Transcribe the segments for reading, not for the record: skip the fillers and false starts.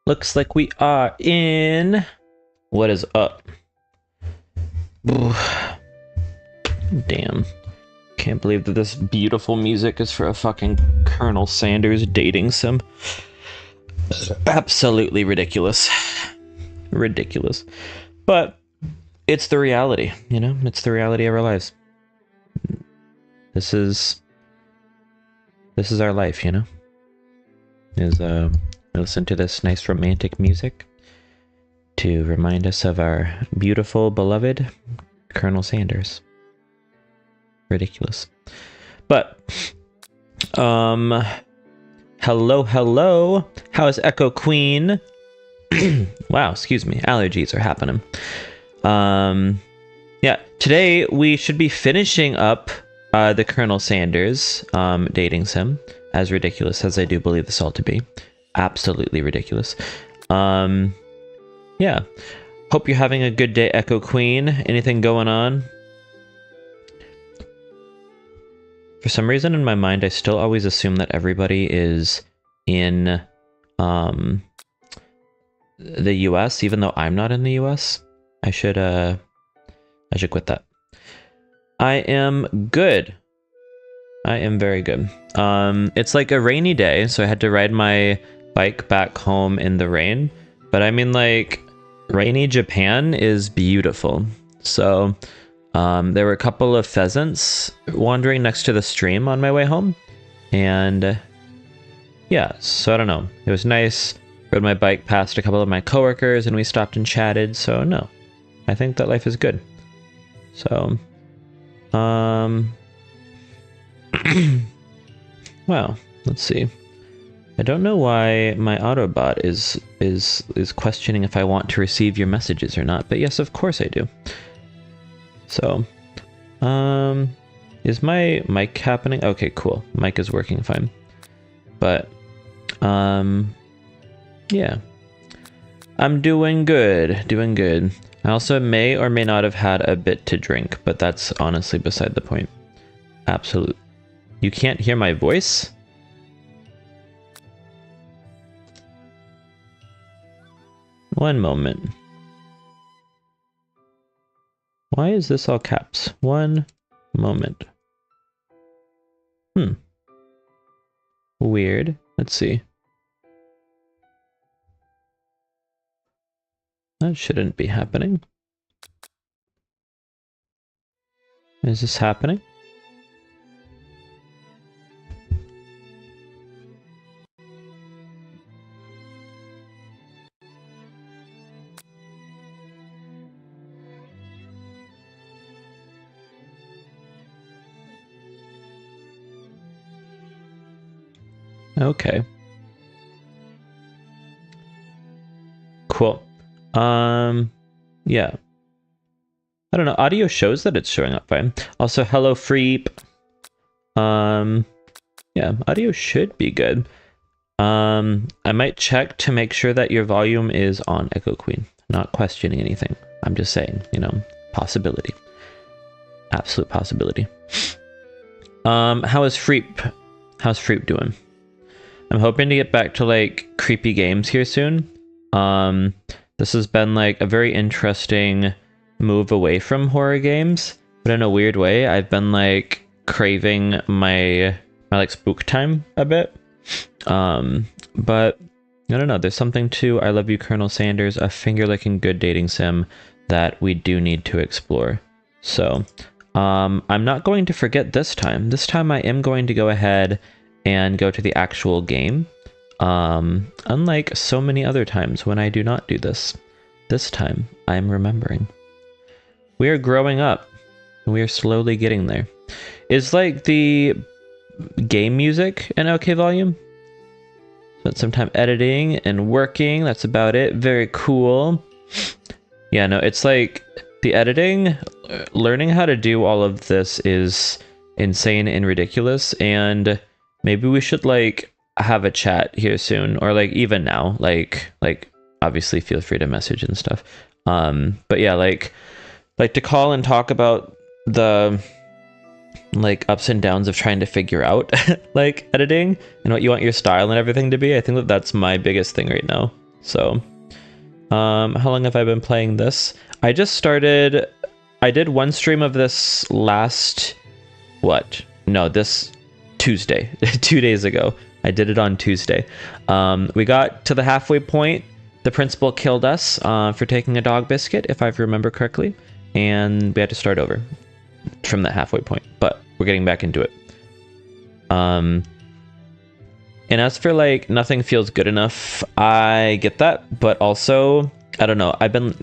Looks like we are in... What is up? Ooh. Damn. Can't believe that this beautiful music is for a fucking Colonel Sanders dating sim. Absolutely ridiculous. Ridiculous. But it's the reality, you know? It's the reality of our lives. This is our life, you know? Listen to this nice romantic music to remind us of our beautiful, beloved Colonel Sanders. Ridiculous. But, hello, hello. How is Echo Queen? Wow, excuse me. Allergies are happening. Yeah, today we should be finishing up the Colonel Sanders dating sim, as ridiculous as I do believe this all to be. Absolutely ridiculous. Yeah. Hope you're having a good day, Echo Queen. Anything going on? For some reason in my mind, I still always assume that everybody is in the US, even though I'm not in the US. I should quit that. I am good. I am very good. It's like a rainy day, so I had to ride my bike back home in the rain. But I mean, like, rainy Japan is beautiful. So there were a couple of pheasants wandering next to the stream on my way home. And yeah, so I don't know. It was nice. Rode my bike past a couple of my coworkers and we stopped and chatted. So no, I think that life is good. So, wow, let's see. I don't know why my Autobot is questioning if I want to receive your messages or not, but yes, of course I do. So, is my mic happening? Okay, cool. Mic is working fine. But, yeah. I'm doing good, doing good. I also may or may not have had a bit to drink, but that's honestly beside the point. Absolute. You can't hear my voice? One moment. Why is this all caps? One moment. Weird. Let's see. That shouldn't be happening. Is this happening? Okay. Cool. Yeah. I don't know, audio shows that it's showing up fine. Also, hello, Freep. Yeah, audio should be good. I might check to make sure that your volume is on, Echo Queen. Not questioning anything. I'm just saying, you know, possibility. Absolute possibility. How is Freep? How's Freep doing? I'm hoping to get back to, like, creepy games here soon. This has been, like, a very interesting move away from horror games, but in a weird way, I've been, like, craving my like, spook time a bit. But, I don't know, there's something to I Love You, Colonel Sanders, a finger-licking good dating sim that we do need to explore. So, I'm not going to forget this time. This time I am going to go ahead and go to the actual game. Unlike so many other times when I do not do this. This time, I'm remembering. We are growing up. We are slowly getting there. Is, like, the game music an okay volume? Spent some time editing and working. That's about it. Very cool. Yeah, no, it's like the editing, learning how to do all of this is insane and ridiculous. And maybe we should, like, have a chat here soon, or, like, even now, like obviously feel free to message and stuff. But yeah, like to call and talk about the, like, ups and downs of trying to figure out like editing and what you want your style and everything to be. I think that that's my biggest thing right now. So, how long have I been playing this? I just started. I did one stream of this last. This Tuesday, 2 days ago. I did it on Tuesday. We got to the halfway point. The principal killed us for taking a dog biscuit, if I remember correctly, and we had to start over from that halfway point. But we're getting back into it. And as for like nothing feels good enough, I get that, but also I don't know. I've been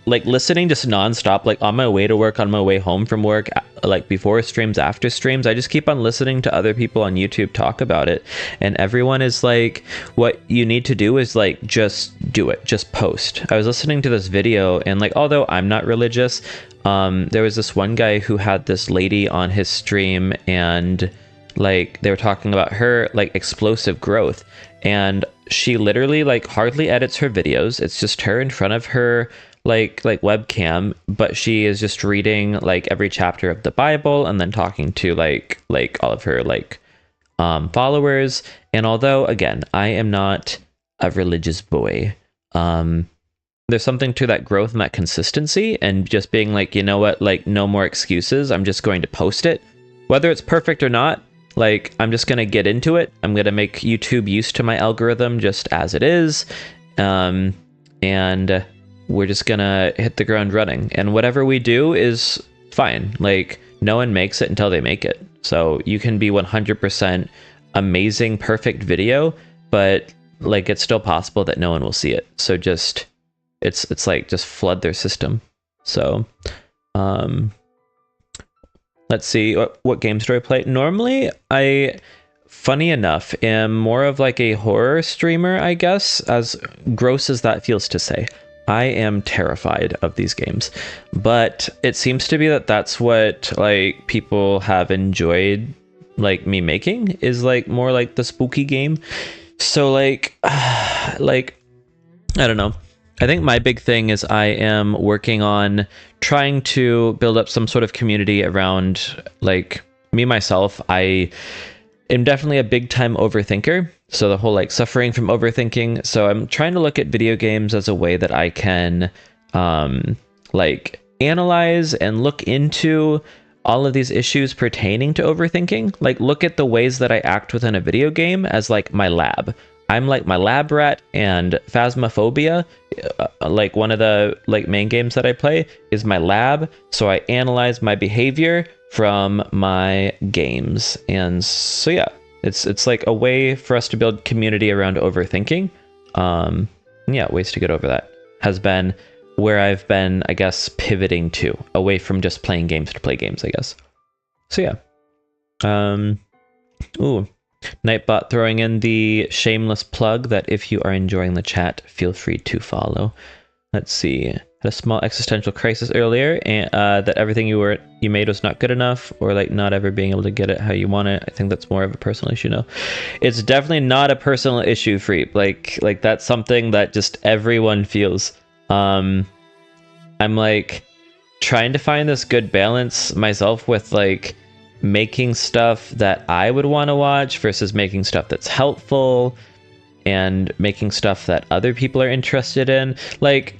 like listening just nonstop, like on my way to work, on my way home from work, like before streams, after streams. I just keep on listening to other people on YouTube talk about it, and everyone is like, what you need to do is like just do it, just post. I was listening to this video, and like, although I'm not religious, there was this one guy who had this lady on his stream, and like they were talking about her like explosive growth, and she literally like hardly edits her videos. It's just her in front of her like webcam, but she is just reading like every chapter of the Bible and then talking to like all of her like followers. And although again, I am not a religious boy, there's something to that growth and that consistency, and just being like, you know what, like no more excuses. I'm just going to post it, whether it's perfect or not. Like, I'm just going to get into it. I'm going to make YouTube used to my algorithm just as it is. And we're just going to hit the ground running. And whatever we do is fine. Like, no one makes it until they make it. So you can be 100% amazing, perfect video, but like it's still possible that no one will see it. So just, it's like just flood their system. So, let's see, what games do I play? Normally, funny enough, am more of like a horror streamer, I guess, as gross as that feels to say. I am terrified of these games, but it seems to be that that's what like people have enjoyed like me making, is like more like the spooky game. So like, I don't know. I think my big thing is I am working on trying to build up some sort of community around like me, myself. I am definitely a big time overthinker. So the whole like suffering from overthinking. So I'm trying to look at video games as a way that I can like analyze and look into all of these issues pertaining to overthinking. Like look at the ways that I act within a video game as like my lab. I'm like my lab rat, and Phasmophobia, like one of the like main games that I play, is my lab. So I analyze my behavior from my games. And so yeah, it's like a way for us to build community around overthinking. Yeah, ways to get over that has been where I've been, I guess, pivoting to, away from just playing games to play games, I guess. So yeah. Ooh. Nightbot throwing in the shameless plug that if you are enjoying the chat, feel free to follow. Let's see. Had a small existential crisis earlier, and that everything you made was not good enough, or like not ever being able to get it how you want it. I think that's more of a personal issue now. It's definitely not a personal issue, Freep. Like that's something that just everyone feels. I'm like trying to find this good balance myself with like making stuff that I would want to watch versus making stuff that's helpful, and making stuff that other people are interested in. Like,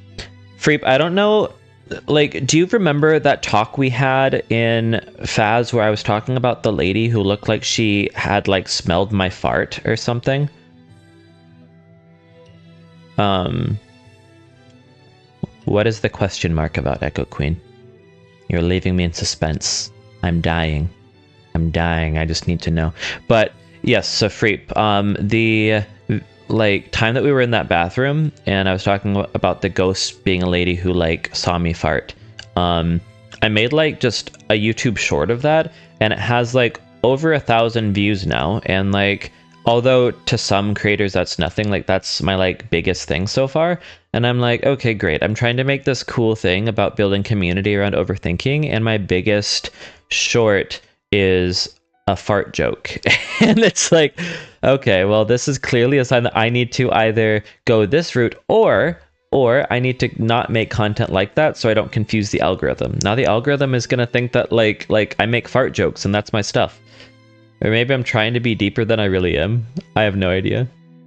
Freep, I don't know, like, do you remember that talk we had in Faz where I was talking about the lady who looked like she had like smelled my fart or something? What is the question mark about, Echo Queen? You're leaving me in suspense. I'm dying. I just need to know. But yes, so Freep, the like time that we were in that bathroom and I was talking about the ghost being a lady who like saw me fart. I made like just a YouTube short of that, and it has like over 1,000 views now. And like, although to some creators that's nothing, like that's my like biggest thing so far. And I'm like, okay, great. I'm trying to make this cool thing about building community around overthinking, and my biggest short is a fart joke. And it's like, okay, well, this is clearly a sign that I need to either go this route, or I need to not make content like that so I don't confuse the algorithm. Now the algorithm is going to think that like I make fart jokes and that's my stuff. Or maybe I'm trying to be deeper than I really am. I have no idea.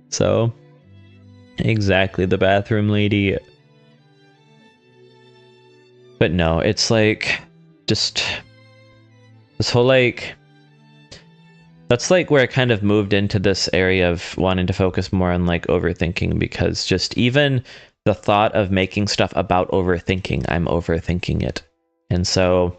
So Exactly, the bathroom lady. But no, it's like just this whole like that's like where I kind of moved into this area of wanting to focus more on like overthinking, because just even the thought of making stuff about overthinking, I'm overthinking it. And so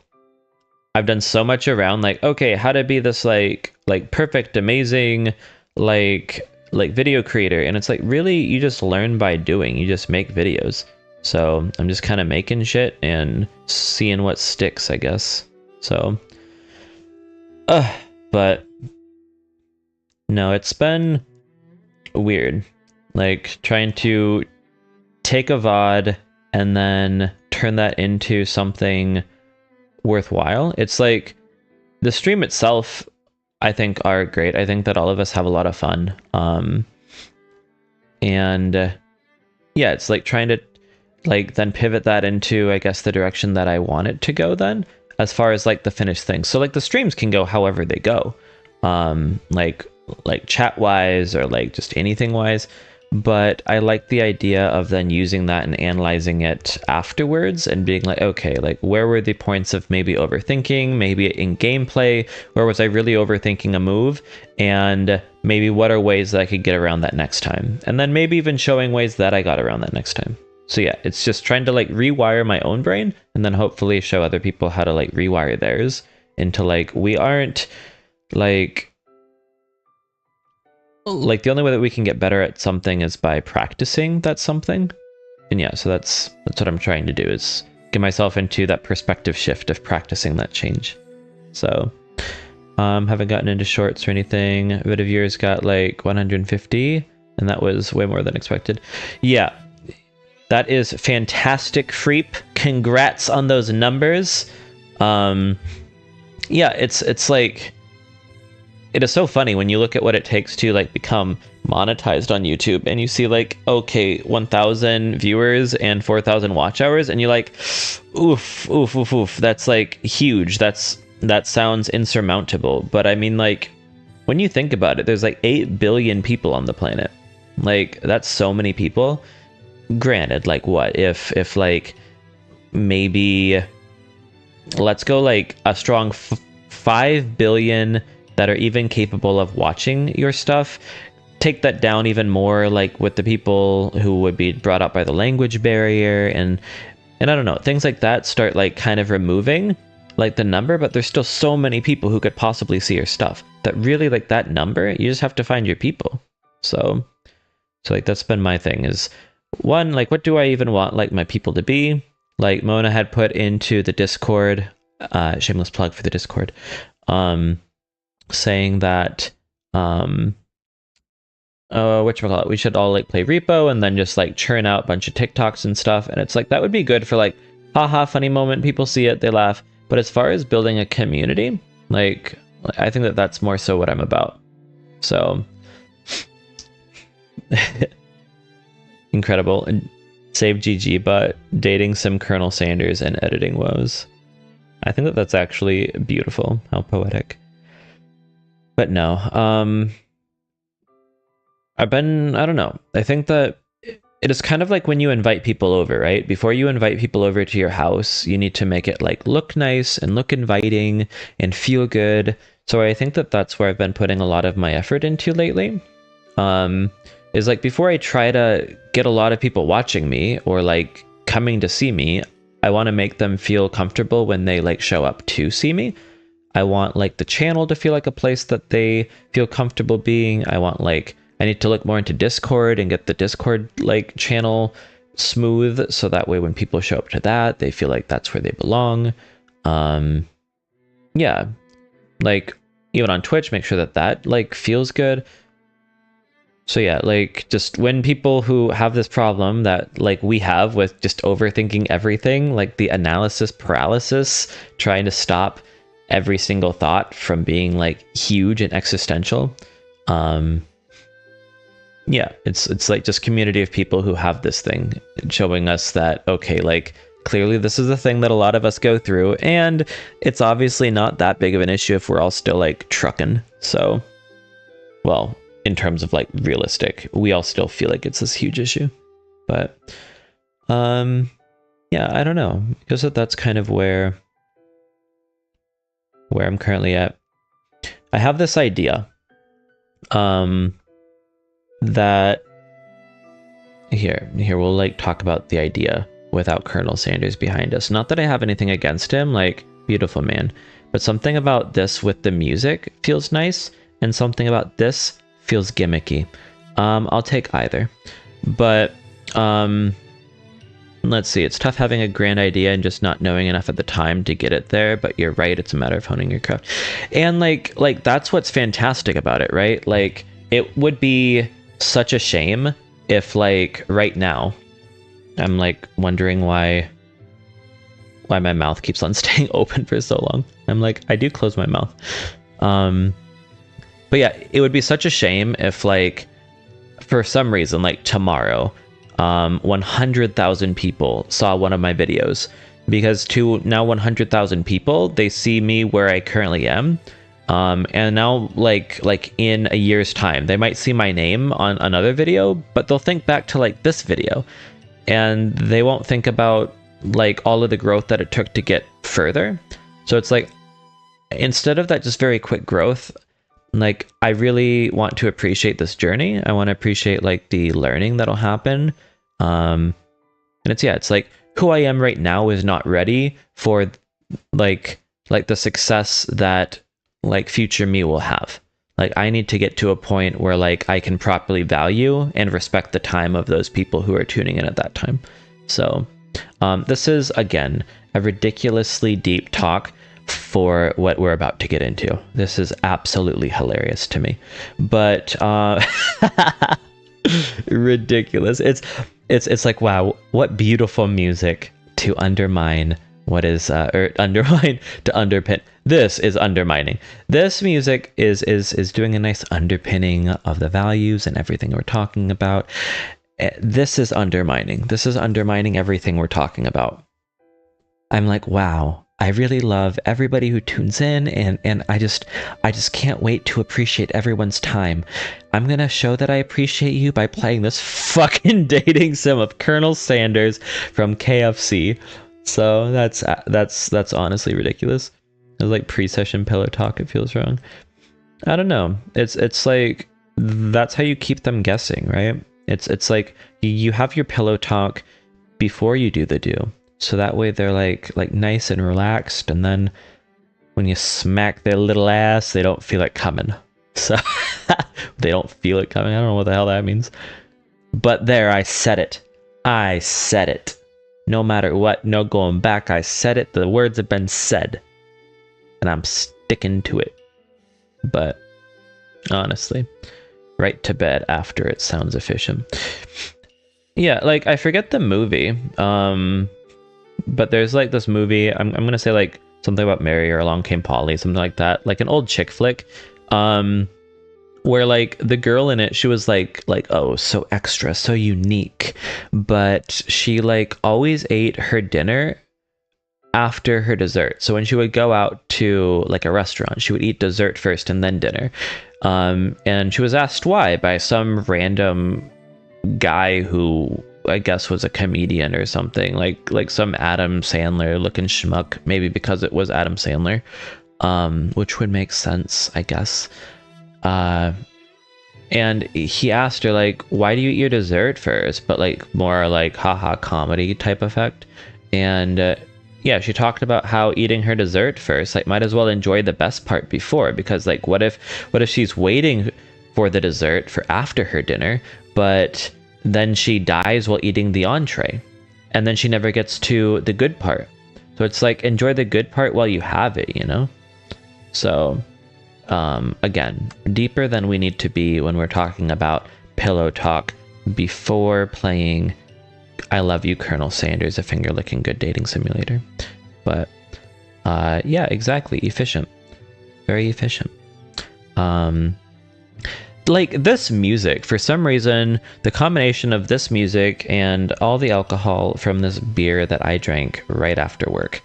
I've done so much around like, okay, how to be this like perfect, amazing, like video creator. And it's like, really, you just learn by doing. You just make videos. So I'm just kind of making shit and seeing what sticks, I guess. So, but no, it's been weird. Like trying to take a VOD and then turn that into something worthwhile. It's like the stream itself, I think, are great. I think that all of us have a lot of fun. Yeah, it's like trying to like then pivot that into, I guess, the direction that I want it to go then, as far as like the finished thing. So like the streams can go however they go, like chat wise or like just anything wise. But I like the idea of then using that and analyzing it afterwards and being like, okay, like where were the points of maybe overthinking, maybe in gameplay, where was I really overthinking a move, and maybe what are ways that I could get around that next time, and then maybe even showing ways that I got around that next time. So yeah, it's just trying to like rewire my own brain and then hopefully show other people how to like rewire theirs into like, we aren't like the only way that we can get better at something is by practicing that something. And yeah, so that's what I'm trying to do, is get myself into that perspective shift of practicing that change. So haven't gotten into shorts or anything. A bit of yours got like 150 and that was way more than expected. Yeah, that is fantastic, Freep. Congrats on those numbers. Yeah, it's like, it is so funny when you look at what it takes to like become monetized on YouTube and you see like, okay, 1,000 viewers and 4,000 watch hours, and you're like, oof, oof, oof, oof. That's like huge. That sounds insurmountable. But I mean, like, when you think about it, there's like 8 billion people on the planet. Like, that's so many people. Granted, like what if like maybe let's go like a strong 5 billion that are even capable of watching your stuff. Take that down even more, like with the people who would be brought up by the language barrier and I don't know, things like that start like kind of removing like the number, but there's still so many people who could possibly see your stuff that really like that number, you just have to find your people. So like that's been my thing, is one, like what do I even want like my people to be? Like Mona had put into the Discord, shameless plug for the Discord, saying that whatchamacallit, we should all like play repo and then just like churn out a bunch of TikToks and stuff, and it's like that would be good for like haha funny moment, people see it, they laugh. But as far as building a community, like I think that that's more so what I'm about. So incredible. And save GG, but dating some Colonel Sanders and editing woes. I think that that's actually beautiful. How poetic. But no, I don't know. I think that it is kind of like when you invite people over, right? Before you invite people over to your house, you need to make it like look nice and look inviting and feel good. So I think that that's where I've been putting a lot of my effort into lately. Is like before I try to get a lot of people watching me or like coming to see me, I want to make them feel comfortable when they like show up to see me. I want like the channel to feel like a place that they feel comfortable being. I need to look more into Discord and get the Discord like channel smooth, so that way when people show up to that, they feel like that's where they belong. Yeah, like even on Twitch, make sure that that like feels good. So yeah, like just when people who have this problem that like we have with just overthinking everything, like the analysis paralysis, trying to stop every single thought from being like huge and existential. Yeah, it's like just community of people who have this thing, showing us that, okay, like clearly this is the thing that a lot of us go through, and it's obviously not that big of an issue if we're all still like trucking. So, well, in terms of like realistic, we all still feel like it's this huge issue. But yeah, I don't know, because that's kind of where I'm currently at. I have this idea that here we'll like talk about the idea without Colonel Sanders behind us. Not that I have anything against him, like, beautiful man, but something about this with the music feels nice, and something about this feels gimmicky. I'll take either, but let's see. It's tough having a grand idea and just not knowing enough at the time to get it there, but you're right, it's a matter of honing your craft. And like that's what's fantastic about it, right? Like, it would be such a shame if, like, right now I'm like wondering why my mouth keeps on staying open for so long. I'm like, I do close my mouth. But yeah, it would be such a shame if, like, for some reason, like tomorrow, 100,000 people saw one of my videos, because to now 100,000 people, they see me where I currently am. And now, like in a year's time, they might see my name on another video, but they'll think back to like this video, and they won't think about like all of the growth that it took to get further. So it's like, instead of that just very quick growth, like, I really want to appreciate this journey. I want to appreciate like the learning that'll happen. And it's like, who I am right now is not ready for like the success that like future me will have. Like, I need to get to a point where like I can properly value and respect the time of those people who are tuning in at that time. So this is, again, a ridiculously deep talk for what we're about to get into. This is absolutely hilarious to me, but ridiculous. It's like, wow, what beautiful music to undermine what is or undermine to underpin. This is undermining. This music is doing a nice underpinning of the values and everything we're talking about. This is undermining. This is undermining everything we're talking about. I'm like, wow, I really love everybody who tunes in, and I just can't wait to appreciate everyone's time. I'm gonna show that I appreciate you by playing this fucking dating sim of Colonel Sanders from KFC. So that's honestly ridiculous. It's like pre-session pillow talk. It feels wrong. I don't know. It's like, that's how you keep them guessing, right? It's like you have your pillow talk before you do the do. So that way they're like nice and relaxed, and then when you smack their little ass, they don't feel it coming. So they don't feel it coming. I don't know what the hell that means. But there, I said it. I said it. No matter what, no going back. I said it. The words have been said, and I'm sticking to it. But honestly, right to bed after it sounds efficient. Yeah, like, I forget the movie. But there's like this movie, I'm gonna say like something about Mary or Along Came Polly, something like that, like an old chick flick, where like the girl in it, she was like, oh, so extra, so unique, but she like always ate her dinner after her dessert. So when she would go out to like a restaurant, she would eat dessert first and then dinner. And she was asked why by some random guy who I guess was a comedian or something, like some Adam Sandler looking schmuck, maybe because it was Adam Sandler, which would make sense, I guess. And he asked her like, why do you eat your dessert first? But like more like haha comedy type effect. And yeah, she talked about how eating her dessert first, like, might as well enjoy the best part before, because like what if she's waiting for the dessert for after her dinner, but then she dies while eating the entree, and then she never gets to the good part. So it's like, enjoy the good part while you have it, you know? So again, deeper than we need to be when we're talking about pillow talk before playing I Love You, Colonel Sanders, a finger licking good dating simulator. But yeah, exactly, efficient, very efficient. Like, this music, for some reason, the combination of this music and all the alcohol from this beer that I drank right after work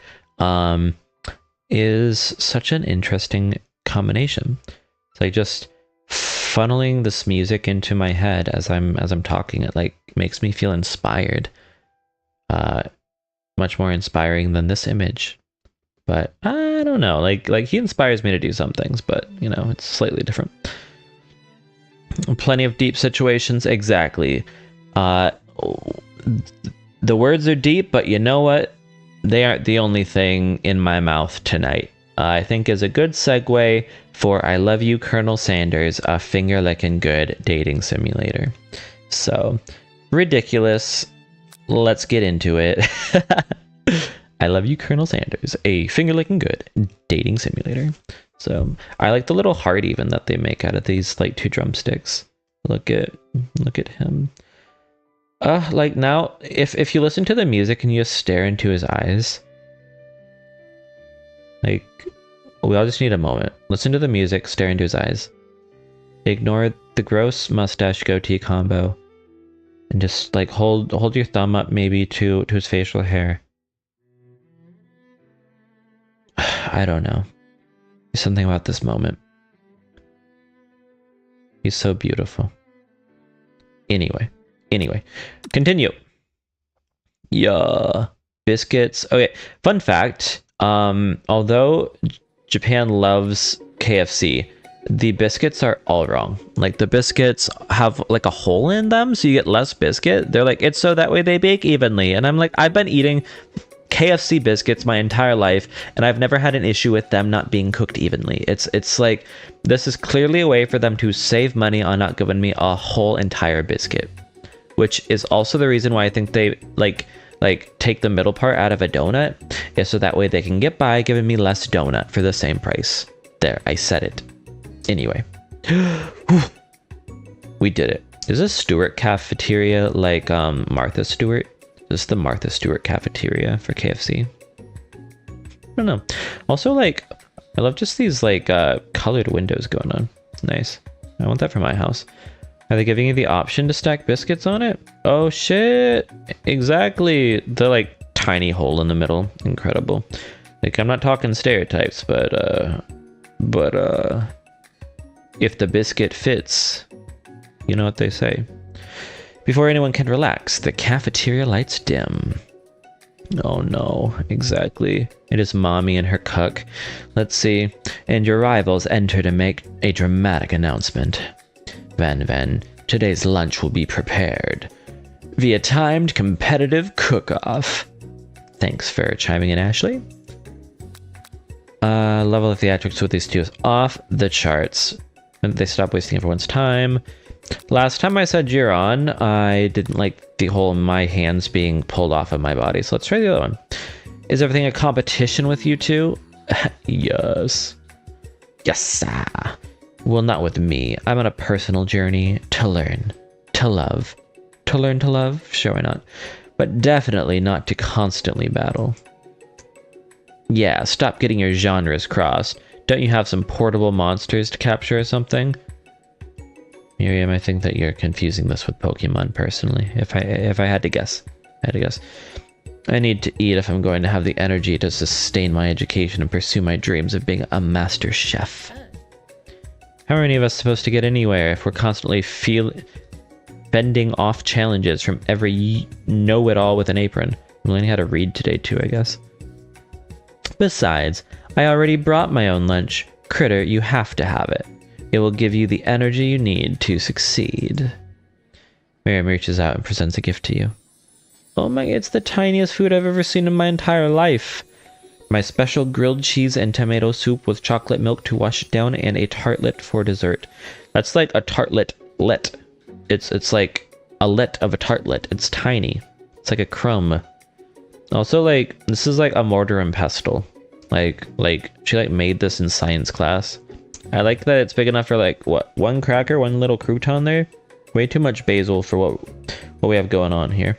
is such an interesting combination. It's like just funneling this music into my head as I'm talking. It like makes me feel inspired. Much more inspiring than this image. But I don't know. Like he inspires me to do some things, but you know, it's slightly different. Plenty of deep situations, exactly. The words are deep, but you know what? They aren't the only thing in my mouth tonight. I think is a good segue for I Love You, Colonel Sanders, a finger-licking good dating simulator. So, ridiculous. Let's get into it. I Love You, Colonel Sanders, a finger-licking good dating simulator. So, I like the little heart even that they make out of these like 2 drumsticks. Look at him. Like now, if you listen to the music and you just stare into his eyes, like, we all just need a moment. Listen to the music, stare into his eyes. Ignore the gross mustache goatee combo, and just like hold your thumb up maybe to his facial hair. I don't know. There's something about this moment. He's so beautiful. Anyway, continue. Yeah, biscuits. Okay, fun fact. Although Japan loves KFC, the biscuits are all wrong. Like the biscuits have like a hole in them, so you get less biscuit. They're like, it's so that way they bake evenly. And I'm like, I've been eating KFC biscuits my entire life, and I've never had an issue with them not being cooked evenly. It's like, this is clearly a way for them to save money on not giving me a whole entire biscuit, which is also the reason why I think they like take the middle part out of a donut, is so that way they can get by giving me less donut for the same price. There, I said it. Anyway, we did it. Is this Stewart cafeteria like Martha Stewart? This is the Martha Stewart cafeteria for KFC. I don't know. Also, like, I love just these like colored windows going on. It's nice. I want that for my house. Are they giving you the option to stack biscuits on it? Oh shit! Exactly. The like tiny hole in the middle. Incredible. Like, I'm not talking stereotypes, but if the biscuit fits, you know what they say. Before anyone can relax, the cafeteria lights dim. Oh no, exactly. It is mommy and her cuck. Let's see. And your rivals enter to make a dramatic announcement. Van, today's lunch will be prepared via timed competitive cook-off. Thanks for chiming in, Ashley. Level of theatrics with these two is off the charts. And they stop wasting everyone's time. Last time I said you're on, I didn't like the whole my hands being pulled off of my body. So let's try the other one. Is everything a competition with you two? Yes. Yes, sir. Well, not with me. I'm on a personal journey to learn, to love. To learn to love? Sure, why not? But definitely not to constantly battle. Yeah, stop getting your genres crossed. Don't you have some portable monsters to capture or something? Miriam, I think that you're confusing this with Pokemon personally. If I had to guess. I need to eat if I'm going to have the energy to sustain my education and pursue my dreams of being a master chef. How are any of us supposed to get anywhere if we're constantly fending off challenges from every know-it-all with an apron? I'm learning how to read today too, I guess. Besides, I already brought my own lunch. Critter, you have to have it. It will give you the energy you need to succeed. Miriam reaches out and presents a gift to you. Oh my, it's the tiniest food I've ever seen in my entire life. My special grilled cheese and tomato soup with chocolate milk to wash it down and a tartlet for dessert. That's like a tartlet-let. It's like a let of a tartlet. It's tiny. It's like a crumb. Also, like, this is like a mortar and pestle. Like she like made this in science class. I like that it's big enough for like, what, one cracker, one little crouton there? Way too much basil for what we have going on here.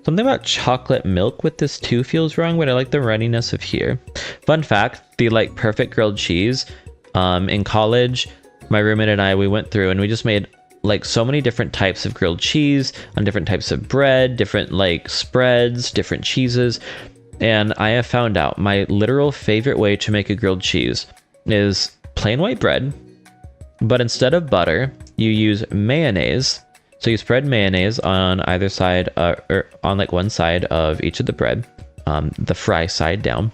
Something about chocolate milk with this too feels wrong, but I like the runniness of here. Fun fact, the like perfect grilled cheese, in college, my roommate and I, we went through and we just made like so many different types of grilled cheese on different types of bread, different like spreads, different cheeses. And I have found out my literal favorite way to make a grilled cheese is plain white bread, But instead of butter, you use mayonnaise. So you spread mayonnaise on either side, or on like one side of each of the bread, the fry side down.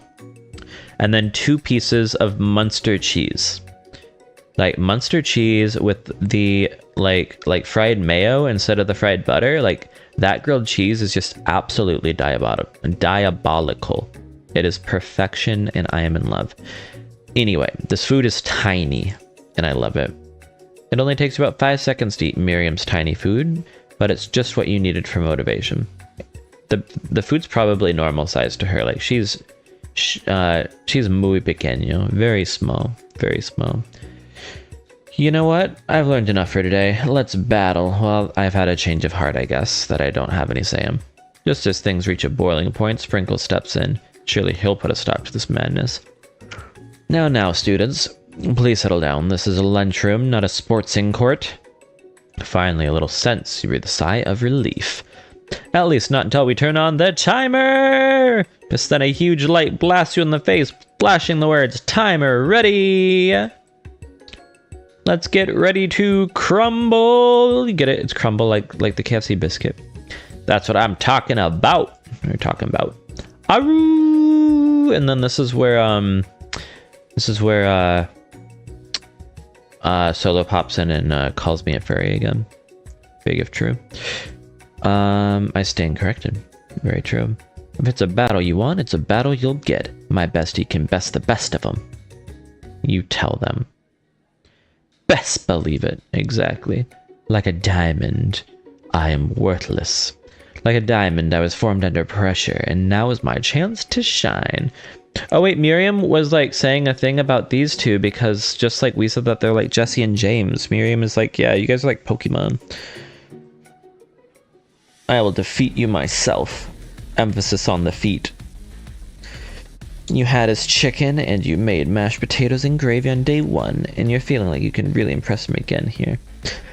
And then 2 pieces of Munster cheese. Like Munster cheese with the like fried mayo instead of the fried butter. Like that grilled cheese is just absolutely diabolical. It is perfection and I am in love. Anyway, this food is tiny and I love it. It only takes about 5 seconds to eat Miriam's tiny food, but it's just what you needed for motivation. The food's probably normal size to her. Like she's muy pequeño, very small, very small. You know what? I've learned enough for today. Let's battle. Well, I've had a change of heart, I guess, that I don't have any say in. Just as things reach a boiling point, Sprinkle steps in. Surely he'll put a stop to this madness. Now, students, please settle down. This is a lunchroom, not a sportsing court. Finally, a little sense. You breathe a sigh of relief. At least not until we turn on the timer! Just then a huge light blasts you in the face, flashing the words, "Timer ready!" Let's get ready to crumble. You get it? It's crumble like the KFC biscuit. That's what I'm talking about. We're talking about. Aroo! And then this is where Solo pops in and calls me a furry again. Big if true. I stand corrected. Very true. If it's a battle you want, it's a battle you'll get. My bestie can best the best of them. You tell them. Best believe it. Exactly. Like a diamond, I am worthless. Like a diamond, I was formed under pressure, and now is my chance to shine. Oh wait, Miriam was like saying a thing about these two because just like we said that they're like Jesse and James, Miriam is like, yeah, you guys are like Pokemon. I will defeat you myself. Emphasis on the feet. You had his chicken and you made mashed potatoes and gravy on day 1, and you're feeling like you can really impress him again here.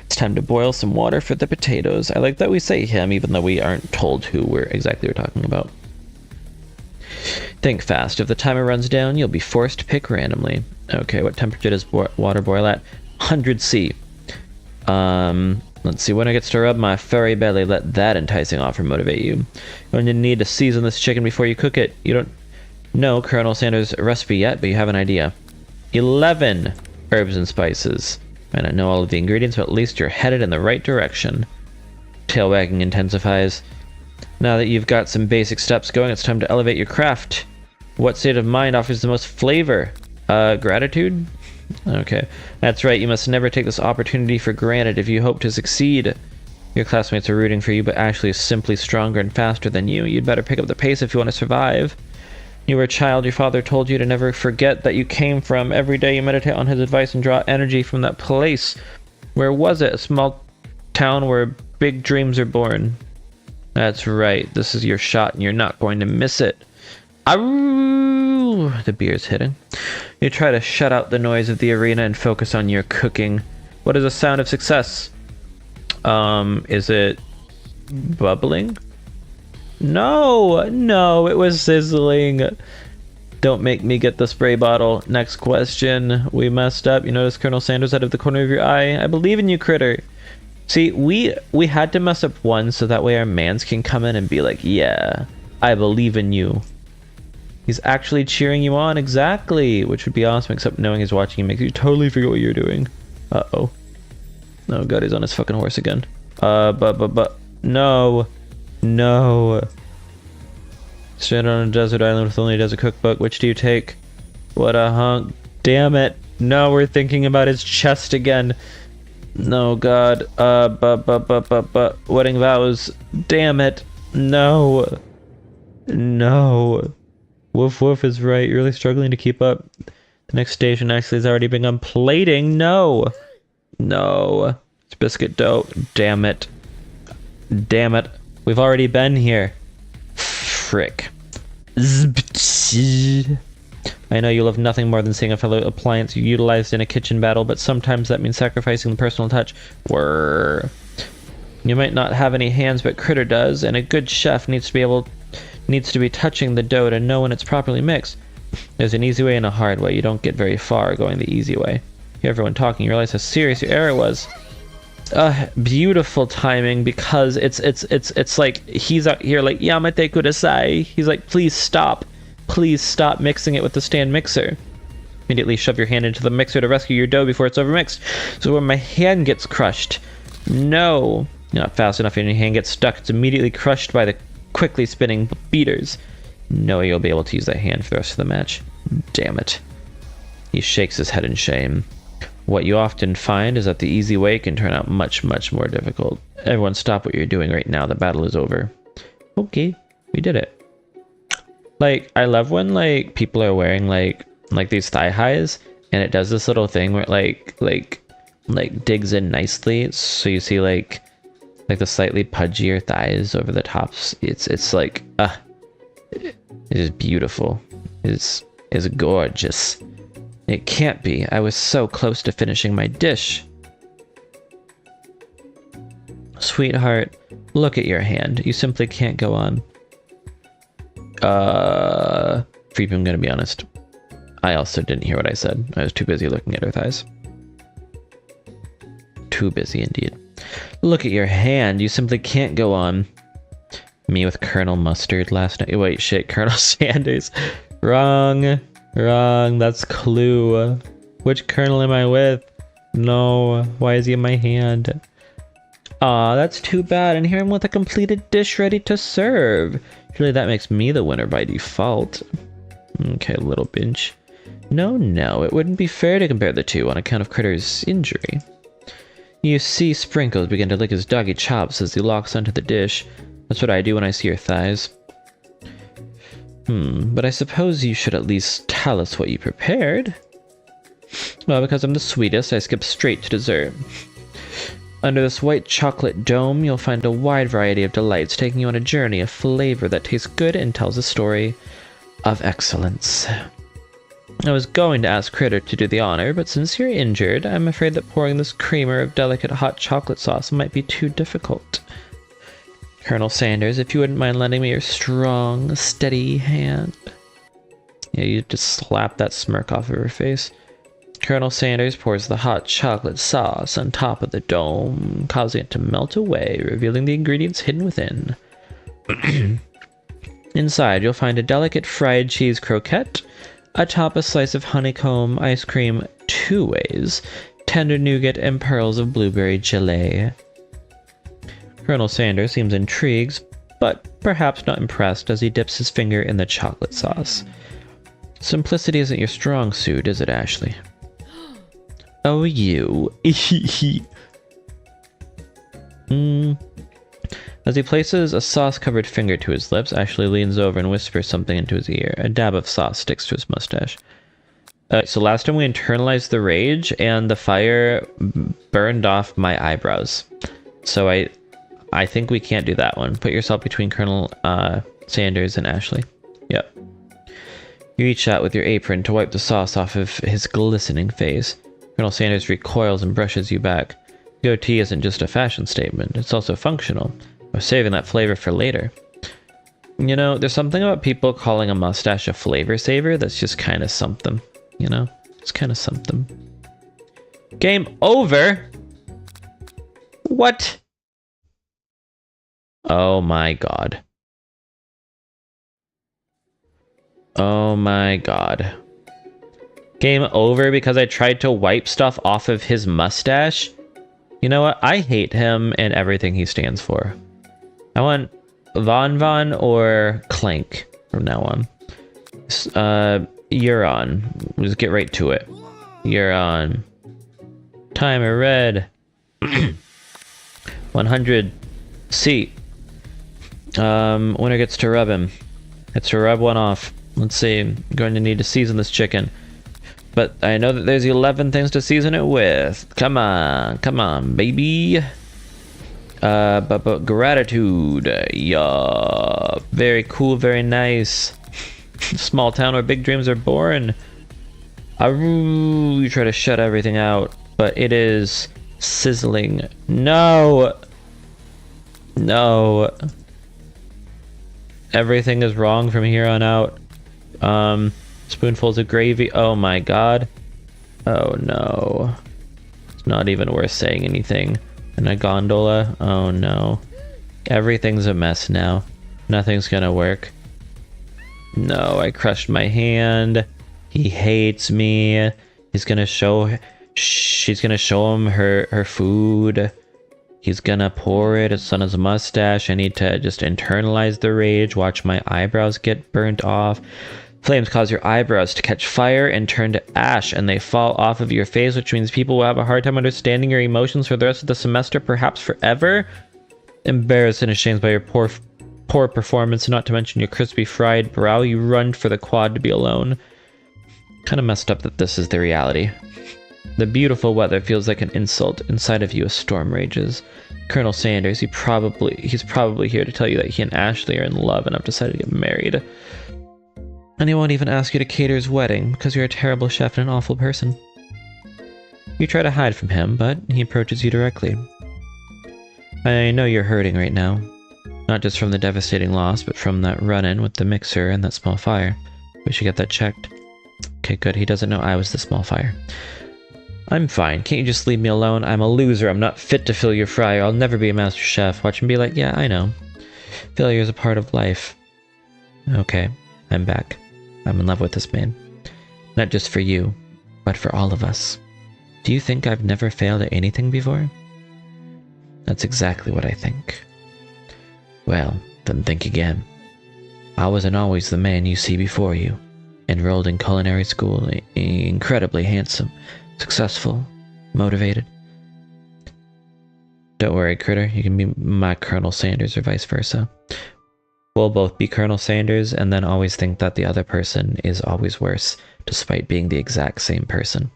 It's time to boil some water for the potatoes. I like that we say him even though we aren't told who we're talking about. Think fast. If the timer runs down, you'll be forced to pick randomly. Okay, what temperature does water boil at? 100 C. Let's see, when it gets to rub my furry belly, let that enticing offer motivate you. You're going to need to season this chicken before you cook it. You don't know Colonel Sanders' recipe yet, but you have an idea. 11 herbs and spices. Might not know all of the ingredients, but at least you're headed in the right direction. Tail wagging intensifies. Now that you've got some basic steps going, it's time to elevate your craft. What state of mind offers the most flavor? Gratitude? Okay. That's right, you must never take this opportunity for granted if you hope to succeed. Your classmates are rooting for you, but Ashley is simply stronger and faster than you. You'd better pick up the pace if you want to survive. You were a child, your father told you to never forget that you came from. Every day you meditate on his advice and draw energy from that place. Where was it? A small town where big dreams are born. That's right, this is your shot and you're not going to miss it. Aroo! The beer's hitting. You try to shut out the noise of the arena and focus on your cooking. What is a sound of success? Is it bubbling? No, it was sizzling. Don't make me get the spray bottle. Next question. We messed up. You notice Colonel Sanders out of the corner of your eye? I believe in you, Critter. See, we had to mess up one so that way our mans can come in and be like, yeah, I believe in you. He's actually cheering you on, exactly, which would be awesome, except knowing he's watching you makes you totally forget what you're doing. Uh-oh. Oh god, he's on his fucking horse again. No. Stranded on a desert island with only a desert cookbook, which do you take? What a hunk. Damn it. No, we're thinking about his chest again. No, god. Wedding vows. Damn it. No. Woof woof is right. You're really struggling to keep up. The next station actually has already begun plating. No. It's biscuit dough. Damn it. We've already been here. Frick. I know you love nothing more than seeing a fellow appliance you utilized in a kitchen battle, but sometimes that means sacrificing the personal touch. Whirr. You might not have any hands, but Critter does, and a good chef needs to be touching the dough to know when it's properly mixed. There's an easy way and a hard way. You don't get very far going the easy way. hear everyone talking, you realize how serious your error was. Beautiful timing, because it's like he's out here like Yamate kudasai. He's like, please stop mixing it with the stand mixer. Immediately shove your hand into the mixer to rescue your dough before it's overmixed. So when my hand gets crushed, no, you're not fast enough and your hand gets stuck. It's immediately crushed by the quickly spinning beaters. No way you'll be able to use that hand for the rest of the match. Damn it. He shakes his head in shame. What you often find is that the easy way can turn out much, much more difficult. Everyone stop what you're doing right now. The battle is over. Okay, we did it. Like, I love when, like, people are wearing, like these thigh highs, and it does this little thing where it, like digs in nicely. So you see, like the slightly pudgier thighs over the tops. It's like, it is beautiful. It is gorgeous. It can't be. I was so close to finishing my dish. Sweetheart, look at your hand. You simply can't go on. Freep, I'm gonna be honest. I also didn't hear what I said. I was too busy looking at her thighs. Too busy indeed. Look at your hand. You simply can't go on. Me with Colonel Mustard last night. Wait, shit, Colonel Sanders. Wrong. That's Clue. Which Colonel am I with? No. Why is he in my hand? Aw, that's too bad. And here I'm with a completed dish ready to serve. Surely that makes me the winner by default. Okay, little binch. No, it wouldn't be fair to compare the two on account of Critter's injury. You see Sprinkles begin to lick his doggy chops as he locks onto the dish. That's what I do when I see your thighs. But I suppose you should at least tell us what you prepared. Well, because I'm the sweetest, I skip straight to dessert. Under this white chocolate dome, you'll find a wide variety of delights, taking you on a journey of flavor that tastes good and tells a story of excellence. I was going to ask Critter to do the honor, but since you're injured, I'm afraid that pouring this creamer of delicate hot chocolate sauce might be too difficult. Colonel Sanders, if you wouldn't mind lending me your strong, steady hand. Yeah, you just slap that smirk off of her face. Colonel Sanders pours the hot chocolate sauce on top of the dome, causing it to melt away, revealing the ingredients hidden within. Inside, you'll find a delicate fried cheese croquette, atop a slice of honeycomb ice cream 2 ways, tender nougat, and pearls of blueberry gelée. Colonel Sanders seems intrigued, but perhaps not impressed as he dips his finger in the chocolate sauce. Simplicity isn't your strong suit, is it, Ashley? Oh, you. As he places a sauce-covered finger to his lips, Ashley leans over and whispers something into his ear. A dab of sauce sticks to his mustache. So last time we internalized the rage, and the fire burned off my eyebrows. So I think we can't do that one. Put yourself between Colonel Sanders and Ashley. Yep. You reach out with your apron to wipe the sauce off of his glistening face. Colonel Sanders recoils and brushes you back. Goatee isn't just a fashion statement, it's also functional. We're saving that flavor for later. You know, there's something about people calling a mustache a flavor saver that's just kind of something. You know? It's kind of something. Game over? What? Oh my god. Oh my god. Game over because I tried to wipe stuff off of his mustache? You know what? I hate him and everything he stands for. I want Von or Clank from now on. You're on. Let's get right to it. You're on. Timer red. 100. C. Winner gets to rub him. Gets to rub one off. Let's see. I'm going to need to season this chicken. But I know that there's 11 things to season it with. Come on, baby. But gratitude. Yeah. Very cool, very nice. Small town where big dreams are born. You try to shut everything out, but it is sizzling. No. No. Everything is wrong from here on out. Spoonfuls of gravy. Oh my god. Oh no. It's not even worth saying anything. In a gondola? Oh no. Everything's a mess now. Nothing's gonna work. No, I crushed my hand. He hates me. She's gonna show him her food. He's gonna pour it. It's on his mustache. I need to just internalize the rage. Watch my eyebrows get burnt off. Flames cause your eyebrows to catch fire and turn to ash, and they fall off of your face, which means people will have a hard time understanding your emotions for the rest of the semester, perhaps forever. Embarrassed and ashamed by your poor performance, not to mention your crispy fried brow, you run for the quad to be alone. Kind of messed up that this is the reality. The beautiful weather feels like an insult. Inside of you, a storm rages. Colonel Sanders, he's probably here to tell you that he and Ashley are in love and have decided to get married. And he won't even ask you to cater his wedding because you're a terrible chef and an awful person. You try to hide from him, but he approaches you directly. I know you're hurting right now. Not just from the devastating loss, but from that run-in with the mixer and that small fire. We should get that checked. Okay, good. He doesn't know I was the small fire. I'm fine. Can't you just leave me alone? I'm a loser. I'm not fit to fill your fryer. I'll never be a master chef. Watch him be like, yeah, I know. Failure is a part of life. Okay, I'm back. I'm in love with this man. Not just for you, but for all of us. Do you think I've never failed at anything before? That's exactly what I think. Well, then think again. I wasn't always the man you see before you. Enrolled in culinary school, incredibly handsome, successful, motivated. Don't worry, Critter. You can be my Colonel Sanders or vice versa. We'll both be Colonel Sanders and then always think that the other person is always worse, despite being the exact same person.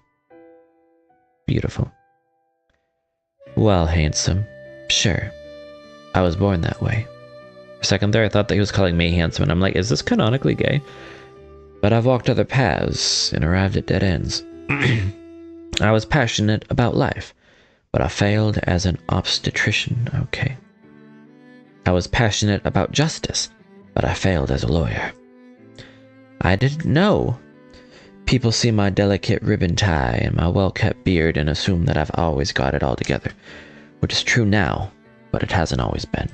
Beautiful. Well, handsome. Sure. I was born that way. For a second there, I thought that he was calling me handsome, and I'm like, is this canonically gay? But I've walked other paths and arrived at dead ends. I was passionate about life, but I failed as an obstetrician. Okay. I was passionate about justice, but I failed as a lawyer. I didn't know. People see my delicate ribbon tie and my well-kept beard and assume that I've always got it all together, which is true now, but it hasn't always been.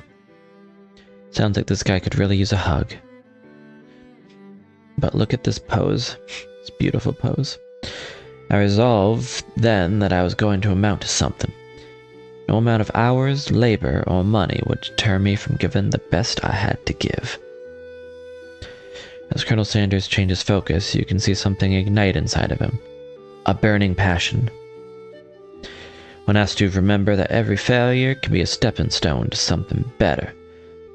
Sounds like this guy could really use a hug. But look at this pose. This beautiful pose. I resolved then that I was going to amount to something. No amount of hours, labor, or money would deter me from giving the best I had to give. As Colonel Sanders changes focus, you can see something ignite inside of him. A burning passion. When asked to remember that every failure can be a stepping stone to something better,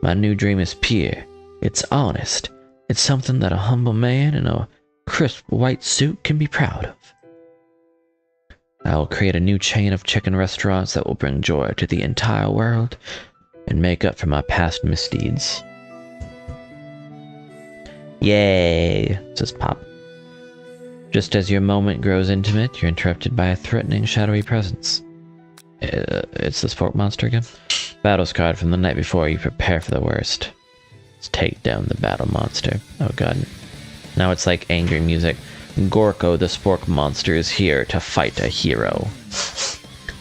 my new dream is pure. It's honest. It's something that a humble man in a crisp white suit can be proud of. I will create a new chain of chicken restaurants that will bring joy to the entire world and make up for my past misdeeds. Yay, says Pop. Just as your moment grows intimate, you're interrupted by a threatening, shadowy presence. It's the sport monster again? Battle scarred from the night before, you prepare for the worst. Let's take down the battle monster. Oh god. Now it's like angry music. Gorko, the spork monster, is here to fight a hero.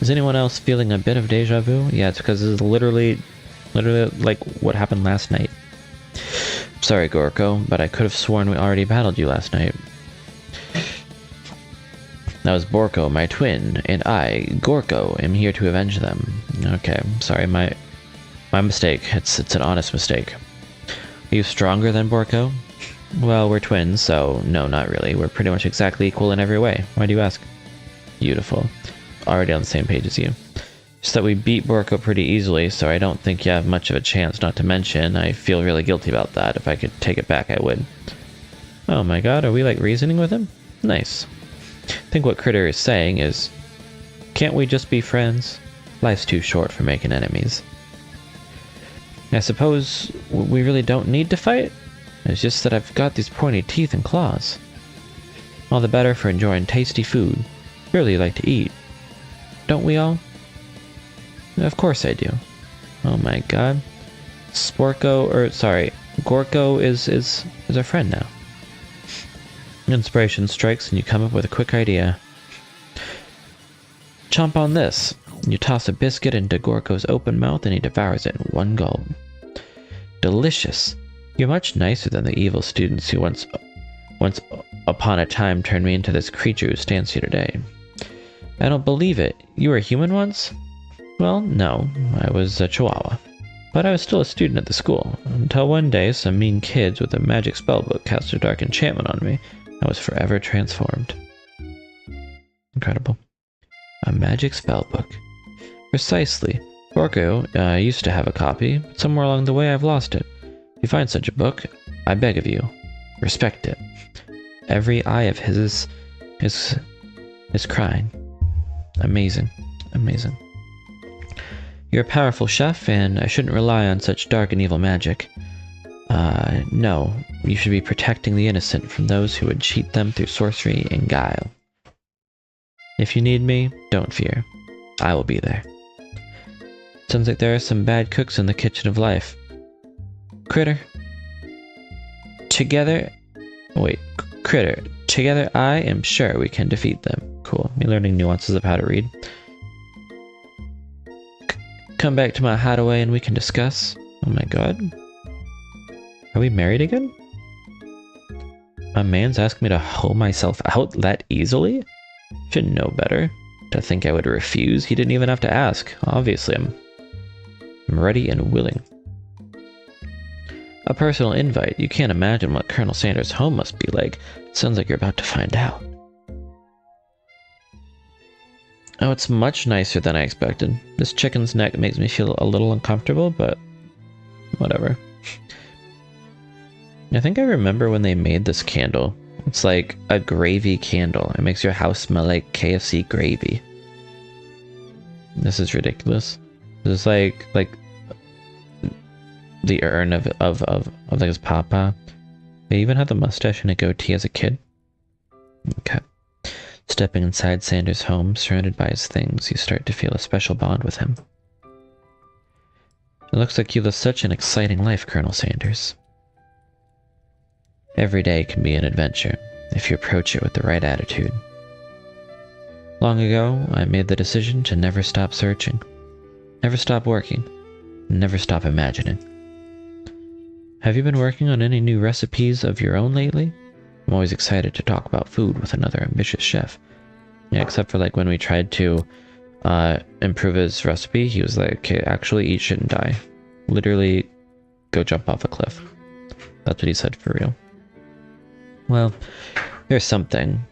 Is anyone else feeling a bit of deja vu? Yeah, it's because this is literally like what happened last night. Sorry, Gorko, but I could have sworn we already battled you last night. That was Borko, my twin, and I, Gorko, am here to avenge them. Okay, sorry, my mistake. It's an honest mistake. Are you stronger than Borko? Well, we're twins, so no, not really. We're pretty much exactly equal in every way. Why do you ask? Beautiful. Already on the same page as you. Just that we beat Borko pretty easily, so I don't think you have much of a chance, not to mention I feel really guilty about that. If I could take it back, I would. Oh my god, are we like reasoning with him? Nice. I think what Critter is saying is, can't we just be friends? Life's too short for making enemies. I suppose we really don't need to fight? It's just that I've got these pointy teeth and claws. All the better for enjoying tasty food. Surely you like to eat. Don't we all? Of course I do. Oh my god. Gorko is our friend now. Inspiration strikes and you come up with a quick idea. Chomp on this. You toss a biscuit into Gorko's open mouth and he devours it in one gulp. Delicious. You're much nicer than the evil students who once upon a time turned me into this creature who stands here today. I don't believe it. You were a human once? Well, no. I was a chihuahua. But I was still a student at the school, until one day some mean kids with a magic spellbook cast a dark enchantment on me. I was forever transformed. Incredible. A magic spellbook. Precisely. Gorko used to have a copy, but somewhere along the way I've lost it. If you find such a book, I beg of you, respect it. Every eye of his is crying. Amazing. Amazing. You're a powerful chef, and I shouldn't rely on such dark and evil magic. No, you should be protecting the innocent from those who would cheat them through sorcery and guile. If you need me, don't fear. I will be there. Sounds like there are some bad cooks in the kitchen of life. Critter. Together... Wait, Critter. Together I am sure we can defeat them. Cool. Me learning nuances of how to read. Come back to my hideaway and we can discuss. Oh my god. Are we married again? My man's asked me to hoe myself out that easily? Should know better. To think I would refuse, he didn't even have to ask. Obviously, I'm ready and willing. A personal invite. You can't imagine what Colonel Sanders' home must be like. Sounds like you're about to find out. Oh, it's much nicer than I expected. This chicken's neck makes me feel a little uncomfortable, but whatever. I think I remember when they made this candle. It's like a gravy candle. It makes your house smell like KFC gravy. This is ridiculous. This is like the urn of like his papa. They even had the mustache and a goatee as a kid. Okay. Stepping inside Sanders' home, surrounded by his things, you start to feel a special bond with him. It looks like you live such an exciting life, Colonel Sanders. Every day can be an adventure, if you approach it with the right attitude. Long ago, I made the decision to never stop searching, never stop working, and never stop imagining. Have you been working on any new recipes of your own lately? I'm always excited to talk about food with another ambitious chef. Yeah, except for like when we tried to improve his recipe, he was like, okay, actually eat shit and die. Literally, go jump off a cliff. That's what he said for real. Well, here's something.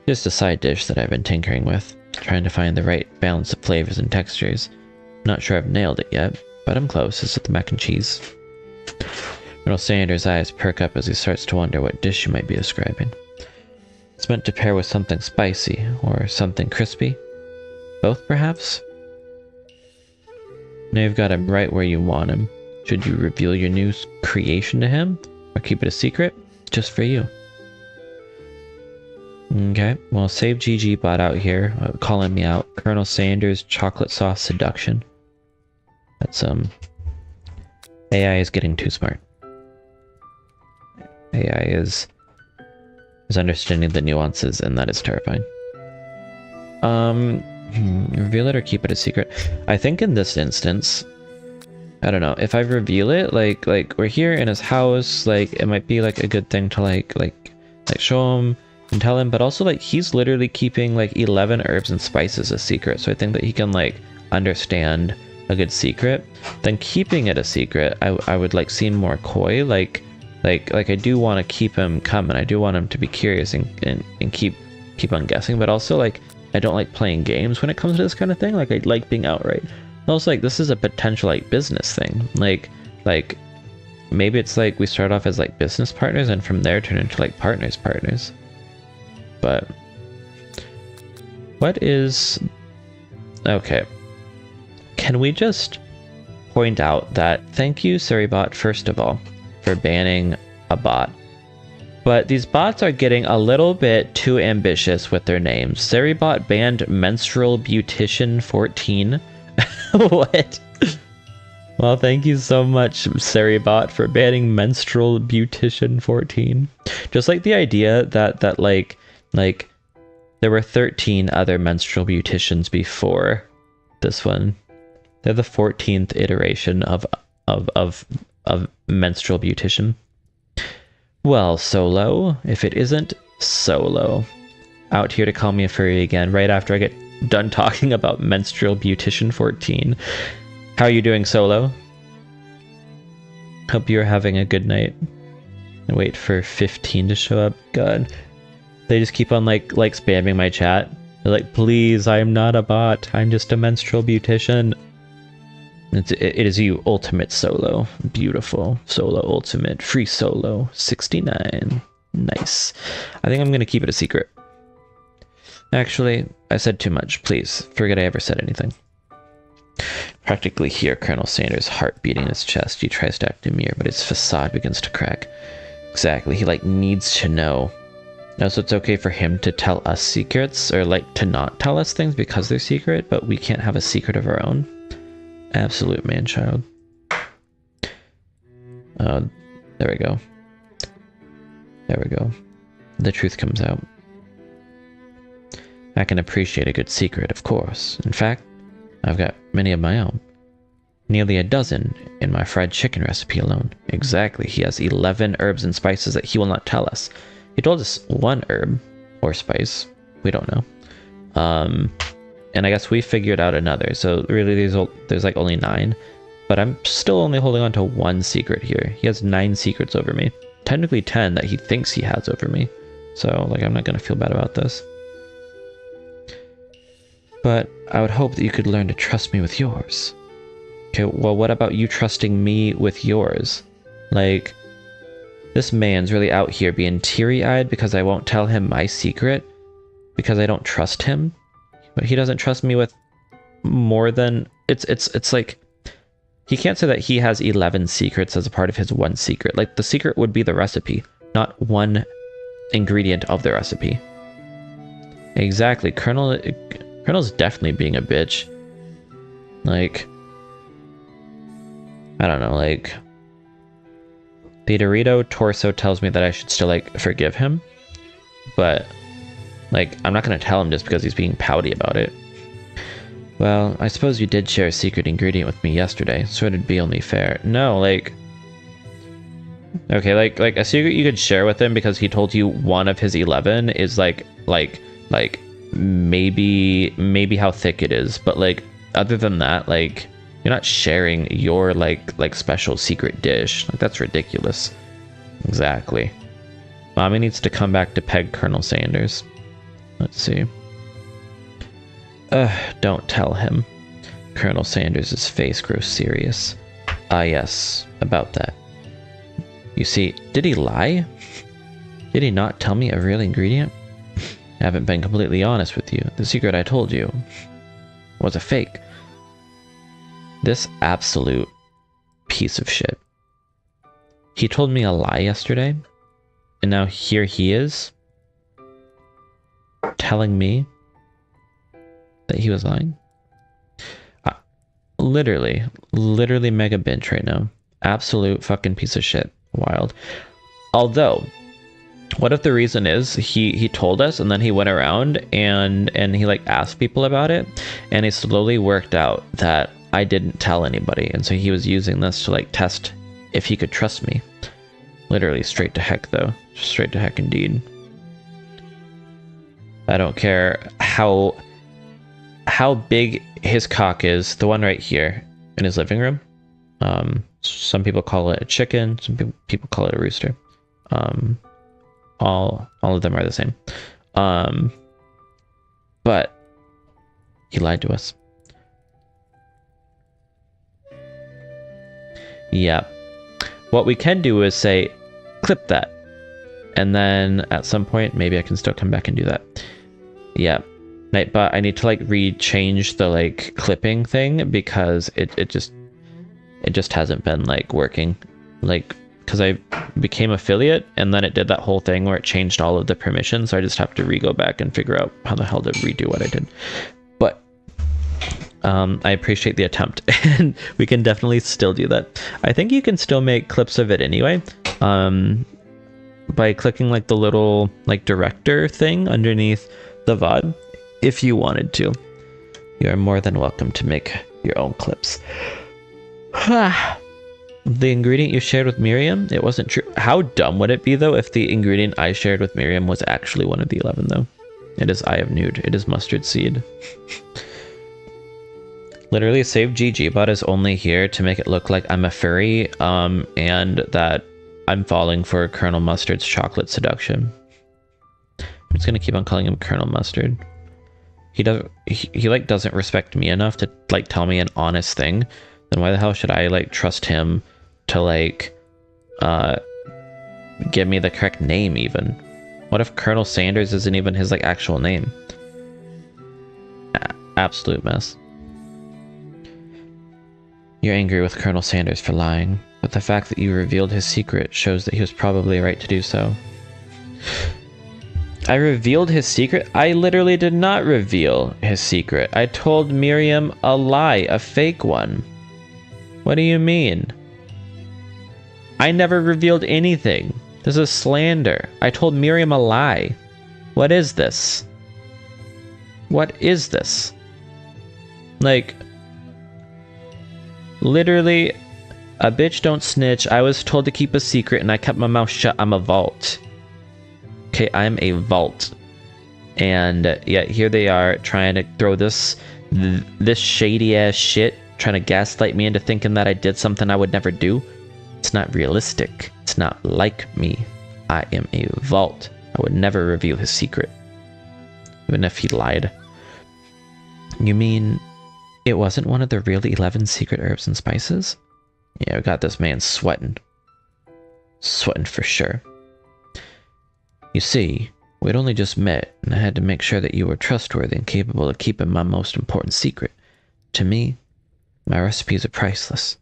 Just a side dish that I've been tinkering with, trying to find the right balance of flavors and textures. Not sure I've nailed it yet, but I'm close. It's with the mac and cheese. Colonel Sanders' eyes perk up as he starts to wonder what dish you might be describing. It's meant to pair with something spicy, or something crispy. Both, perhaps? Now you've got him right where you want him. Should you reveal your new creation to him, or keep it a secret? Just for you. Okay, well, Save GG bot out here, calling me out. Colonel Sanders' chocolate sauce seduction. That's, AI is getting too smart. AI is understanding the nuances, and that is terrifying. Reveal it or keep it a secret? I think in this instance, I don't know, if I reveal it, like we're here in his house, like it might be like a good thing to like show him and tell him, but also like he's literally keeping like 11 herbs and spices a secret, so I think that he can like understand a good secret. Then keeping it a secret, I would like seem more coy, like I do want to keep him coming. I do want him to be curious and keep on guessing, but also like I don't like playing games when it comes to this kind of thing. Like I like being outright. Also, like this is a potential like business thing. Like maybe it's like we start off as like business partners and from there turn into like partners. But what is okay? Can we just point out that thank you, Surrybot, first of all, for banning a bot. But these bots are getting a little bit too ambitious with their names. Surrybot banned Menstrual Beautician 14. What? Well, thank you so much, Surrybot, for banning Menstrual Beautician 14. Just like the idea that like There were 13 other menstrual beauticians before this one. They're the 14th iteration of menstrual beautician. Well, Solo, if it isn't Solo, out here to call me a furry again right after I get done talking about menstrual beautician 14. How are you doing, Solo? Hope you're having a good night. And wait for 15 to show up. God, they just keep on like spamming my chat. They're like, please, I'm not a bot. I'm just a menstrual beautician. It is you, ultimate Solo. Beautiful. Solo ultimate. Free Solo. 69. Nice. I think I'm going to keep it a secret. Actually, I said too much. Please, forget I ever said anything. Practically hear Colonel Sanders' heart beating in his chest. He tries to act demure, but his facade begins to crack. Exactly. He, needs to know. Now, so it's okay for him to tell us secrets, or, to not tell us things because they're secret, but we can't have a secret of our own? Absolute man-child. There we go. There we go. The truth comes out. I can appreciate a good secret, of course. In fact, I've got many of my own. Nearly a dozen in my fried chicken recipe alone. Exactly, he has 11 herbs and spices that he will not tell us. He told us one herb, or spice, we don't know. And I guess we figured out another, so really there's only 9. But I'm still only holding on to one secret here. He has 9 secrets over me. Technically 10 that he thinks he has over me. So, I'm not gonna feel bad about this. But I would hope that you could learn to trust me with yours. Okay, well, what about you trusting me with yours? This man's really out here being teary-eyed because I won't tell him my secret because I don't trust him. But he doesn't trust me with more than... It's like... He can't say that he has 11 secrets as a part of his one secret. The secret would be the recipe, not one ingredient of the recipe. Exactly. Colonel's definitely being a bitch. I don't know, the Dorito torso tells me that I should still, forgive him. But, I'm not gonna tell him just because he's being pouty about it. Well, I suppose you did share a secret ingredient with me yesterday, so it'd be only fair. No, okay, a secret you could share with him because he told you one of his 11 is, maybe how thick it is, but other than that, you're not sharing your special secret dish. That's ridiculous. Exactly. Mommy needs to come back to peg Colonel Sanders. Let's see. Don't tell him. Colonel Sanders' face grows serious. Ah, yes, about that. You see, did he lie? Did he not tell me a real ingredient? I haven't been completely honest with you. The secret I told you was a fake. This absolute piece of shit. He told me a lie yesterday, and now here he is telling me that he was lying. Literally mega binge right now. Absolute fucking piece of shit. Wild. Although, what if the reason is he told us and then he went around and he asked people about it, and he slowly worked out that I didn't tell anybody, and so he was using this to test if he could trust me. Literally straight to heck though. Straight to heck indeed. I don't care how big his cock is, the one right here in his living room. Some people call it a chicken, some people call it a rooster. All of them are the same. But he lied to us. Yeah. What we can do is say, clip that. And then at some point, maybe I can still come back and do that. Yeah. But I need to re-change the clipping thing because it just hasn't been working. Because I became affiliate and then it did that whole thing where it changed all of the permissions. So I just have to go back and figure out how the hell to redo what I did. But I appreciate the attempt, and we can definitely still do that. I think you can still make clips of it anyway, by clicking the little director thing underneath the VOD if you wanted to. You are more than welcome to make your own clips. The ingredient you shared with Miriam, it wasn't true. How dumb would it be, though, if the ingredient I shared with Miriam was actually one of the 11, though? It is Eye of Nude. It is mustard seed. Literally, Save GG Bot is only here to make it look like I'm a furry, and that I'm falling for Colonel Mustard's chocolate seduction. I'm just gonna keep on calling him Colonel Mustard. He like doesn't respect me enough to like tell me an honest thing. Then why the hell should I like trust him to like give me the correct name even? What if Colonel Sanders isn't even his like actual name? Absolute mess. You're angry with Colonel Sanders for lying, but the fact that you revealed his secret shows that he was probably right to do so. I revealed his secret? I literally did not reveal his secret. I told Miriam a lie, a fake one. What do you mean? I never revealed anything. This is slander. I told Miriam a lie. What is this? What is this? Like, literally, a bitch don't snitch. I was told to keep a secret and I kept my mouth shut. I'm a vault. Okay, I'm a vault. And yet here they are trying to throw this shady ass shit, trying to gaslight me into thinking that I did something I would never do. It's not realistic. It's not like me. I am a vault. I would never reveal his secret, even if he lied. You mean it wasn't one of the real 11 secret herbs and spices? Yeah, I got this man sweating. Sweating for sure. You see, we'd only just met, and I had to make sure that you were trustworthy and capable of keeping my most important secret. To me, my recipes are priceless.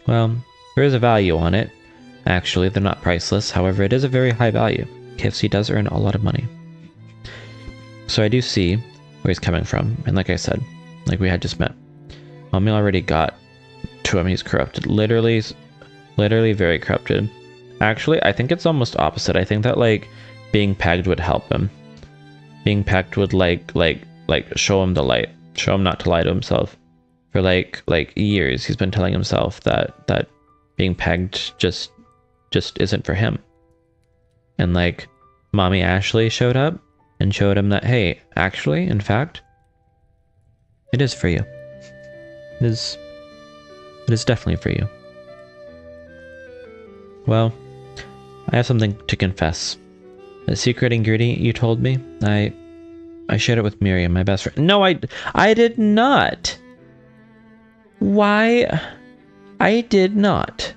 Well, there is a value on it. Actually, they're not priceless. However, it is a very high value. KFC does earn a lot of money. So I do see where he's coming from. And like I said, like we had just met. Mommy already got to him. He's corrupted. Literally very corrupted. Actually, I think it's almost opposite. I think that like being pegged would help him. Being pegged would like show him the light. Show him not to lie to himself. For like years, he's been telling himself that being pegged just isn't for him. And like Mommy Ashley showed up and showed him that, hey, actually, in fact, it is for you. It is definitely for you. Well, I have something to confess. The secret ingredient you told me, I shared it with Miriam, my best friend. No, I did not. Why? I did not.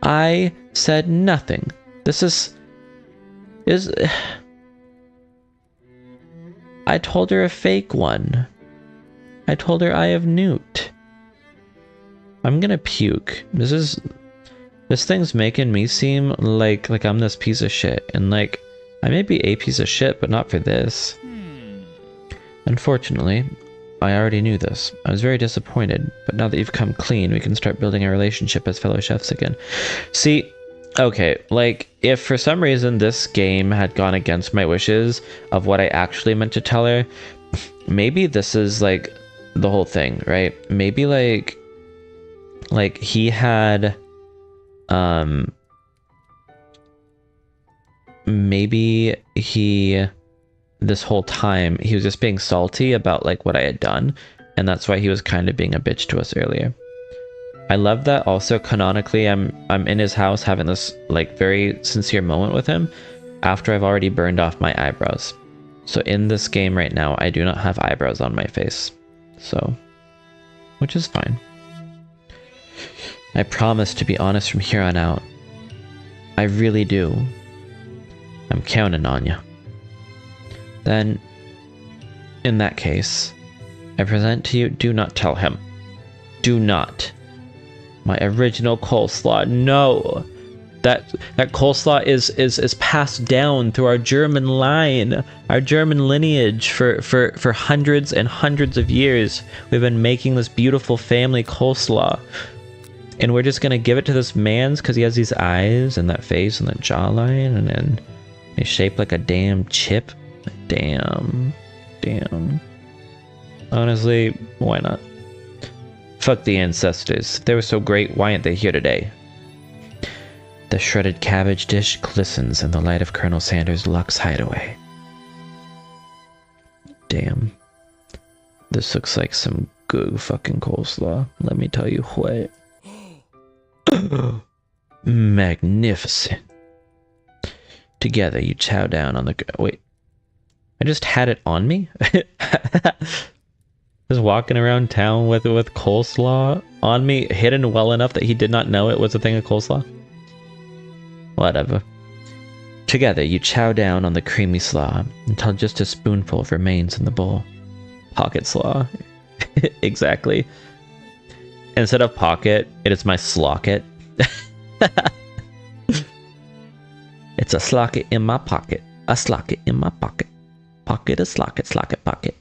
I said nothing. This is I told her a fake one. I told her Eye of Newt. I'm gonna puke. This thing's making me seem like I'm this piece of shit, and like I may be a piece of shit, but not for this. Unfortunately, I already knew this. I was very disappointed, but now that you've come clean, we can start building a relationship as fellow chefs again. See, okay, like if for some reason this game had gone against my wishes of what I actually meant to tell her, maybe this is like the whole thing, right? Maybe like he had maybe this whole time he was just being salty about like what I had done, and that's why he was kind of being a bitch to us earlier. I love that also canonically I'm in his house having this like very sincere moment with him after I've already burned off my eyebrows. So in this game right now I do not have eyebrows on my face, so which is fine. I promise to be honest from here on out. I really do. I'm counting on you. Then, in that case, I present to you, do not tell him. Do not. My original coleslaw, no. That coleslaw is passed down through our German line, our German lineage for hundreds and hundreds of years. We've been making this beautiful family coleslaw. And we're just gonna give it to this man's because he has these eyes and that face and that jawline and he's shaped like a damn chip. Damn. Damn. Honestly, why not? Fuck the ancestors. If they were so great, why aren't they here today? The shredded cabbage dish glistens in the light of Colonel Sanders' Lux hideaway. Damn. This looks like some good fucking coleslaw. Let me tell you what. Magnificent. Together you chow down on the... Wait. I just had it on me? Just walking around town with coleslaw on me, hidden well enough that he did not know it was a thing of coleslaw? Whatever. Together you chow down on the creamy slaw until just a spoonful remains in the bowl. Pocket slaw. Exactly. Instead of pocket, it is my slocket. It's a slocket in my pocket. A slocket in my pocket. Pocket a slocket, slocket pocket.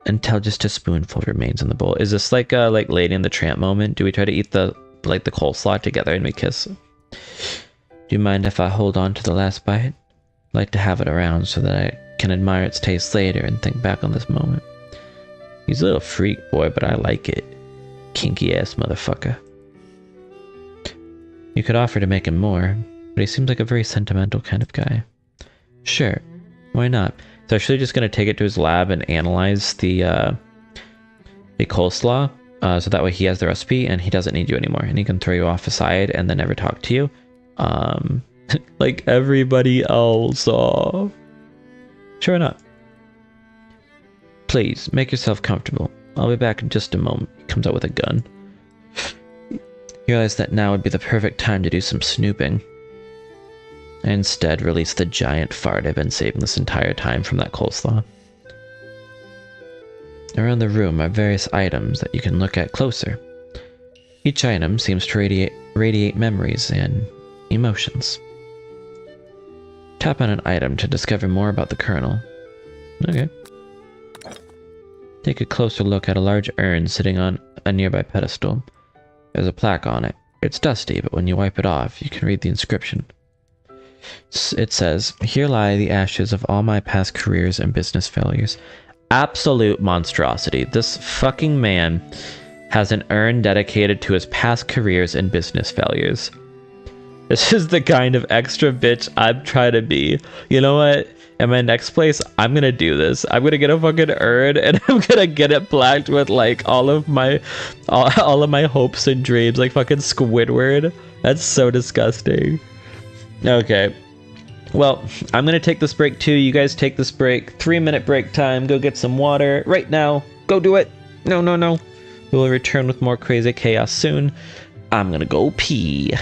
Until just a spoonful remains in the bowl. Is this like a Lady and the Tramp moment? Do we try to eat the coleslaw together and we kiss? Do you mind if I hold on to the last bite? I'd like to have it around so that I can admire its taste later and think back on this moment. He's a little freak boy, but I like it. Kinky ass motherfucker. You could offer to make him more, but he seems like a very sentimental kind of guy. Sure, why not? So actually just going to take it to his lab and analyze the coleslaw, so that way he has the recipe and he doesn't need you anymore, and he can throw you off aside and then never talk to you. Like everybody else. Oh. Sure not. Please, make yourself comfortable. I'll be back in just a moment. He comes out with a gun. You realize that now would be the perfect time to do some snooping. I instead release the giant fart I've been saving this entire time from that coleslaw. Around the room are various items that you can look at closer. Each item seems to radiate memories and emotions. Tap on an item to discover more about the Colonel. Okay. Take a closer look at a large urn sitting on a nearby pedestal. There's a plaque on it. It's dusty, but when you wipe it off, you can read the inscription. It says, "Here lie the ashes of all my past careers and business failures." Absolute monstrosity. This fucking man has an urn dedicated to his past careers and business failures. This is the kind of extra bitch I'm trying to be. You know what? In my next place, I'm gonna do this. I'm gonna get a fucking urn and I'm gonna get it blacked with like all of my hopes and dreams, like fucking Squidward. That's so disgusting. Okay. Well, I'm gonna take this break too. You guys take this break. 3-minute break time. Go get some water right now. Go do it. No. We will return with more crazy chaos soon. I'm gonna go pee.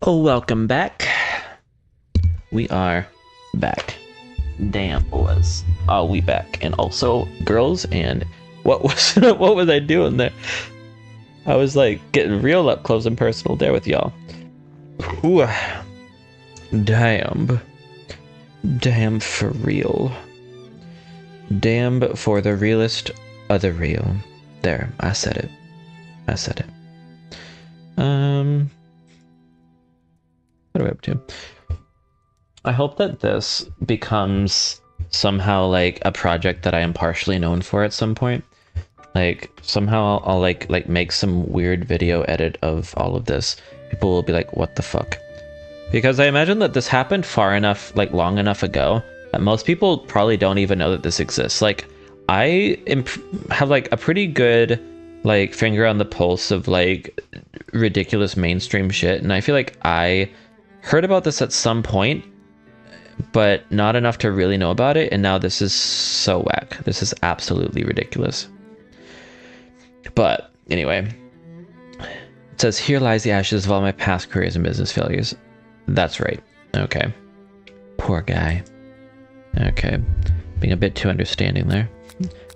Oh, welcome back. We are back. Damn, boys. Are we back? And also, girls, and what was what was I doing there? I was like getting real up close and personal there with y'all. Ooh. Damn. Damn for real. Damn for the realest of the real. There, I said it. I said it. What are we up to? I hope that this becomes somehow like a project that I am partially known for at some point. Like somehow I'll like make some weird video edit of all of this. People will be like, what the fuck? Because I imagine that this happened far enough, like long enough ago, that most people probably don't even know that this exists. Like I have like a pretty good like finger on the pulse of like ridiculous mainstream shit, and I feel like I heard about this at some point, but not enough to really know about it, and now this is so whack. This is absolutely ridiculous. But anyway, it says, here lies the ashes of all my past careers and business failures. That's right. Okay. Poor guy. Okay. Being a bit too understanding there.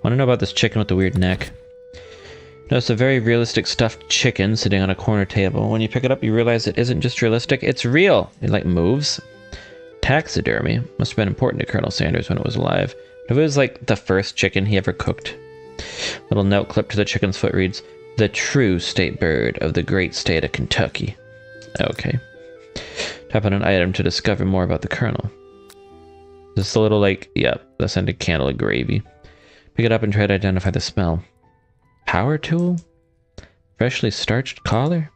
Want to know about this chicken with the weird neck? Notice a very realistic stuffed chicken sitting on a corner table. When you pick it up, you realize it isn't just realistic, it's real. It like moves. Taxidermy must have been important to Colonel Sanders when it was alive. But it was like the first chicken he ever cooked. Little note clipped to the chicken's foot reads, the true state bird of the great state of Kentucky. Okay. Tap on an item to discover more about the Colonel. Just a little like, yep, the scented candle of gravy. Pick it up and try to identify the smell. Power tool? Freshly starched collar?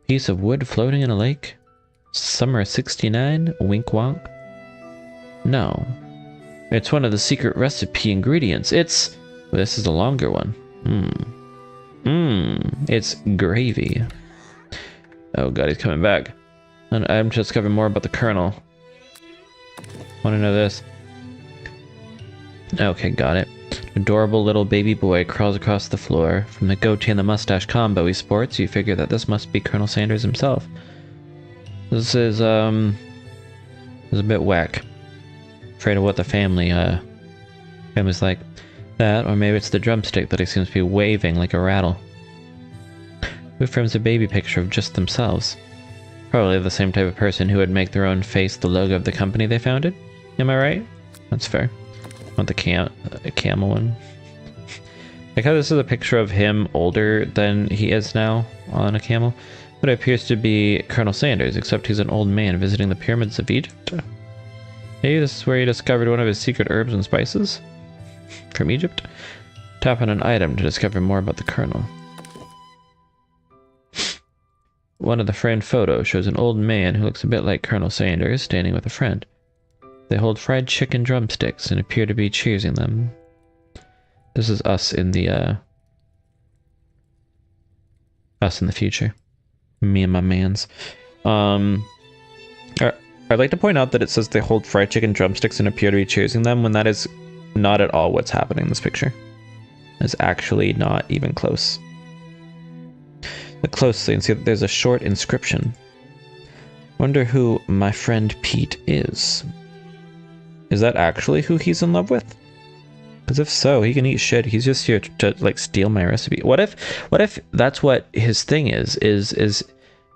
Piece of wood floating in a lake? Summer of 69? Wink wonk? No. It's one of the secret recipe ingredients. It's... Well, this is a longer one. It's gravy. Oh god, he's coming back. And I'm to discover more about the Colonel. Want to know this? Okay, got it. Adorable little baby boy crawls across the floor. From the goatee and the mustache combo he sports, you figure that this must be Colonel Sanders himself. This is a bit whack. Afraid of what the family's like. That, or maybe it's the drumstick that he seems to be waving like a rattle. Who frames a baby picture of just themselves? Probably the same type of person who would make their own face the logo of the company they founded. Am I right? That's fair. I want the camel one. Like how this is a picture of him older than he is now on a camel. But it appears to be Colonel Sanders, except he's an old man visiting the pyramids of Egypt. Maybe this is where he discovered one of his secret herbs and spices? From Egypt? Tap on an item to discover more about the Colonel. One of the framed photos shows an old man who looks a bit like Colonel Sanders standing with a friend. They hold fried chicken drumsticks and appear to be cheersing them. This is us in the future. Me and my mans. I'd like to point out that it says they hold fried chicken drumsticks and appear to be cheersing them, when that is not at all what's happening in this picture. It's actually not even close. Look closely and see that there's a short inscription. Wonder who my friend Pete is. Is that actually who he's in love with? Because if so, he can eat shit. He's just here to like steal my recipe. What if that's what his thing is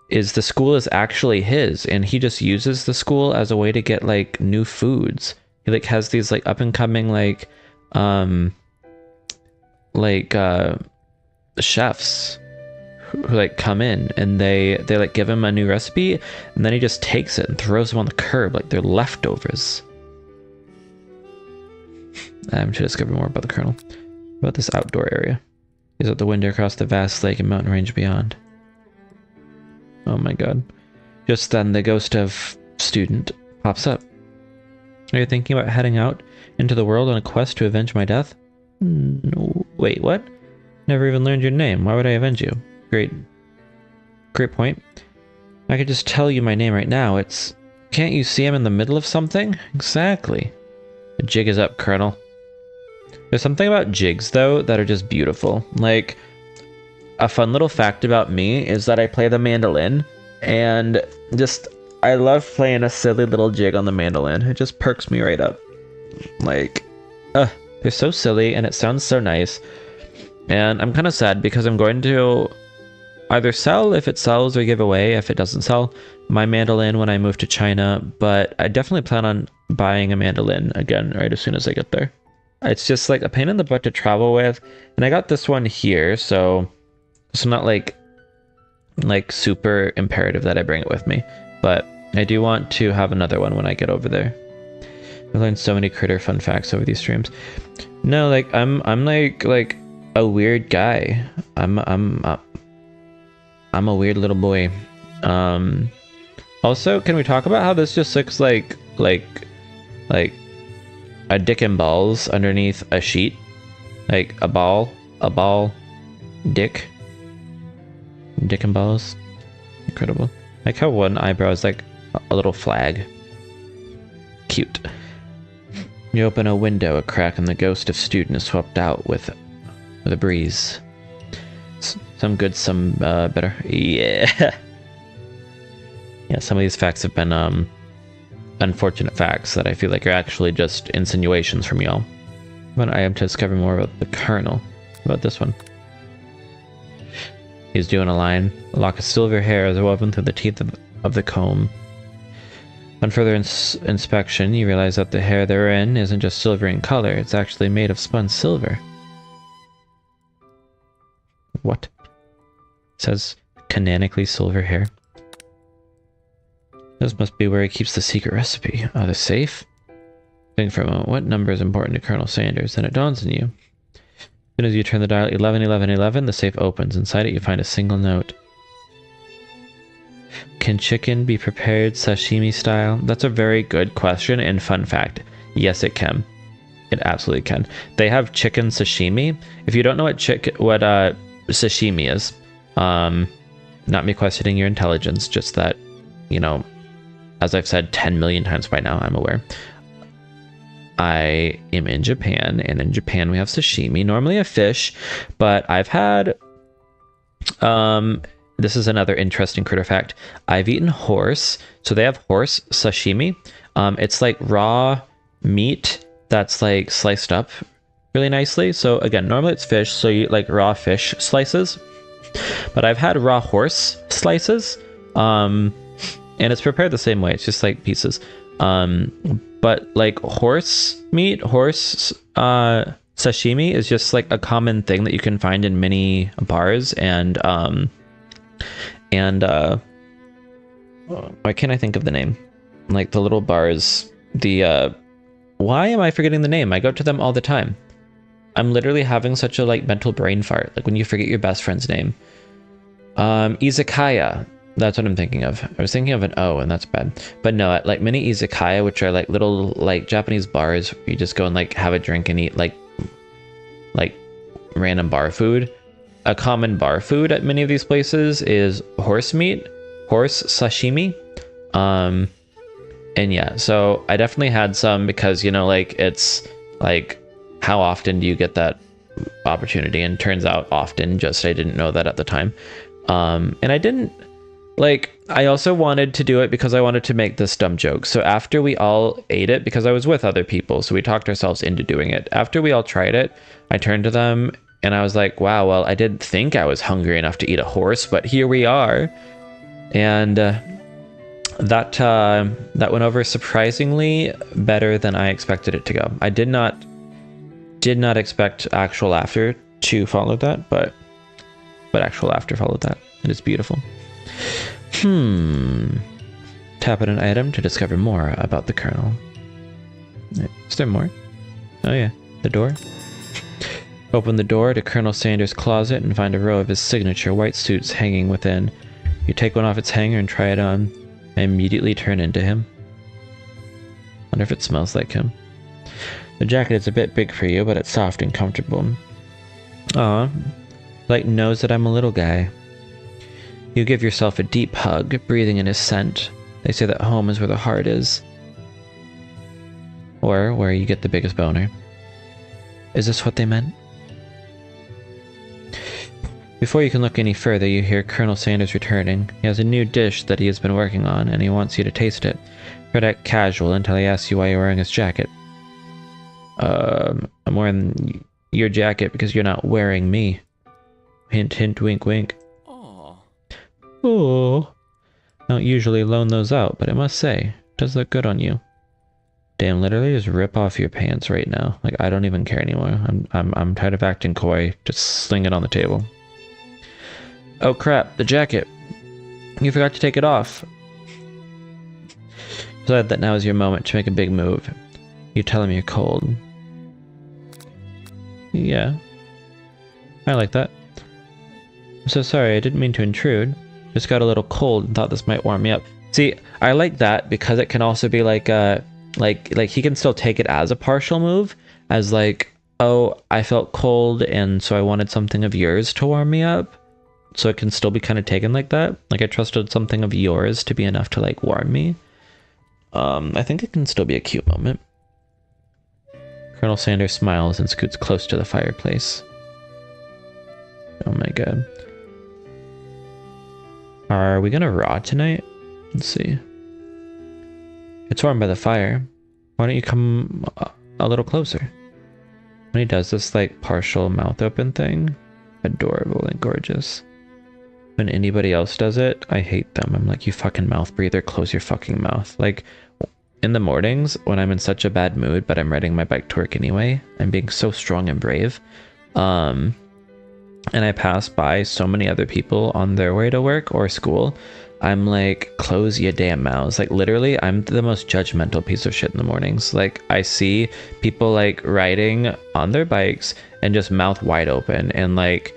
the school is actually his, and he just uses the school as a way to get like new foods. He like has these like up and coming chefs who like come in, and they like give him a new recipe, and then he just takes it and throws them on the curb like they're leftovers. I'm to discover more about the Colonel. About this outdoor area. He's out the window across the vast lake and mountain range beyond. Oh my god. Just then the ghost of student pops up. Are you thinking about heading out into the world on a quest to avenge my death? No. Wait, what? Never even learned your name. Why would I avenge you? Great point. I could just tell you my name right now. It's... Can't you see I'm in the middle of something? Exactly. The jig is up, Colonel. There's something about jigs, though, that are just beautiful. Like, a fun little fact about me is that I play the mandolin, And just, I love playing a silly little jig on the mandolin. It just perks me right up. Like, they're so silly and it sounds so nice. And I'm kind of sad because I'm going to either sell if it sells or give away if it doesn't sell my mandolin when I move to China. But I definitely plan on buying a mandolin again right as soon as I get there. It's just like a pain in the butt to travel with. And I got this one here, so it's not like super imperative that I bring it with me. But I do want to have another one when I get over there. I learned so many critter fun facts over these streams. No, like I'm like a weird guy. I'm a weird little boy. Also, can we talk about how this just looks like a dick and balls underneath a sheet? Like a ball, dick and balls. Incredible. Like how one eyebrow is like a little flag. Cute. You open a window, a crack in the ghost of student is swept out with a breeze. Some good, some better. Yeah. Yeah, some of these facts have been unfortunate facts that I feel like are actually just insinuations from y'all. But I am to discover more about the Colonel. About this one. He's doing a line. A lock of silver hair is woven through the teeth of the comb. On further inspection, you realize that the hair therein isn't just silver in color, it's actually made of spun silver. What? It says canonically silver hair. This must be where he keeps the secret recipe. Oh, the safe? Think for a moment, what number is important to Colonel Sanders? Then it dawns on you. As soon as you turn the dial 111111, the safe opens. Inside it you find a single note. Can chicken be prepared sashimi style? That's a very good question and fun fact. Yes, it can. It absolutely can. They have chicken sashimi. If you don't know what sashimi is, not me questioning your intelligence, just that, you know, as I've said 10 million times by now, I'm aware. I am in Japan, and in Japan we have sashimi, normally a fish, but I've had, this is another interesting critter fact. I've eaten horse, so they have horse sashimi. It's like raw meat that's like sliced up really nicely. So again, normally it's fish, so you eat like raw fish slices, but I've had raw horse slices, and it's prepared the same way. It's just like pieces. But like horse meat, sashimi is just like a common thing that you can find in many bars, and why can't I think of the name? Like the little bars, why am I forgetting the name? I go to them all the time. I'm literally having such a like mental brain fart, like when you forget your best friend's name. Izakaya. That's what I'm thinking of. I was thinking of an O, and that's bad. But no, at like many izakaya, which are like little like Japanese bars, where you just go and like have a drink and eat like random bar food. A common bar food at many of these places is horse meat, horse sashimi. And yeah, so I definitely had some because, you know, like it's like, how often do you get that opportunity? And turns out often, just I didn't know that at the time. And I didn't, like, I also wanted to do it because I wanted to make this dumb joke. So after we all ate it, because I was with other people, so we talked ourselves into doing it. After we all tried it, I turned to them and I was like, wow, well, I didn't think I was hungry enough to eat a horse, but here we are. And that went over surprisingly better than I expected it to go. I did not expect actual laughter to follow that, but actual laughter followed that. It is beautiful. Tap on an item to discover more about the Colonel. Is there more? Oh yeah, the door. Open the door to Colonel Sanders' closet and find a row of his signature white suits hanging within. You take one off its hanger and try it on. I immediately turn into him. Wonder if it smells like him. The jacket is a bit big for you, but it's soft and comfortable. Aw, like knows that I'm a little guy. You give yourself a deep hug, breathing in his scent. They say that home is where the heart is. Or where you get the biggest boner. Is this what they meant? Before you can look any further, you hear Colonel Sanders returning. He has a new dish that he has been working on, and he wants you to taste it. Try to act casual until he asks you why you're wearing his jacket. I'm wearing your jacket because you're not wearing me. Hint, hint, wink, wink. Oh. I don't usually loan those out, but I must say, it does look good on you. Damn, literally just rip off your pants right now. Like, I don't even care anymore. I'm tired of acting coy. Just sling it on the table. Oh crap, the jacket. You forgot to take it off. Decide that now is your moment to make a big move. You tell him you're cold. Yeah. I like that. I'm so sorry, I didn't mean to intrude. Just got a little cold and thought this might warm me up. See, I like that because it can also be like he can still take it as a partial move, as like, oh, I felt cold and so I wanted something of yours to warm me up. So it can still be kind of taken like that. Like I trusted something of yours to be enough to like warm me. I think it can still be a cute moment. Colonel Sanders smiles and scoots close to the fireplace. Oh my god. Are we gonna raw tonight? Let's see. It's warm by the fire. Why don't you come a little closer? When he does this like partial mouth open thing, adorable and gorgeous. When anybody else does it, I hate them. I'm like, you fucking mouth breather, close your fucking mouth. Like, in the mornings, when I'm in such a bad mood, but I'm riding my bike to work anyway, I'm being so strong and brave. And I pass by so many other people on their way to work or school. I'm like, close your damn mouths. Like, literally, I'm the most judgmental piece of shit in the mornings. Like, I see people, like, riding on their bikes and just mouth wide open. And, like,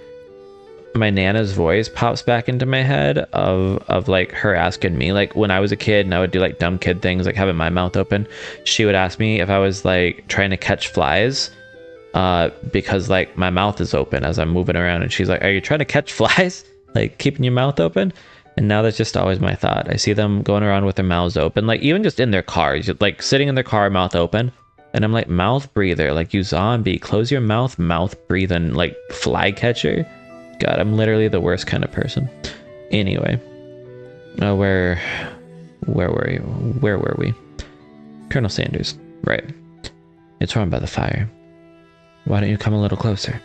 my Nana's voice pops back into my head of like, her asking me, like, when I was a kid and I would do, like, dumb kid things, like, having my mouth open. She would ask me if I was, like, trying to catch flies. Because, like, my mouth is open as I'm moving around. And she's like, are you trying to catch flies? Like, keeping your mouth open? And now that's just always my thought. I see them going around with their mouths open, like even just in their cars, like sitting in their car, mouth open. And I'm like, mouth breather, like you zombie, close your mouth, mouth breathing, like fly catcher. God, I'm literally the worst kind of person. Anyway, where were we? Colonel Sanders, right. It's warm by the fire. Why don't you come a little closer?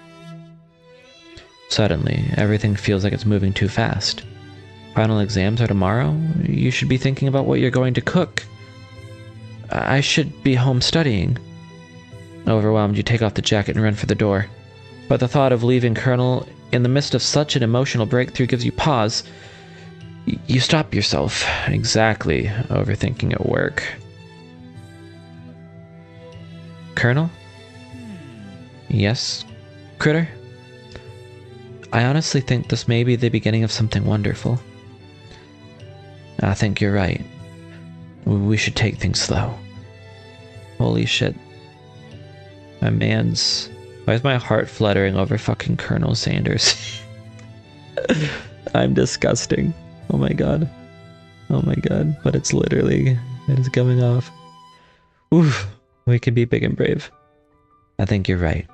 Suddenly, everything feels like it's moving too fast. Final exams are tomorrow. You should be thinking about what you're going to cook. I should be home studying. Overwhelmed, you take off the jacket and run for the door. But the thought of leaving Colonel in the midst of such an emotional breakthrough gives you pause. You stop yourself. Exactly. Overthinking at work. Colonel? Yes, Critter? I honestly think this may be the beginning of something wonderful. I think you're right. We should take things slow. Holy shit. My man's... Why is my heart fluttering over fucking Colonel Sanders? I'm disgusting. Oh my god. Oh my god. But it's literally... It is coming off. Oof. We can be big and brave. I think you're right.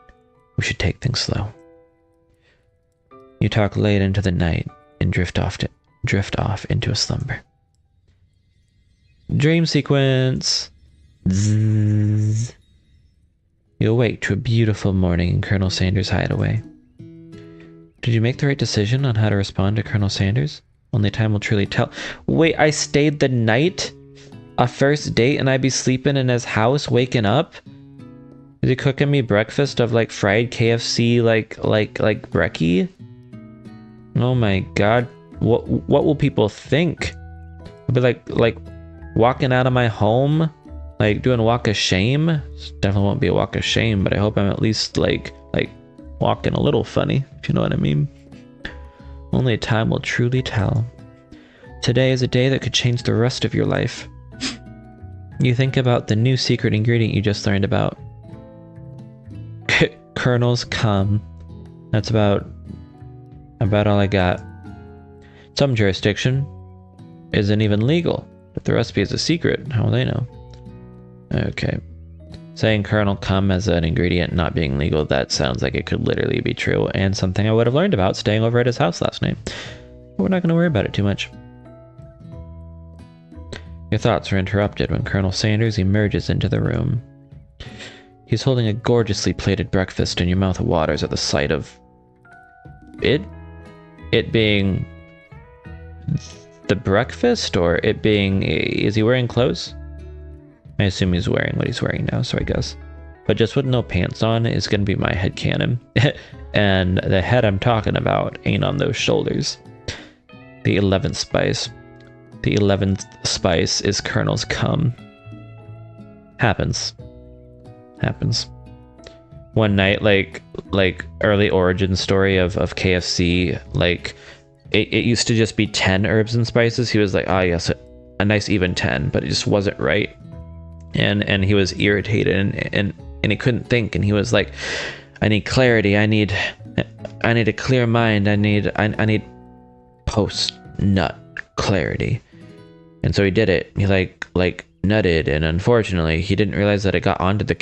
We should take things slow. You talk late into the night and drift off into a slumber. Dream sequence. Zzz. You awake to a beautiful morning in Colonel Sanders' hideaway. Did you make the right decision on how to respond to Colonel Sanders? Only time will truly tell. Wait, I stayed the night? A first date and I'd be sleeping in his house, waking up? Is he cooking me breakfast of like fried KFC, like brekkie? Oh my god. What will people think? I'll be like walking out of my home, like doing a walk of shame. Definitely won't be a walk of shame, but I hope I'm at least like walking a little funny, if you know what I mean. Only time will truly tell. Today is a day that could change the rest of your life. You think about the new secret ingredient you just learned about. Colonel's cum. That's about all I got. Some jurisdiction isn't even legal, but the recipe is a secret. How will they know? Okay. Saying kernel come as an ingredient not being legal, that sounds like it could literally be true, and something I would have learned about staying over at his house last night. But we're not going to worry about it too much. Your thoughts are interrupted when Colonel Sanders emerges into the room. He's holding a gorgeously plated breakfast, and your mouth waters at the sight of it being the breakfast, or it being... Is he wearing clothes? I assume he's wearing what he's wearing now, so I guess. But just with no pants on is going to be my headcanon. And the head I'm talking about ain't on those shoulders. The 11th spice. The 11th spice is Colonel's cum. Happens. One night, like early origin story of KFC, like it used to just be 10 herbs and spices. He was like, ah, yes, a nice even 10, but it just wasn't right. And he was irritated and he couldn't think, and he was like, I need clarity, I need a clear mind, I need post nut clarity. And so he did it. He like nutted, and unfortunately he didn't realize that it got onto the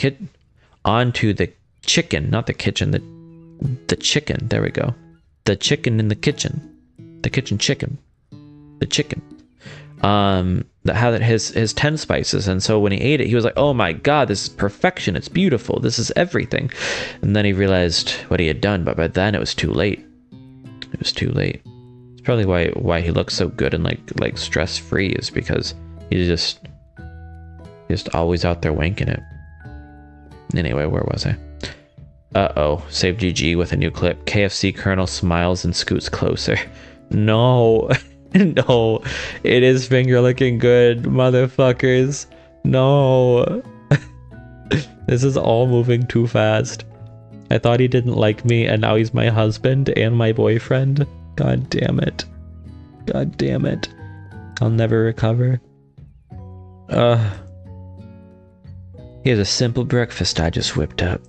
chicken, not the kitchen, the chicken. There we go. The chicken in the kitchen. The kitchen chicken. The chicken. That had his 10 spices, and so when he ate it, he was like, oh my god, this is perfection, it's beautiful, this is everything. And then he realized what he had done, but by then it was too late. It was too late. It's probably why he looks so good and like stress-free, is because he's just always out there wanking it. Anyway, where was I? Uh-oh, save GG with a new clip. KFC Colonel smiles and scoots closer. No. No, it is finger looking good, motherfuckers. No. This is all moving too fast. I thought he didn't like me, and now he's my husband and my boyfriend. God damn it. God damn it. I'll never recover. Here's a simple breakfast I just whipped up.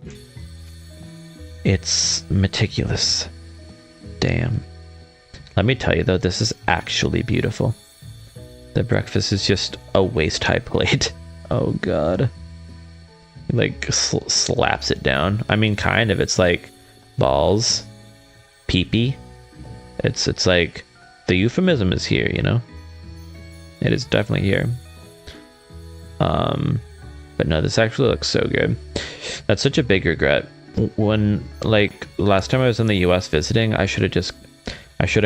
It's meticulous. Damn. Let me tell you though, this is actually beautiful. The breakfast is just a waist-high plate. Oh god. He like slaps it down. I mean, kind of. It's like balls, pee-pee. It's like the euphemism is here, you know? It is definitely here. But no, this actually looks so good. That's such a big regret. When, like, last time I was in the US visiting, I should have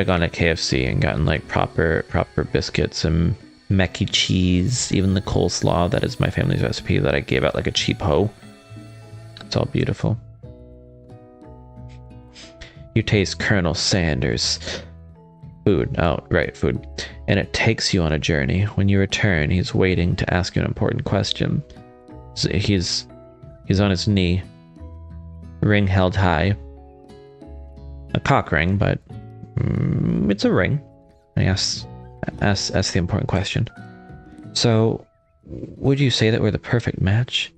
gone to KFC and gotten like proper biscuits and mac and cheese, even the coleslaw that is my family's recipe that I gave out like a cheap hoe. It's all beautiful. You taste Colonel Sanders. Food. Oh, right, food. And it takes you on a journey. When you return, he's waiting to ask you an important question. So he's on his knee. Ring held high. A cock ring, but it's a ring. I ask the important question. So, would you say that we're the perfect match?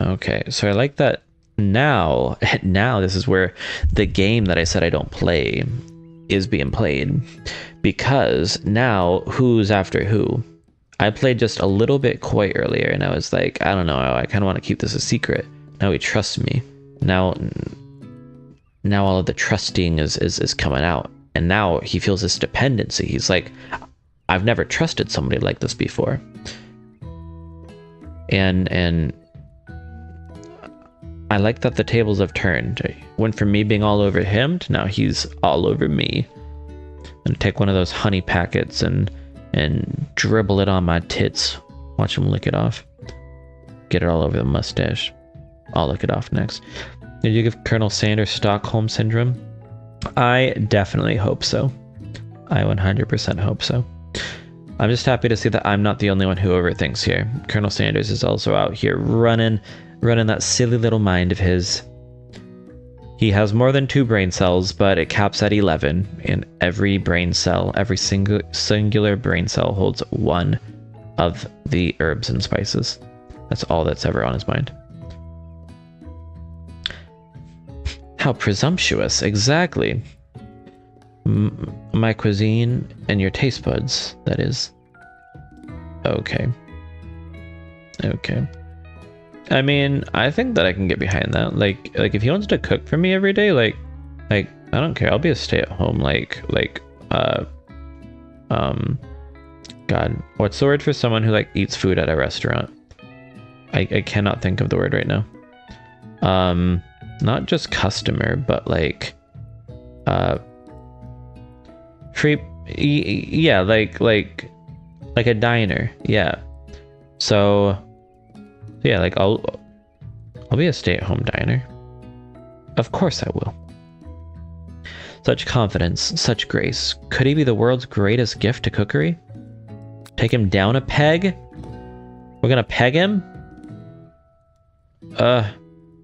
Okay, so I like that now this is where the game that I said I don't play is being played. Because now, who's after who? I played just a little bit coy earlier, and I was like, I don't know, I kind of want to keep this a secret. Now he trusts me. Now all of the trusting is coming out, and now he feels this dependency. He's like, I've never trusted somebody like this before, and I like that the tables have turned. Went from me being all over him to now he's all over me. I'm gonna take one of those honey packets and dribble it on my tits. Watch him lick it off. Get it all over the mustache. I'll lick it off next. Did you give Colonel Sanders Stockholm Syndrome? I definitely hope so. I 100% hope so. I'm just happy to see that I'm not the only one who overthinks here. Colonel Sanders is also out here running that silly little mind of his. He has more than 2 brain cells, but it caps at 11. And every brain cell, every singular brain cell holds 1 of the herbs and spices. That's all that's ever on his mind. How presumptuous, exactly. My cuisine and your taste buds, that is. Okay. I mean, I think that I can get behind that. Like if he wants to cook for me every day, like I don't care. I'll be a stay-at-home, God, what's the word for someone who like eats food at a restaurant? I cannot think of the word right now. Not just customer, but like, yeah, like a diner. Yeah. So, yeah, like I'll be a stay-at-home diner. Of course I will. Such confidence, such grace. Could he be the world's greatest gift to cookery? Take him down a peg? We're gonna peg him?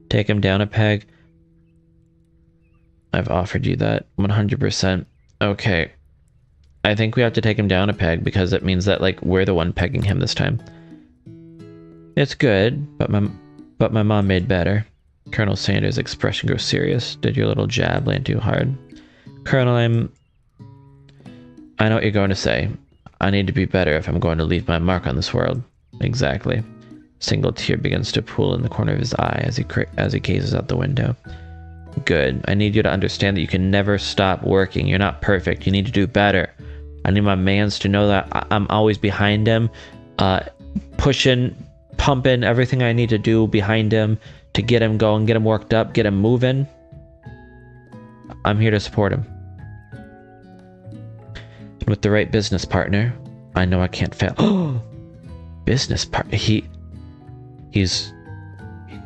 Take him down a peg. I've offered you that 100%. Okay. I think we have to take him down a peg because it means that like we're the one pegging him this time. It's good, but my mom made better. Colonel Sanders' expression grew serious. Did your little jab land too hard? Colonel, I know what you're going to say. I need to be better if I'm going to leave my mark on this world. Exactly. Single tear begins to pool in the corner of his eye as he gazes out the window. Good. I need you to understand that you can never stop working. You're not perfect. You need to do better. I need my mans to know that I'm always behind him, pushing, pumping everything I need to do behind him to get him going, get him worked up, get him moving. I'm here to support him. And with the right business partner, I know I can't fail. Oh, business partner. He's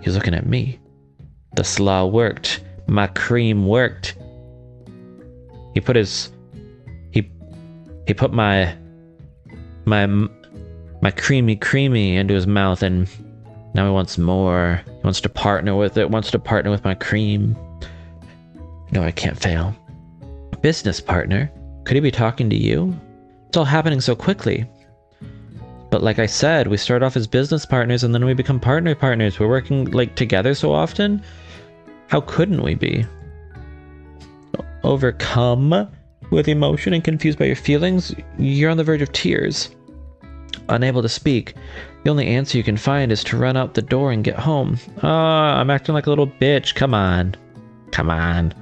looking at me. The slaw worked. My cream worked. He put my creamy into his mouth, and now he wants more. He wants to partner with it. Wants to partner with my cream. No, I can't fail. Business partner? Could he be talking to you? It's all happening so quickly. But like I said, we start off as business partners and then we become partners. We're working like together so often. How couldn't we be? Overcome with emotion and confused by your feelings? You're on the verge of tears. Unable to speak. The only answer you can find is to run out the door and get home. I'm acting like a little bitch. Come on. Come on.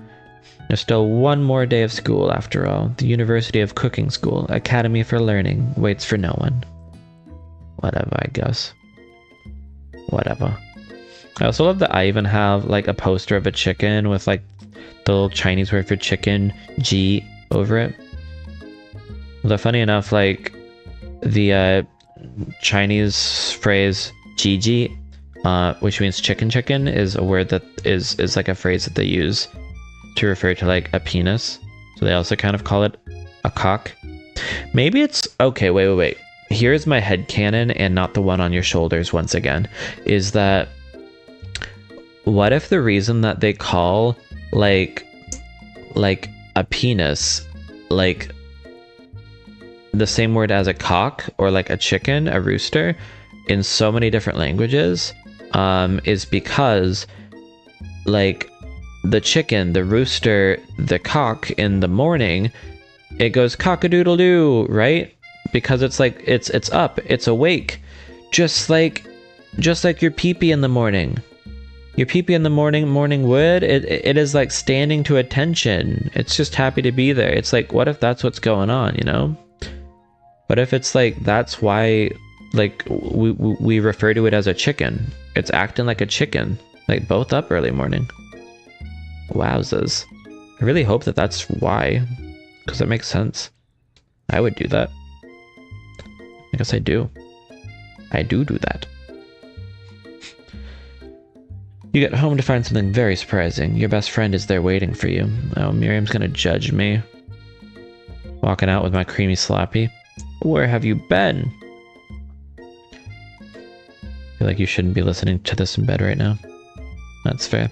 There's still one more day of school after all. The University of Cooking School, Academy for Learning, waits for no one. Whatever, I guess. Whatever. I also love that I even have like a poster of a chicken with like the little Chinese word for chicken, G, over it. Although funny enough, like the Chinese phrase Gigi, which means chicken, is a word that is like a phrase that they use to refer to like a penis. So they also kind of call it a cock. Maybe it's okay. Wait. Here's my headcanon, and not the one on your shoulders once again, is that what if the reason that they call like a penis like the same word as a cock or like a chicken, a rooster, in so many different languages, is because like the chicken, the rooster, the cock in the morning, it goes cock-a-doodle-doo, right? Because it's like it's up, it's awake, just like your pee-pee in the morning. Your pee-pee in the morning wood, it is like standing to attention. It's just happy to be there. It's like, what if that's what's going on, you know? What if it's like that's why like we refer to it as a chicken? It's acting like a chicken, like both up early morning. Wowzers. I really hope that that's why, because it makes sense. I would do that. I guess I do. I do that. You get home to find something very surprising. Your best friend is there waiting for you. Oh, Miriam's gonna judge me. Walking out with my creamy sloppy. Where have you been? I feel like you shouldn't be listening to this in bed right now. That's fair.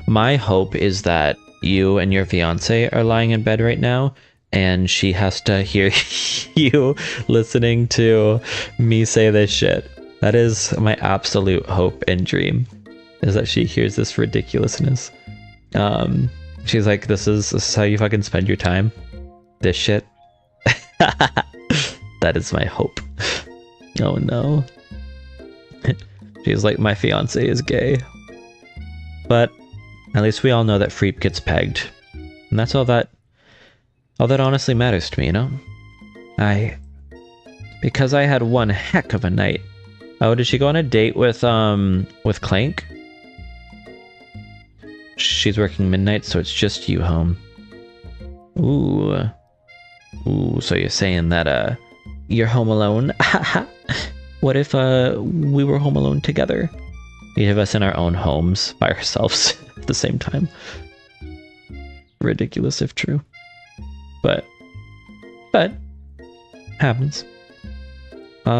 My hope is that you and your fiance are lying in bed right now, and she has to hear you listening to me say this shit. That is my absolute hope and dream, is that she hears this ridiculousness. She's like, this is how you fucking spend your time? This shit? That is my hope. Oh no. She's like, my fiance is gay. But at least we all know that Freep gets pegged. And that's all that honestly matters to me, you know? Because I had one heck of a night. Oh, did she go on a date with Clank? She's working midnight, so it's just you home. Ooh, so you're saying that, you're home alone? What if, we were home alone together? Each of us in our own homes by ourselves at the same time. Ridiculous if true. But, happens. What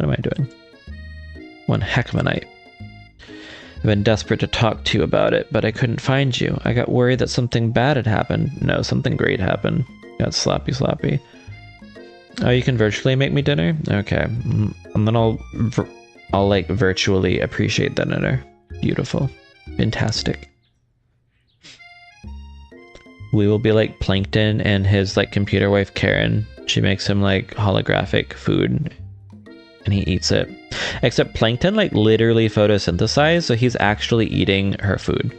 am I doing? One heck of a night. I've been desperate to talk to you about it, but I couldn't find you. I got worried that something bad had happened. No, something great happened. Got sloppy. Oh, you can virtually make me dinner? Okay. And then I'll like virtually appreciate the dinner. Beautiful. Fantastic. We will be like Plankton and his like computer wife Karen. She makes him like holographic food and he eats it. Except Plankton like literally photosynthesized, so he's actually eating her food.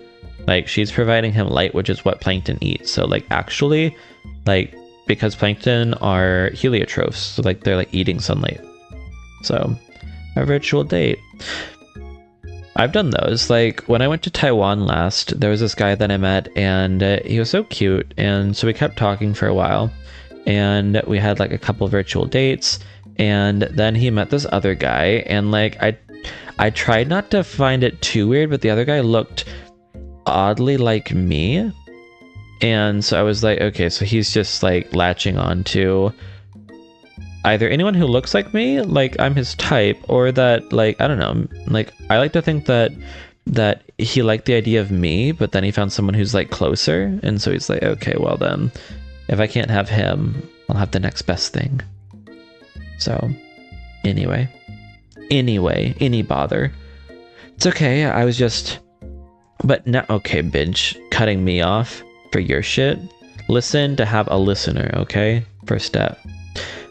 Like she's providing him light, which is what Plankton eats. So like actually, like because Plankton are heliotrophs, so like they're like eating sunlight. So a virtual date. I've done those. Like when I went to Taiwan last, there was this guy that I met and he was so cute. And so we kept talking for a while and we had like a couple virtual dates. And then he met this other guy and like I tried not to find it too weird, but the other guy looked oddly like me. And so I was like, okay, so he's just like latching on to either anyone who looks like me, like I'm his type, or that like, I don't know, like I like to think that he liked the idea of me, but then he found someone who's like closer. And so he's like, okay, well then if I can't have him, I'll have the next best thing. So anyway, any bother. It's okay. I was just, but now, okay, bitch, cutting me off for your shit. Listen to have a listener, okay? First step.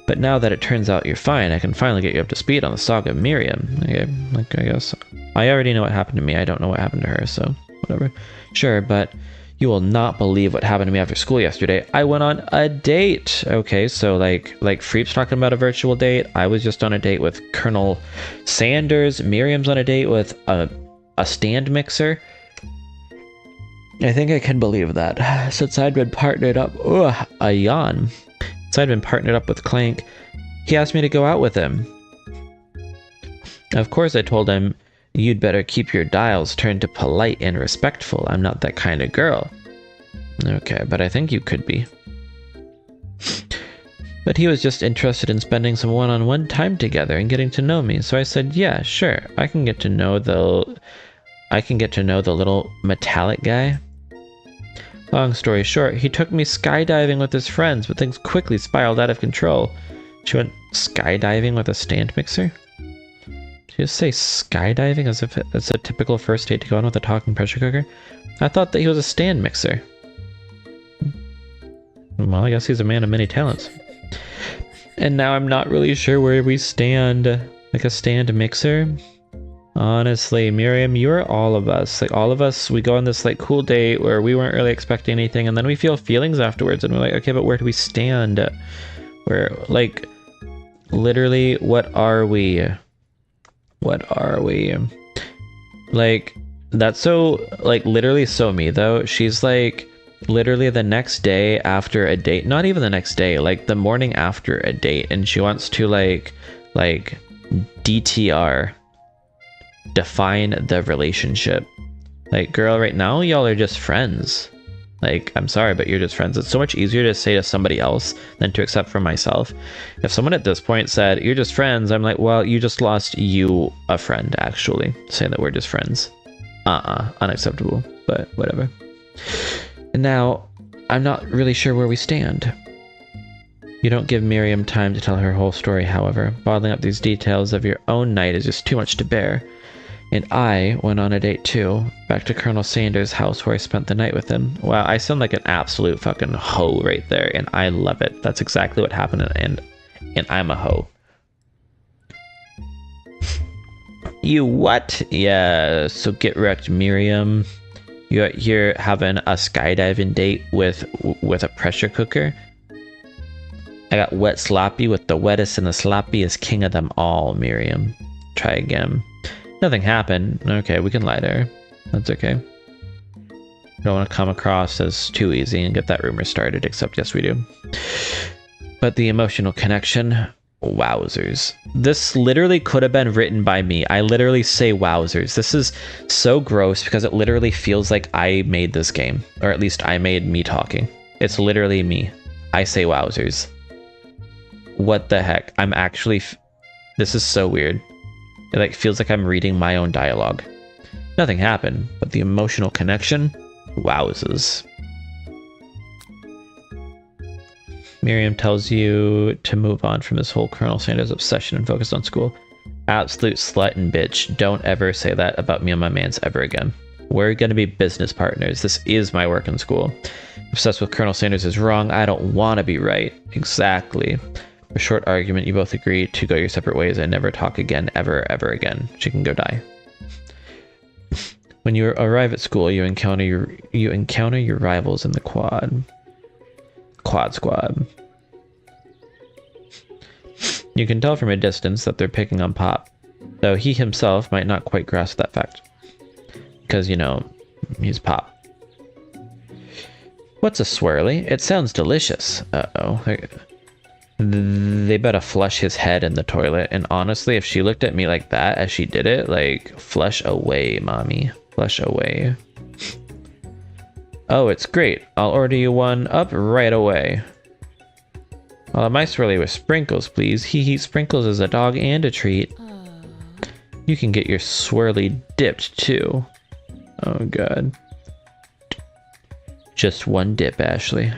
But now that it turns out you're fine, I can finally get you up to speed on the saga of Miriam. Okay, like I guess I already know what happened to me. I don't know what happened to her, so whatever. Sure, but you will not believe what happened to me after school yesterday. I went on a date. Okay, so like Freep's talking about a virtual date. I was just on a date with Colonel Sanders. Miriam's on a date with a stand mixer. I think I can believe that. Since I'd been partnered up, a yawn. Since I'd been partnered up with Clank, he asked me to go out with him. Of course, I told him, you'd better keep your dials turned to polite and respectful. I'm not that kind of girl. Okay, but I think you could be. But he was just interested in spending some one-on-one time together and getting to know me. So I said, yeah, sure. I can get to know the little metallic guy. Long story short, he took me skydiving with his friends, but things quickly spiraled out of control. She went skydiving with a stand mixer? Did you just say skydiving as if it's a typical first date to go on with a talking pressure cooker? I thought that he was a stand mixer. Well, I guess he's a man of many talents. And now I'm not really sure where we stand. Like a stand mixer? Honestly, Miriam, you're all of us. Like all of us, we go on this like cool date where we weren't really expecting anything, and then we feel feelings afterwards, and we're like, okay, but where do we stand? Where, like, literally, what are we? What are we? Like, that's so, like, literally so me, though. She's, like, literally the next day after a date. Not even the next day. Like, the morning after a date. And she wants to, like, DTR. Define the relationship. Like, girl, right now, y'all are just friends. Like, I'm sorry, but you're just friends. It's so much easier to say to somebody else than to accept for myself. If someone at this point said, you're just friends, I'm like, well, you just lost you a friend, actually. Saying that we're just friends. Unacceptable, but whatever. And now, I'm not really sure where we stand. You don't give Miriam time to tell her whole story, however. Bottling up these details of your own night is just too much to bear. And I went on a date too, back to Colonel Sanders' house where I spent the night with him. Wow, I sound like an absolute fucking hoe right there, and I love it. That's exactly what happened, and I'm a hoe. You what? Yeah, so get wrecked, Miriam. You're here having a skydiving date with a pressure cooker. I got wet sloppy with the wettest and the sloppiest king of them all, Miriam. Try again. Nothing happened. Okay, we can lie to her. That's okay. Don't want to come across as too easy and get that rumor started, except yes we do. But the emotional connection, wowzers. This literally could have been written by me. I literally say wowzers. This is so gross because it literally feels like I made this game, or at least I made me talking. It's literally me. I say wowzers. What the heck? I'm actually... This is so weird. It like feels like I'm reading my own dialogue. Nothing happened, but the emotional connection, wowzers. Miriam tells you to move on from this whole Colonel Sanders obsession and focus on school. Absolute slut and bitch. Don't ever say that about me and my mans ever again. We're going to be business partners. This is my work in school. Obsessed with Colonel Sanders is wrong. I don't want to be right. Exactly. For a short argument, you both agree to go your separate ways and never talk again, ever again. She can go die. When you arrive at school, you encounter your rivals in the quad squad. You can tell from a distance that they're picking on Pop, though he himself might not quite grasp that fact. Because, you know, he's Pop. What's a swirly? It sounds delicious. Uh-oh. They better flush his head in the toilet. And honestly, if she looked at me like that as she did it, like, flush away, mommy. Flush away. Oh, it's great. I'll order you one up right away. My swirly with sprinkles, please. He sprinkles is a dog and a treat. You can get your swirly dipped, too. Oh, God. Just one dip, Ashley.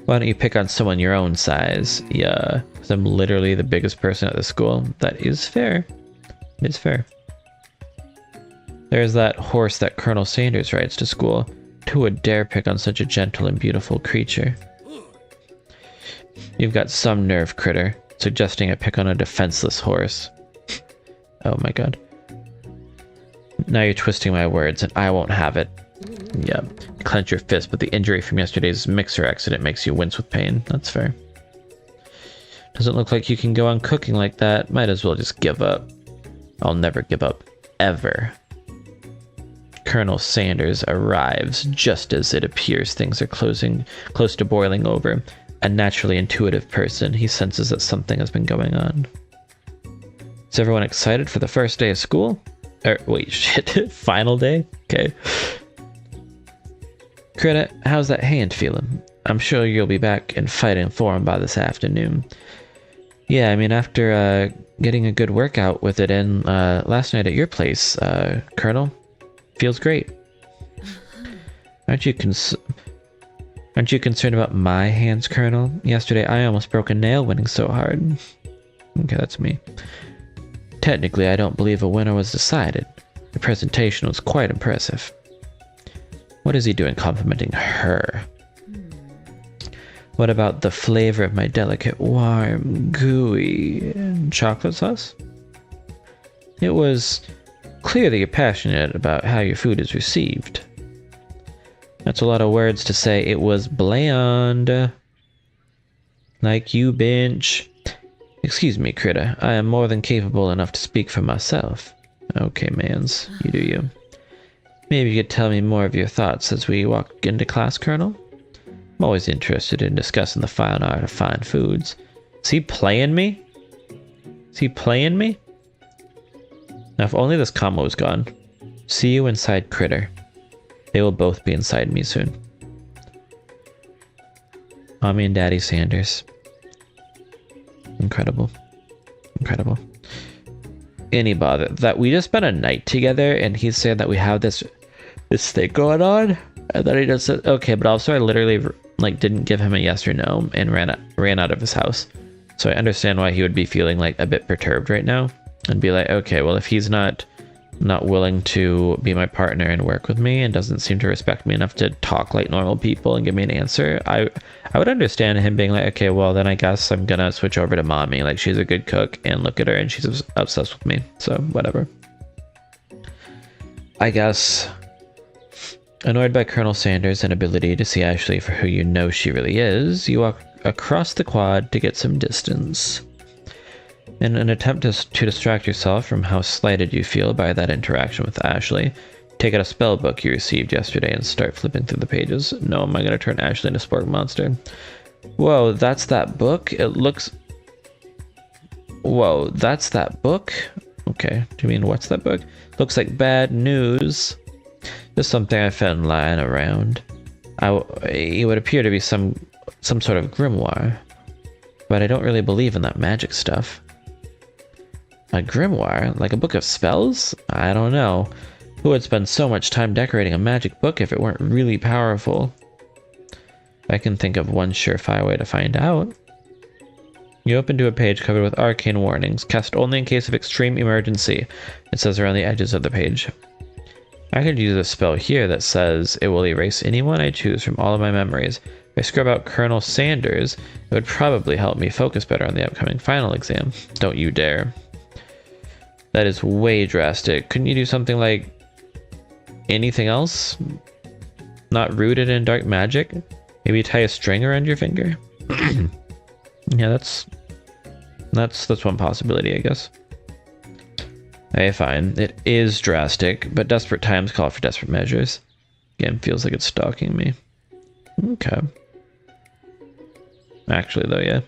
Why don't you pick on someone your own size? Yeah, because I'm literally the biggest person at the school. That is fair. It's fair. There's that horse that Colonel Sanders rides to school. Who would dare pick on such a gentle and beautiful creature? You've got some nerve, Critter, suggesting I pick on a defenseless horse. Oh my god. Now you're twisting my words, and I won't have it. Yeah, clench your fist, but the injury from yesterday's mixer accident makes you wince with pain. That's fair. Doesn't look like you can go on cooking like that. Might as well just give up. I'll never give up. Ever. Colonel Sanders arrives just as it appears things are close to boiling over. A naturally intuitive person, he senses that something has been going on. Is everyone excited for the first day of school? Wait, shit, final day? Okay. Critter, how's that hand feeling? I'm sure you'll be back in fighting form by this afternoon. Yeah, I mean, after getting a good workout with it in last night at your place, Colonel, feels great. Aren't you concerned about my hands, Colonel? Yesterday I almost broke a nail winning so hard. Okay, that's me. Technically, I don't believe a winner was decided. The presentation was quite impressive. What is he doing complimenting her? What about the flavor of my delicate, warm, gooey chocolate sauce? It was clear that you're passionate about how your food is received. That's a lot of words to say it was bland. Like you, bench. Excuse me, Critter. I am more than capable enough to speak for myself. Okay, mans. You do you. Maybe you could tell me more of your thoughts as we walk into class, Colonel? I'm always interested in discussing the fine art of fine foods. Is he playing me? Is he playing me? Now, if only this combo was gone. See you inside Critter. They will both be inside me soon. Mommy and Daddy Sanders. Incredible. Incredible. Any bother that we just spent a night together and he said that we have this thing going on, and then he just said okay, but also I literally like didn't give him a yes or no and ran out of his house. So I understand why he would be feeling like a bit perturbed right now and be like, okay, well, if he's not not willing to be my partner and work with me, and doesn't seem to respect me enough to talk like normal people and give me an answer, I would understand him being like, okay, well then I guess I'm gonna switch over to mommy. Like, she's a good cook, and look at her, and she's obsessed with me. So whatever. I guess. Annoyed by Colonel Sanders' inability to see Ashley for who you know she really is, you walk across the quad to get some distance. In an attempt to distract yourself from how slighted you feel by that interaction with Ashley, take out a spell book you received yesterday and start flipping through the pages. No, am I going to turn Ashley into Spork Monster? Whoa, that's that book? It looks... Whoa, that's that book? Okay, do you mean what's that book? Looks like bad news. Just something I found lying around. It would appear to be some sort of grimoire, but I don't really believe in that magic stuff. A grimoire? Like a book of spells? I don't know. Who would spend so much time decorating a magic book if it weren't really powerful? I can think of one surefire way to find out. You open to a page covered with arcane warnings, cast only in case of extreme emergency. It says around the edges of the page. I could use a spell here that says it will erase anyone I choose from all of my memories. If I scrub out Colonel Sanders, it would probably help me focus better on the upcoming final exam. Don't you dare. That is way drastic. Couldn't you do something like anything else? Not rooted in dark magic? Maybe tie a string around your finger? Yeah, that's one possibility, I guess. Okay, fine. It is drastic, but desperate times call for desperate measures. Again, feels like it's stalking me. Okay. Actually, though, yeah.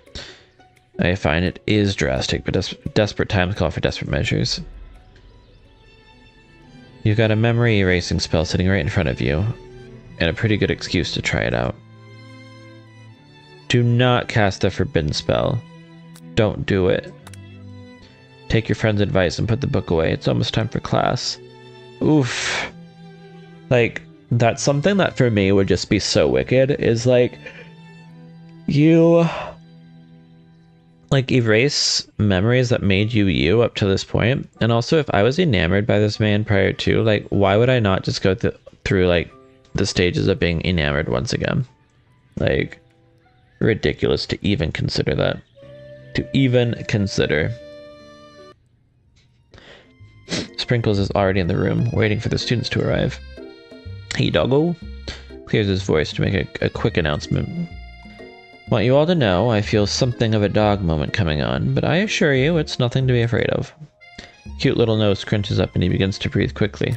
Okay, fine. It is drastic, but desperate times call for desperate measures. You've got a memory erasing spell sitting right in front of you, and a pretty good excuse to try it out. Do not cast the forbidden spell. Don't do it. Take your friend's advice and put the book away. It's almost time for class. Oof. Like, that's something that for me would just be so wicked, is like, you like erase memories that made you you up to this point. And also, if I was enamored by this man prior to, like, why would I not just go through like the stages of being enamored once again? Like, ridiculous to even consider that. To even consider. Sprinkles is already in the room, waiting for the students to arrive. Hey, doggo. Clears his voice to make a quick announcement. Want you all to know, I feel something of a dog moment coming on, but I assure you it's nothing to be afraid of. Cute little nose crunches up and he begins to breathe quickly.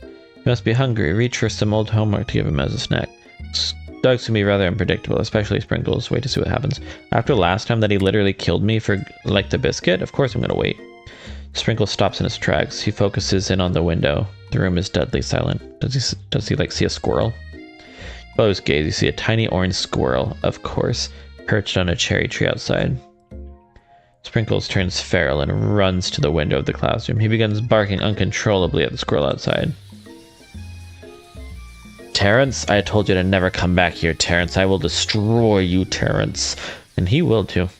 You must be hungry. Reach for some old homework to give him as a snack. Dogs can be rather unpredictable, especially Sprinkles. Wait to see what happens. After last time that he literally killed me for, like, the biscuit, of course I'm gonna wait. Sprinkles stops in his tracks. He focuses in on the window. The room is deadly silent. Does he like see a squirrel? Below his gaze, you see a tiny orange squirrel, of course, perched on a cherry tree outside. Sprinkles turns feral and runs to the window of the classroom. He begins barking uncontrollably at the squirrel outside. Terrence, I told you to never come back here, Terrence. I will destroy you, Terrence. And he will too.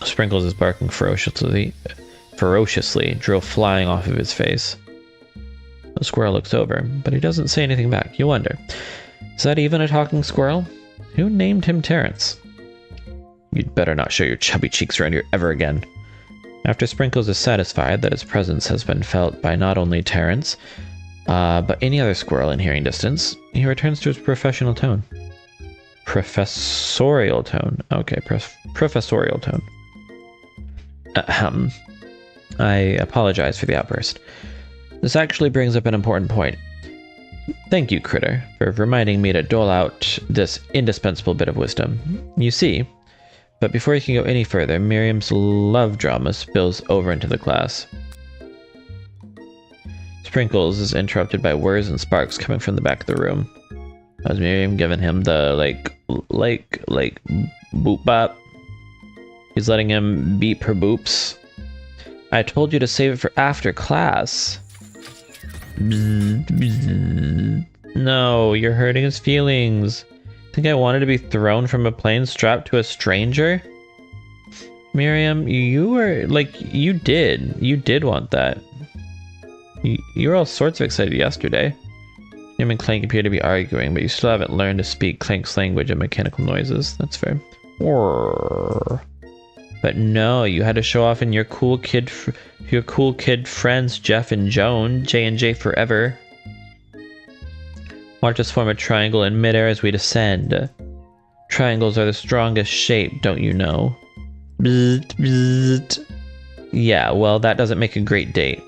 Sprinkles is barking ferociously, drove flying off of his face. The squirrel looks over, but he doesn't say anything back. You wonder, is that even a talking squirrel? Who named him Terrence? You'd better not show your chubby cheeks around here ever again. After Sprinkles is satisfied that his presence has been felt by not only Terrence, but any other squirrel in hearing distance, he returns to his professional tone. Professorial tone. Okay, professorial tone. Ahem. I apologize for the outburst. This actually brings up an important point. Thank you, Critter, for reminding me to dole out this indispensable bit of wisdom. You see, but before you can go any further, Miriam's love drama spills over into the class. Sprinkles is interrupted by whirs and sparks coming from the back of the room. Has Miriam given him the, like boop bop? He's letting him beep her boops. I told you to save it for after class. No, you're hurting his feelings. Think I wanted to be thrown from a plane strapped to a stranger? Miriam, you were like, you did want that. You were all sorts of excited yesterday. Him and Clank appear to be arguing, but you still haven't learned to speak Clank's language of mechanical noises. That's fair. But no, you had to show off in your cool kid friends Jeff and Joan, J&J forever. Watch us form a triangle in midair as we descend. Triangles are the strongest shape, don't you know? Bzzt, bzzt. Yeah, well, that doesn't make a great date.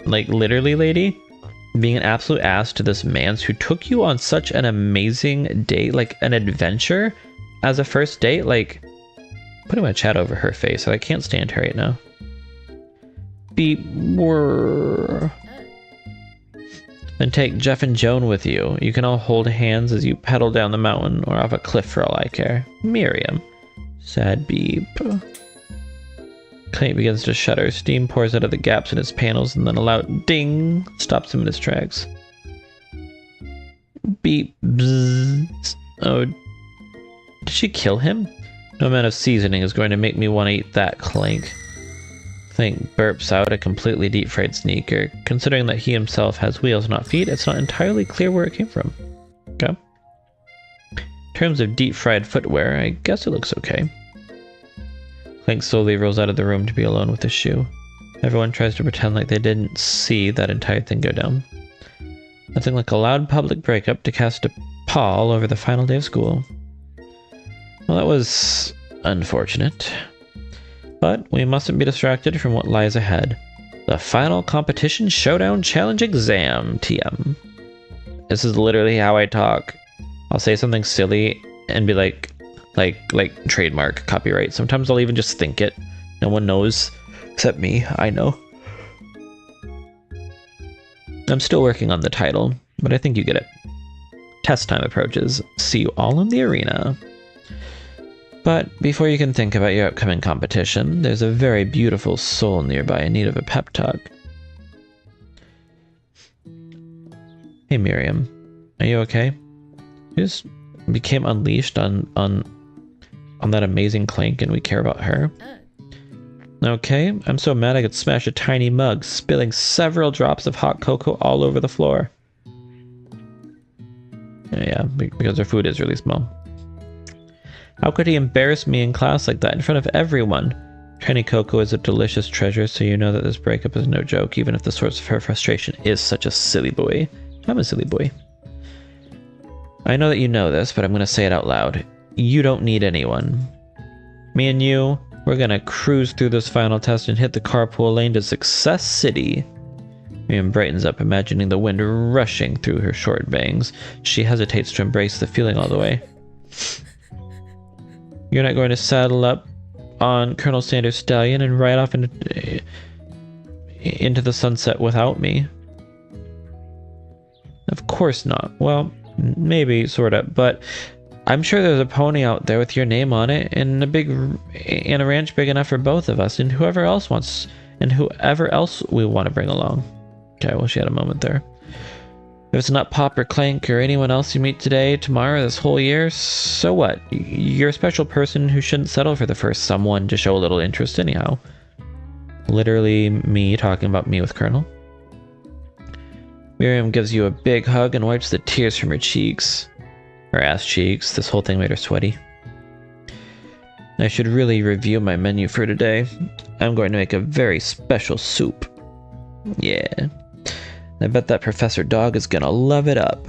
Like, literally, lady? Being an absolute ass to this man who took you on such an amazing date, like an adventure, as a first date, like, putting my chat over her face. I can't stand her right now. Beep. Then take Jeff and Joan with you. You can all hold hands as you pedal down the mountain or off a cliff for all I care. Miriam. Sad beep. Clank begins to shudder. Steam pours out of the gaps in his panels, and then a loud ding stops him in his tracks. Beep. Bzzz. Oh. Did she kill him? No amount of seasoning is going to make me want to eat that, Clank. Clank burps out a completely deep-fried sneaker. Considering that he himself has wheels, not feet, it's not entirely clear where it came from. Okay. In terms of deep-fried footwear, I guess it looks okay. Clank slowly rolls out of the room to be alone with his shoe. Everyone tries to pretend like they didn't see that entire thing go down. Nothing like a loud public breakup to cast a pall over the final day of school. Well, that was unfortunate. But we mustn't be distracted from what lies ahead. The final competition showdown challenge exam, TM. This is literally how I talk. I'll say something silly and be like trademark, copyright. Sometimes I'll even just think it. No one knows except me. I know. I'm still working on the title, but I think you get it. Test time approaches. See you all in the arena. But before you can think about your upcoming competition, there's a very beautiful soul nearby in need of a pep talk. Hey Miriam, are you okay? You just became unleashed on that amazing Clank and we care about her. Okay, I'm so mad I could smash a tiny mug, spilling several drops of hot cocoa all over the floor. Yeah, because her food is really small. How could he embarrass me in class like that in front of everyone? Tiny Coco is a delicious treasure, so you know that this breakup is no joke, even if the source of her frustration is such a silly boy. I'm a silly boy. I know that you know this, but I'm going to say it out loud. You don't need anyone. Me and you, we're going to cruise through this final test and hit the carpool lane to Success City. Miriam brightens up, imagining the wind rushing through her short bangs. She hesitates to embrace the feeling all the way. You're not going to saddle up on Colonel Sanders' stallion and ride off into the sunset without me. Of course not. Well, maybe, sorta, but I'm sure there's a pony out there with your name on it and a ranch big enough for both of us and whoever else we want to bring along. Okay, well, she had a moment there. If it's not Pop or Clank or anyone else you meet today, tomorrow, this whole year, so what? You're a special person who shouldn't settle for the first someone to show a little interest anyhow. Literally me talking about me with Colonel. Miriam gives you a big hug and wipes the tears from her cheeks. Her ass cheeks. This whole thing made her sweaty. I should really review my menu for today. I'm going to make a very special soup. Yeah. I bet that Professor Dog is gonna love it up.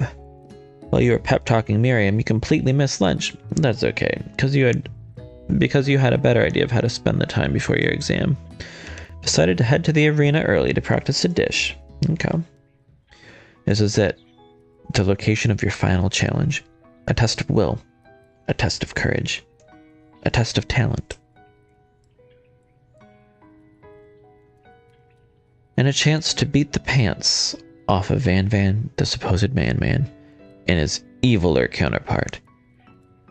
While you were pep-talking Miriam, you completely missed lunch. That's okay, because you had a better idea of how to spend the time before your exam. Decided to head to the arena early to practice a dish. Okay. This is it. The location of your final challenge. A test of will. A test of courage. A test of talent. And a chance to beat the pants off of Van Van, the supposed man, and his eviler counterpart,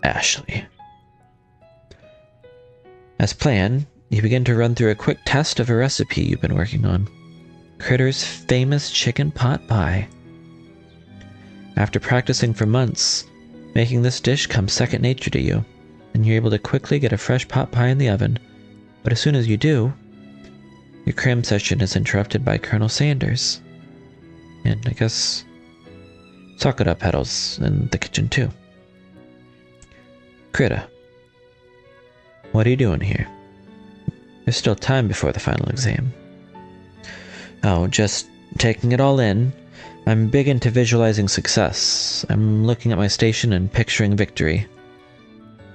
Ashley. As planned, you begin to run through a quick test of a recipe you've been working on. Critter's famous chicken pot pie. After practicing for months, making this dish comes second nature to you, and you're able to quickly get a fresh pot pie in the oven, But as soon as you do, your cram session is interrupted by Colonel Sanders. And I guess Sakura pedals in the kitchen too. Critter, what are you doing here? There's still time before the final exam. Oh, just taking it all in. I'm big into visualizing success. I'm looking at my station and picturing victory.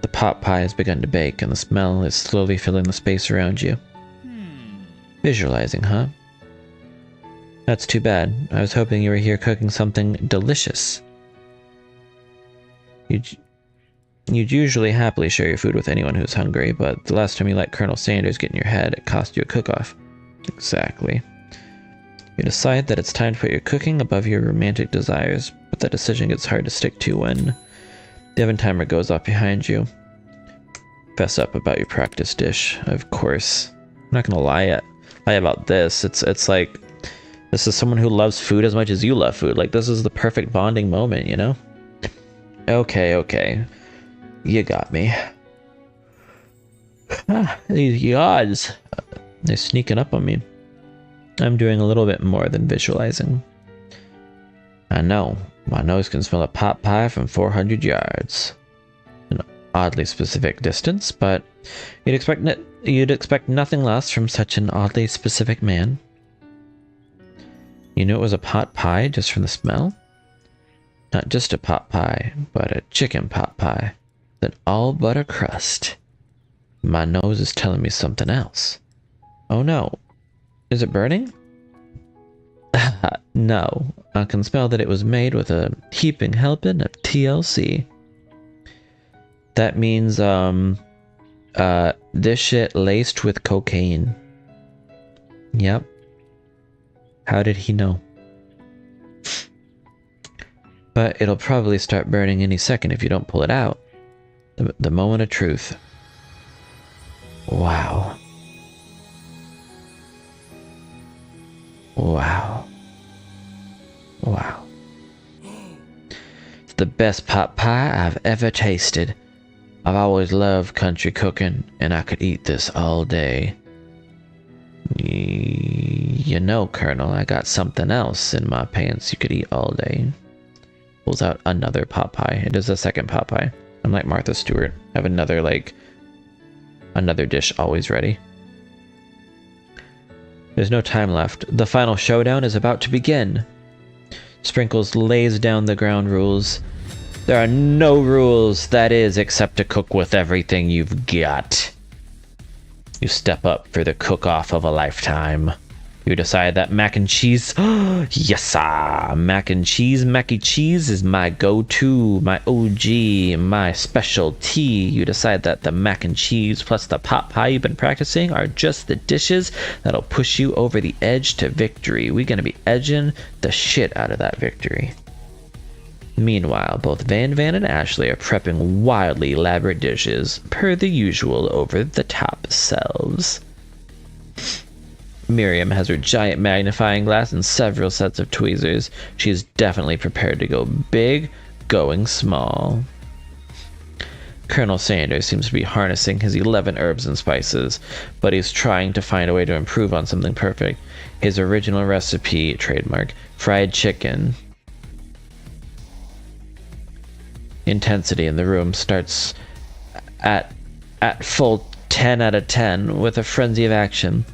The pot pie has begun to bake, and the smell is slowly filling the space around you. Visualizing, huh? That's too bad. I was hoping you were here cooking something delicious. You'd usually happily share your food with anyone who's hungry, but the last time you let Colonel Sanders get in your head, it cost you a cook-off. Exactly. You decide that it's time to put your cooking above your romantic desires, but that decision gets hard to stick to when the oven timer goes off behind you. Fess up about your practice dish, of course. I'm not gonna lie about this. It's like, this is someone who loves food as much as you love food. Like, this is the perfect bonding moment, you know? Okay. You got me. These odds. They're sneaking up on me. I'm doing a little bit more than visualizing. I know. My nose can smell a pot pie from 400 yards. An oddly specific distance, but you'd expect nothing less from such an oddly specific man. You knew it was a pot pie just from the smell? Not just a pot pie, but a chicken pot pie. With an all butter crust. My nose is telling me something else. Oh no. Is it burning? No. I can smell that it was made with a heaping helping of TLC. That means, this shit laced with cocaine. Yep. How did he know? But it'll probably start burning any second if you don't pull it out. The moment of truth. Wow. Wow. It's the best pot pie I've ever tasted. I've always loved country cooking, and I could eat this all day. You know, Colonel, I got something else in my pants you could eat all day. Pulls out another pot pie. It is the second pot pie. I'm like Martha Stewart. I have another dish always ready. There's no time left. The final showdown is about to begin. Sprinkles lays down the ground rules. There are no rules, that is, except to cook with everything you've got. You step up for the cook-off of a lifetime. You decide that mac and cheese, yes sir, mac and cheese is my go-to, my OG, my specialty. You decide that the mac and cheese plus the pot pie you've been practicing are just the dishes that'll push you over the edge to victory. We're gonna be edging the shit out of that victory. Meanwhile, both Van and Ashley are prepping wildly elaborate dishes, per the usual over-the-top selves. Miriam has her giant magnifying glass and several sets of tweezers. She is definitely prepared to go big, going small. Colonel Sanders seems to be harnessing his 11 herbs and spices, but he's trying to find a way to improve on something perfect. His original recipe, trademark, fried chicken. Intensity in the room starts at full 10 out of 10 with a frenzy of action.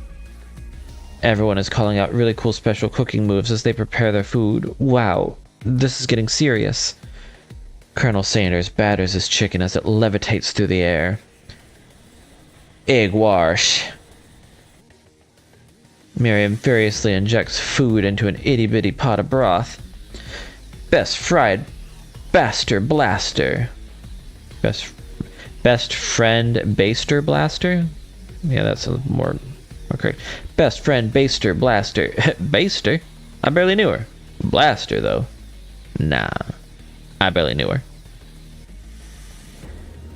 Everyone is calling out really cool special cooking moves as they prepare their food. Wow, this is getting serious. Colonel Sanders batters his chicken as it levitates through the air. Egg wash. Miriam furiously injects food into an itty-bitty pot of broth. Best fried Baster Blaster. Best friend Baster Blaster? Yeah, that's more correct. Best friend Baster Blaster. Baster? I barely knew her. Blaster, though. Nah. I barely knew her.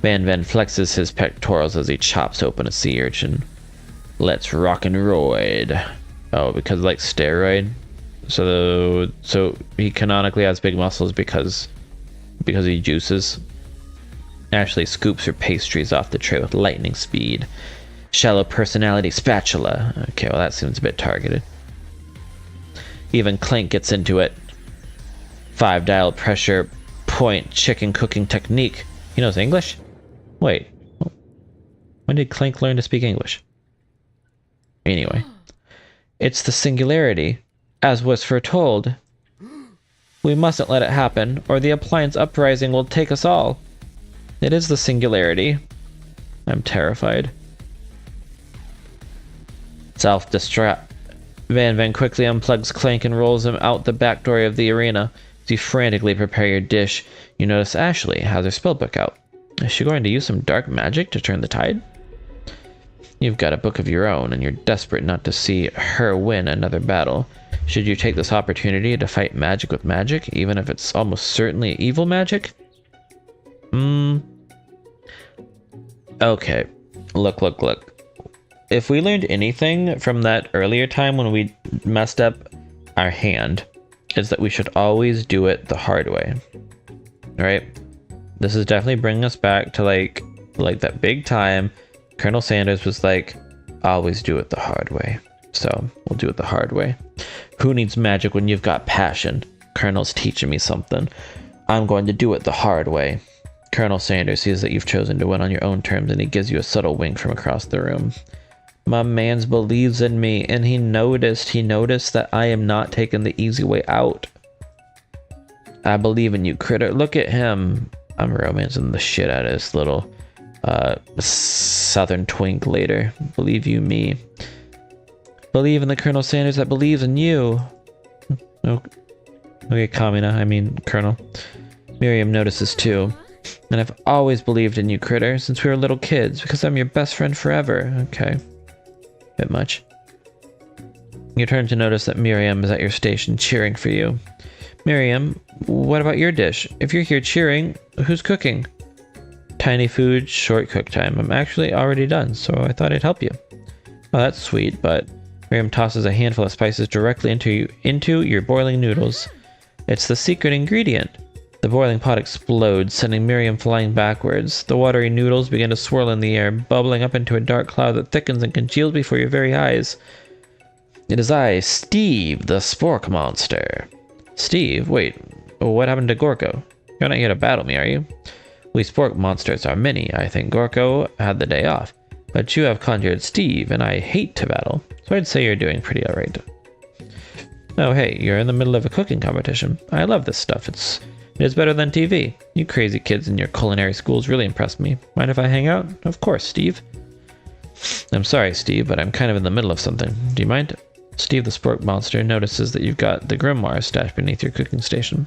Van flexes his pectorals as he chops open a sea urchin. Let's rock and roid. Oh, because like steroid? So he canonically has big muscles because he juices. Ashley scoops her pastries off the tray with lightning speed. Shallow personality spatula. Okay, well that seems a bit targeted. Even Clank gets into it. 5 dial pressure point chicken cooking technique. He knows English? Wait. When did Clank learn to speak English? Anyway. It's the singularity, as was foretold. We mustn't let it happen, or the appliance uprising will take us all. It is the singularity. I'm terrified. Self-destruct. Van quickly unplugs Clank and rolls him out the back door of the arena. As you frantically prepare your dish, you notice Ashley has her spellbook out. Is she going to use some dark magic to turn the tide? You've got a book of your own, and you're desperate not to see her win another battle. Should you take this opportunity to fight magic with magic, even if it's almost certainly evil magic? Okay. Look. If we learned anything from that earlier time when we messed up our hand, is that we should always do it the hard way. Right? This is definitely bringing us back to like that big time Colonel Sanders was like, always do it the hard way. So we'll do it the hard way. Who needs magic when you've got passion? Colonel's teaching me something. I'm going to do it the hard way. Colonel Sanders sees that you've chosen to win on your own terms, and he gives you a subtle wink from across the room. My mans believes in me, and he noticed that I am not taking the easy way out. I believe in you, Critter. Look at him. I'm romancing the shit out of this little southern twink later. Believe you me. Believe in the Colonel Sanders that believes in you. Okay, Kamina, I mean Colonel. Miriam notices too. And I've always believed in you, Critter, since we were little kids, because I'm your best friend forever. Okay. Bit much. You turn to notice that Miriam is at your station cheering for you. Miriam, what about your dish? If you're here cheering, who's cooking? Tiny food, short cook time. I'm actually already done, so I thought I'd help you. Oh, that's sweet, but Miriam tosses a handful of spices directly into your boiling noodles. It's the secret ingredient. The boiling pot explodes, sending Miriam flying backwards. The watery noodles begin to swirl in the air, bubbling up into a dark cloud that thickens and congeals before your very eyes. It is I, Steve, the spork monster. Steve? Wait, what happened to Gorko? You're not here to battle me, are you? We spork monsters are many. I think Gorko had the day off. But you have conjured Steve, and I hate to battle, so I'd say you're doing pretty alright. Oh hey, you're in the middle of a cooking competition. I love this stuff. It is better than TV. You crazy kids in your culinary schools really impressed me. Mind if I hang out? Of course, Steve. I'm sorry, Steve, but I'm kind of in the middle of something. Do you mind? Steve the spork monster notices that you've got the grimoire stashed beneath your cooking station.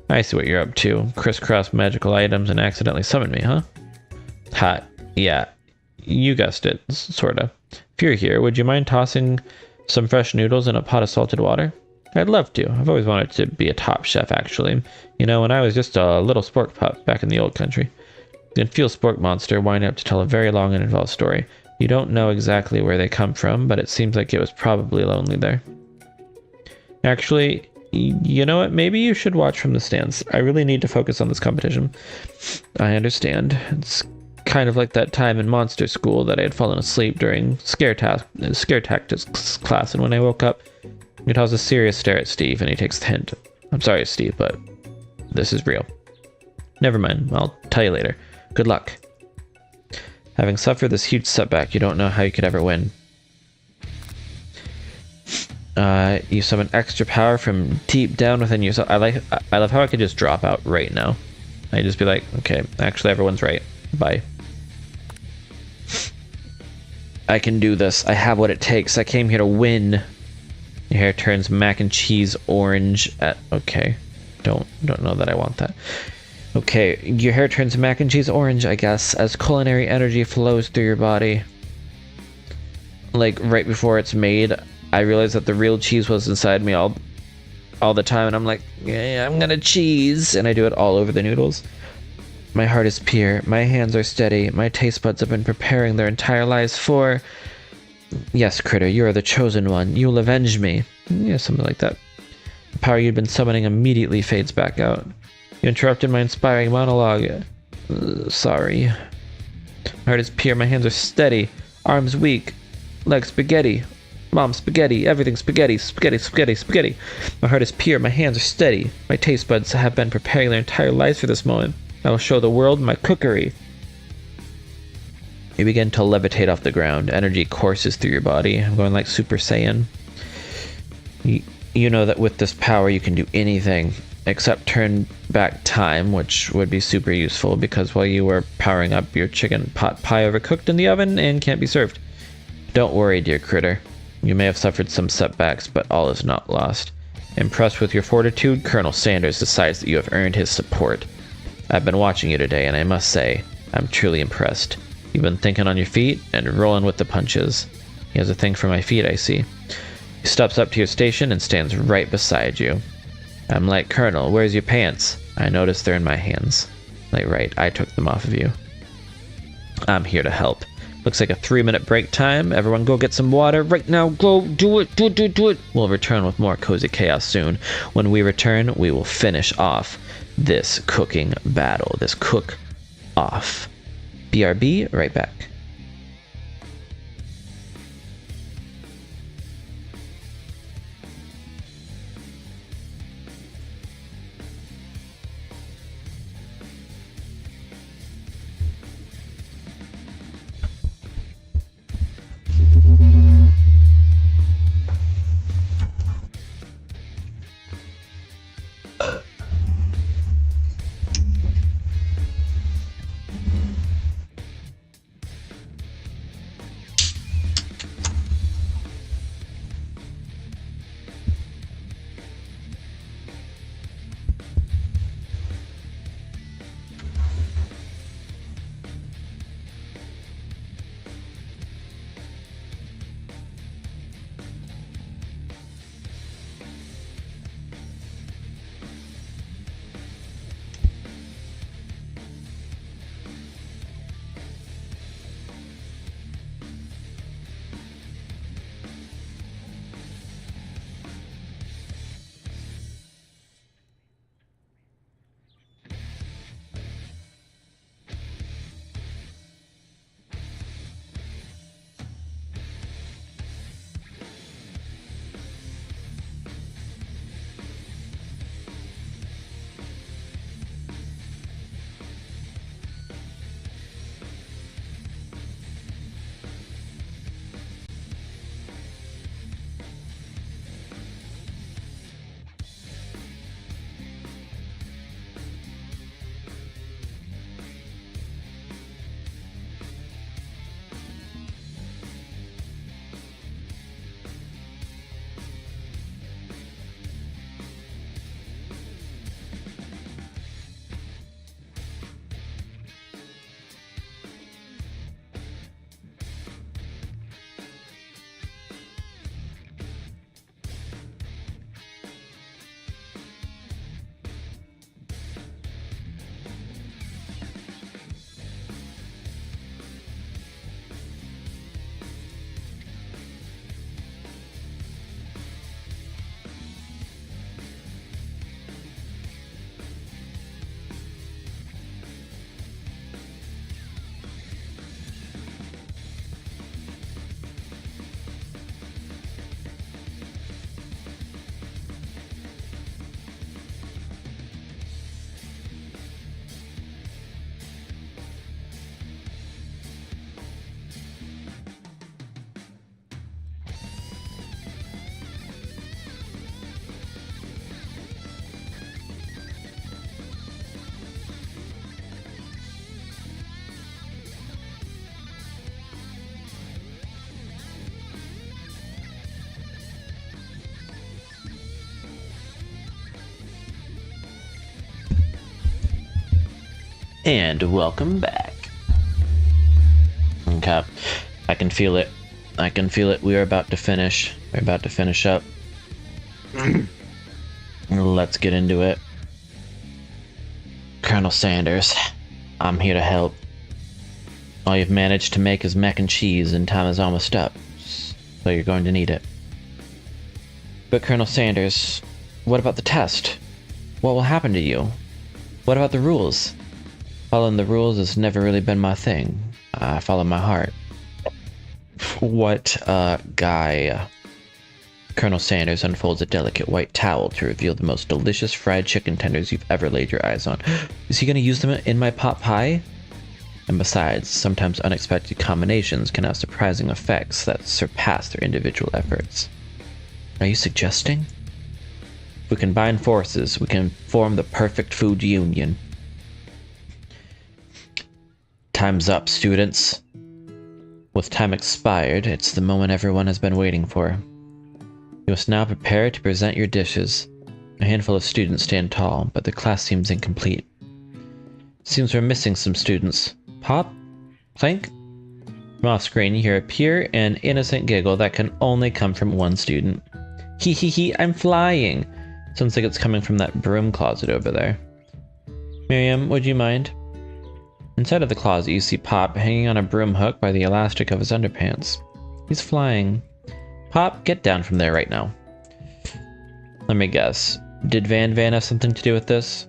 I see what you're up to. Crisscross magical items and accidentally summon me, huh? Ha, yeah. You guessed it, sorta. If you're here, would you mind tossing some fresh noodles in a pot of salted water? I'd love to. I've always wanted to be a top chef, actually. You know, when I was just a little spork pup back in the old country. You can feel spork monster winding up to tell a very long and involved story. You don't know exactly where they come from, but it seems like it was probably lonely there. Actually, you know what? Maybe you should watch from the stands. I really need to focus on this competition. I understand. It's kind of like that time in monster school that I had fallen asleep during scare tactics class, and when I woke up, he tosses a serious stare at Steve, and he takes the hint. I'm sorry, Steve, but this is real. Never mind. I'll tell you later. Good luck. Having suffered this huge setback, you don't know how you could ever win. You summon extra power from deep down within yourself. I love how I could just drop out right now. I just be like, okay, actually everyone's right. Bye. I can do this. I have what it takes. I came here to win. Your hair turns mac and cheese orange at... Okay. Don't know that I want that. Okay, your hair turns mac and cheese orange, I guess, as culinary energy flows through your body. Like, right before it's made, I realized that the real cheese was inside me all the time, and I'm like, yeah, I'm gonna cheese, and I do it all over the noodles. My heart is pure, my hands are steady, my taste buds have been preparing their entire lives for... Yes, Critter, you are the chosen one. You'll avenge me. Yeah, something like that. The power you'd been summoning immediately fades back out. You interrupted my inspiring monologue. Sorry. My heart is pure, my hands are steady. Arms weak. Legs spaghetti. Mom spaghetti. Everything spaghetti. Spaghetti, spaghetti, spaghetti. My heart is pure. My hands are steady. My taste buds have been preparing their entire lives for this moment. I will show the world my cookery. You begin to levitate off the ground. Energy courses through your body. I'm going like Super Saiyan. You know that with this power you can do anything except turn back time, which would be super useful because while you were powering up, your chicken pot pie overcooked in the oven and can't be served. Don't worry, dear critter. You may have suffered some setbacks, but all is not lost. Impressed with your fortitude, Colonel Sanders decides that you have earned his support. I've been watching you today, and I must say, I'm truly impressed. You've been thinking on your feet and rolling with the punches. He has a thing for my feet, I see. He steps up to your station and stands right beside you. I'm like, Colonel, where's your pants? I notice they're in my hands. Like, right, I took them off of you. I'm here to help. Looks like a 3-minute break time. Everyone go get some water right now. Go, do it, do it, do it, do it. We'll return with more cozy chaos soon. When we return, we will finish off this cooking battle. This cook-off. BRB, right back. And welcome back. Okay. I can feel it. I can feel it. We're about to finish. We're about to finish up. Let's get into it. Colonel Sanders, I'm here to help. All you've managed to make is mac and cheese, and time is almost up. So you're going to need it. But Colonel Sanders, what about the test? What will happen to you? What about the rules? Following the rules has never really been my thing. I follow my heart. What guy? Colonel Sanders unfolds a delicate white towel to reveal the most delicious fried chicken tenders you've ever laid your eyes on. Is he going to use them in my pot pie? And besides, sometimes unexpected combinations can have surprising effects that surpass their individual efforts. Are you suggesting? If we combine forces, we can form the perfect food union. Time's up, students. With time expired, it's the moment everyone has been waiting for. You must now prepare to present your dishes. A handful of students stand tall, but the class seems incomplete. Seems we're missing some students. Pop? Clank? From off screen, you hear a pure and innocent giggle that can only come from one student. Hee hee hee, I'm flying! Sounds like it's coming from that broom closet over there. Miriam, would you mind? Inside of the closet, you see Pop hanging on a broom hook by the elastic of his underpants. He's flying. Pop, get down from there right now. Let me guess. Did Van have something to do with this?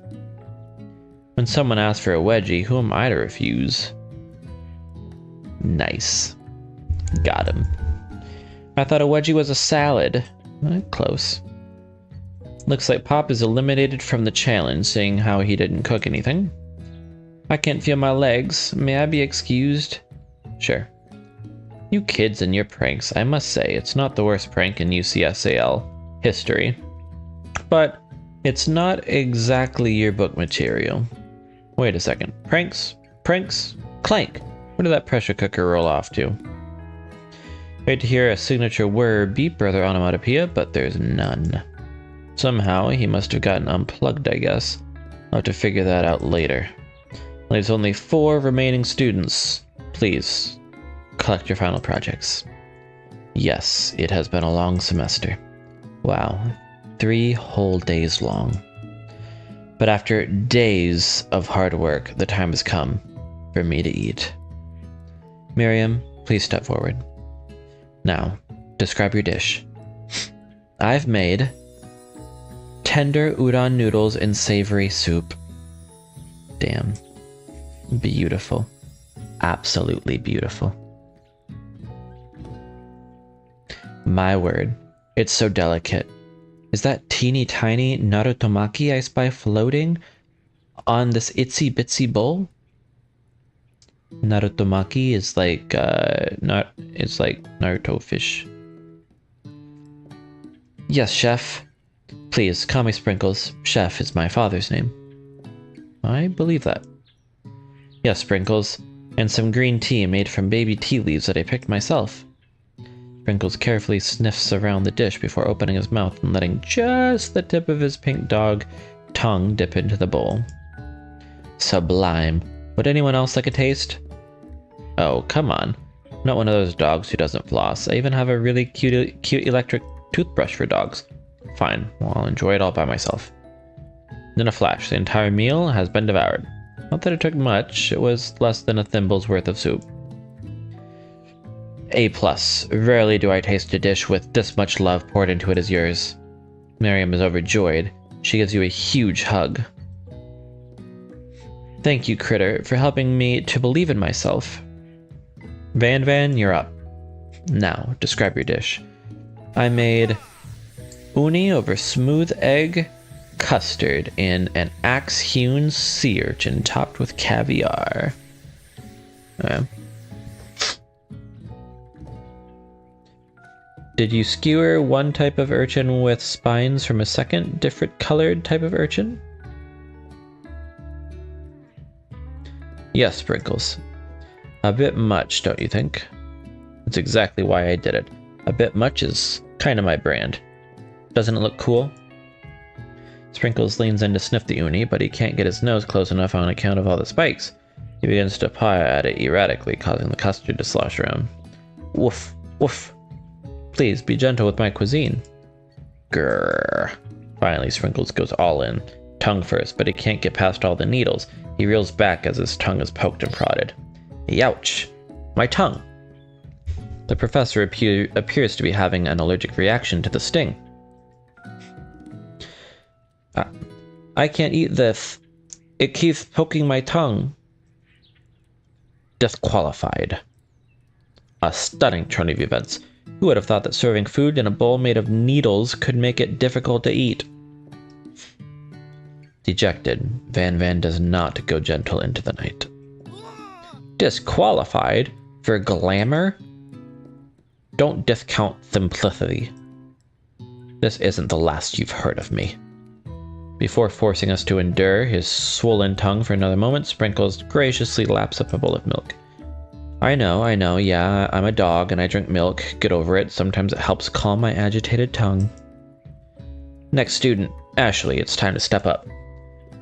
When someone asks for a wedgie, who am I to refuse? Nice. Got him. I thought a wedgie was a salad. Close. Looks like Pop is eliminated from the challenge, seeing how he didn't cook anything. I can't feel my legs. May I be excused? Sure. You kids and your pranks, I must say, it's not the worst prank in UCSAL history. But it's not exactly yearbook material. Wait a second. Pranks? Pranks? Clank! Where did that pressure cooker roll off to? Wait to hear a signature whir beep or other onomatopoeia, but there's none. Somehow, he must have gotten unplugged, I guess. I'll have to figure that out later. Leaves only 4 remaining students. Please, collect your final projects. Yes, it has been a long semester. Wow, 3 whole days long. But after days of hard work, the time has come for me to eat. Miriam, please step forward. Now, describe your dish. I've made tender udon noodles in savory soup. Damn. Beautiful. Absolutely beautiful. My word, it's so delicate. Is that teeny tiny narutomaki I spy floating on this itsy bitsy bowl? Narutomaki is like it's like Naruto fish. Yes, chef. Please call me Sprinkles. Chef is my father's name. I believe that. Yes, Sprinkles. And some green tea made from baby tea leaves that I picked myself. Sprinkles carefully sniffs around the dish before opening his mouth and letting just the tip of his pink dog tongue dip into the bowl. Sublime. Would anyone else like a taste? Oh, come on. I'm not one of those dogs who doesn't floss. I even have a really cute electric toothbrush for dogs. Fine, well, I'll enjoy it all by myself. In a flash, the entire meal has been devoured. Not that it took much, it was less than a thimble's worth of soup. A+. Rarely do I taste a dish with this much love poured into it as yours. Miriam is overjoyed. She gives you a huge hug. Thank you, Critter, for helping me to believe in myself. Van, you're up. Now, describe your dish. I made uni over smooth egg custard in an axe-hewn sea urchin topped with caviar. Did you skewer one type of urchin with spines from a second, different colored type of urchin? Yes, Sprinkles. A bit much, don't you think? That's exactly why I did it. A bit much is kind of my brand. Doesn't it look cool? Sprinkles leans in to sniff the uni, but he can't get his nose close enough on account of all the spikes. He begins to paw at it erratically, causing the custard to slosh around. Woof, woof. Please, be gentle with my cuisine. Grrr. Finally, Sprinkles goes all in. Tongue first, but he can't get past all the needles. He reels back as his tongue is poked and prodded. Youch! My tongue! The professor appears to be having an allergic reaction to the sting. I can't eat this. It keeps poking my tongue. Disqualified. A stunning turn of events. Who would have thought that serving food in a bowl made of needles could make it difficult to eat? Dejected, Van does not go gentle into the night. Disqualified for glamour? Don't discount simplicity. This isn't the last you've heard of me. Before forcing us to endure his swollen tongue for another moment, Sprinkles graciously laps up a bowl of milk. I know, yeah, I'm a dog and I drink milk. Get over it. Sometimes it helps calm my agitated tongue. Next student, Ashley, it's time to step up.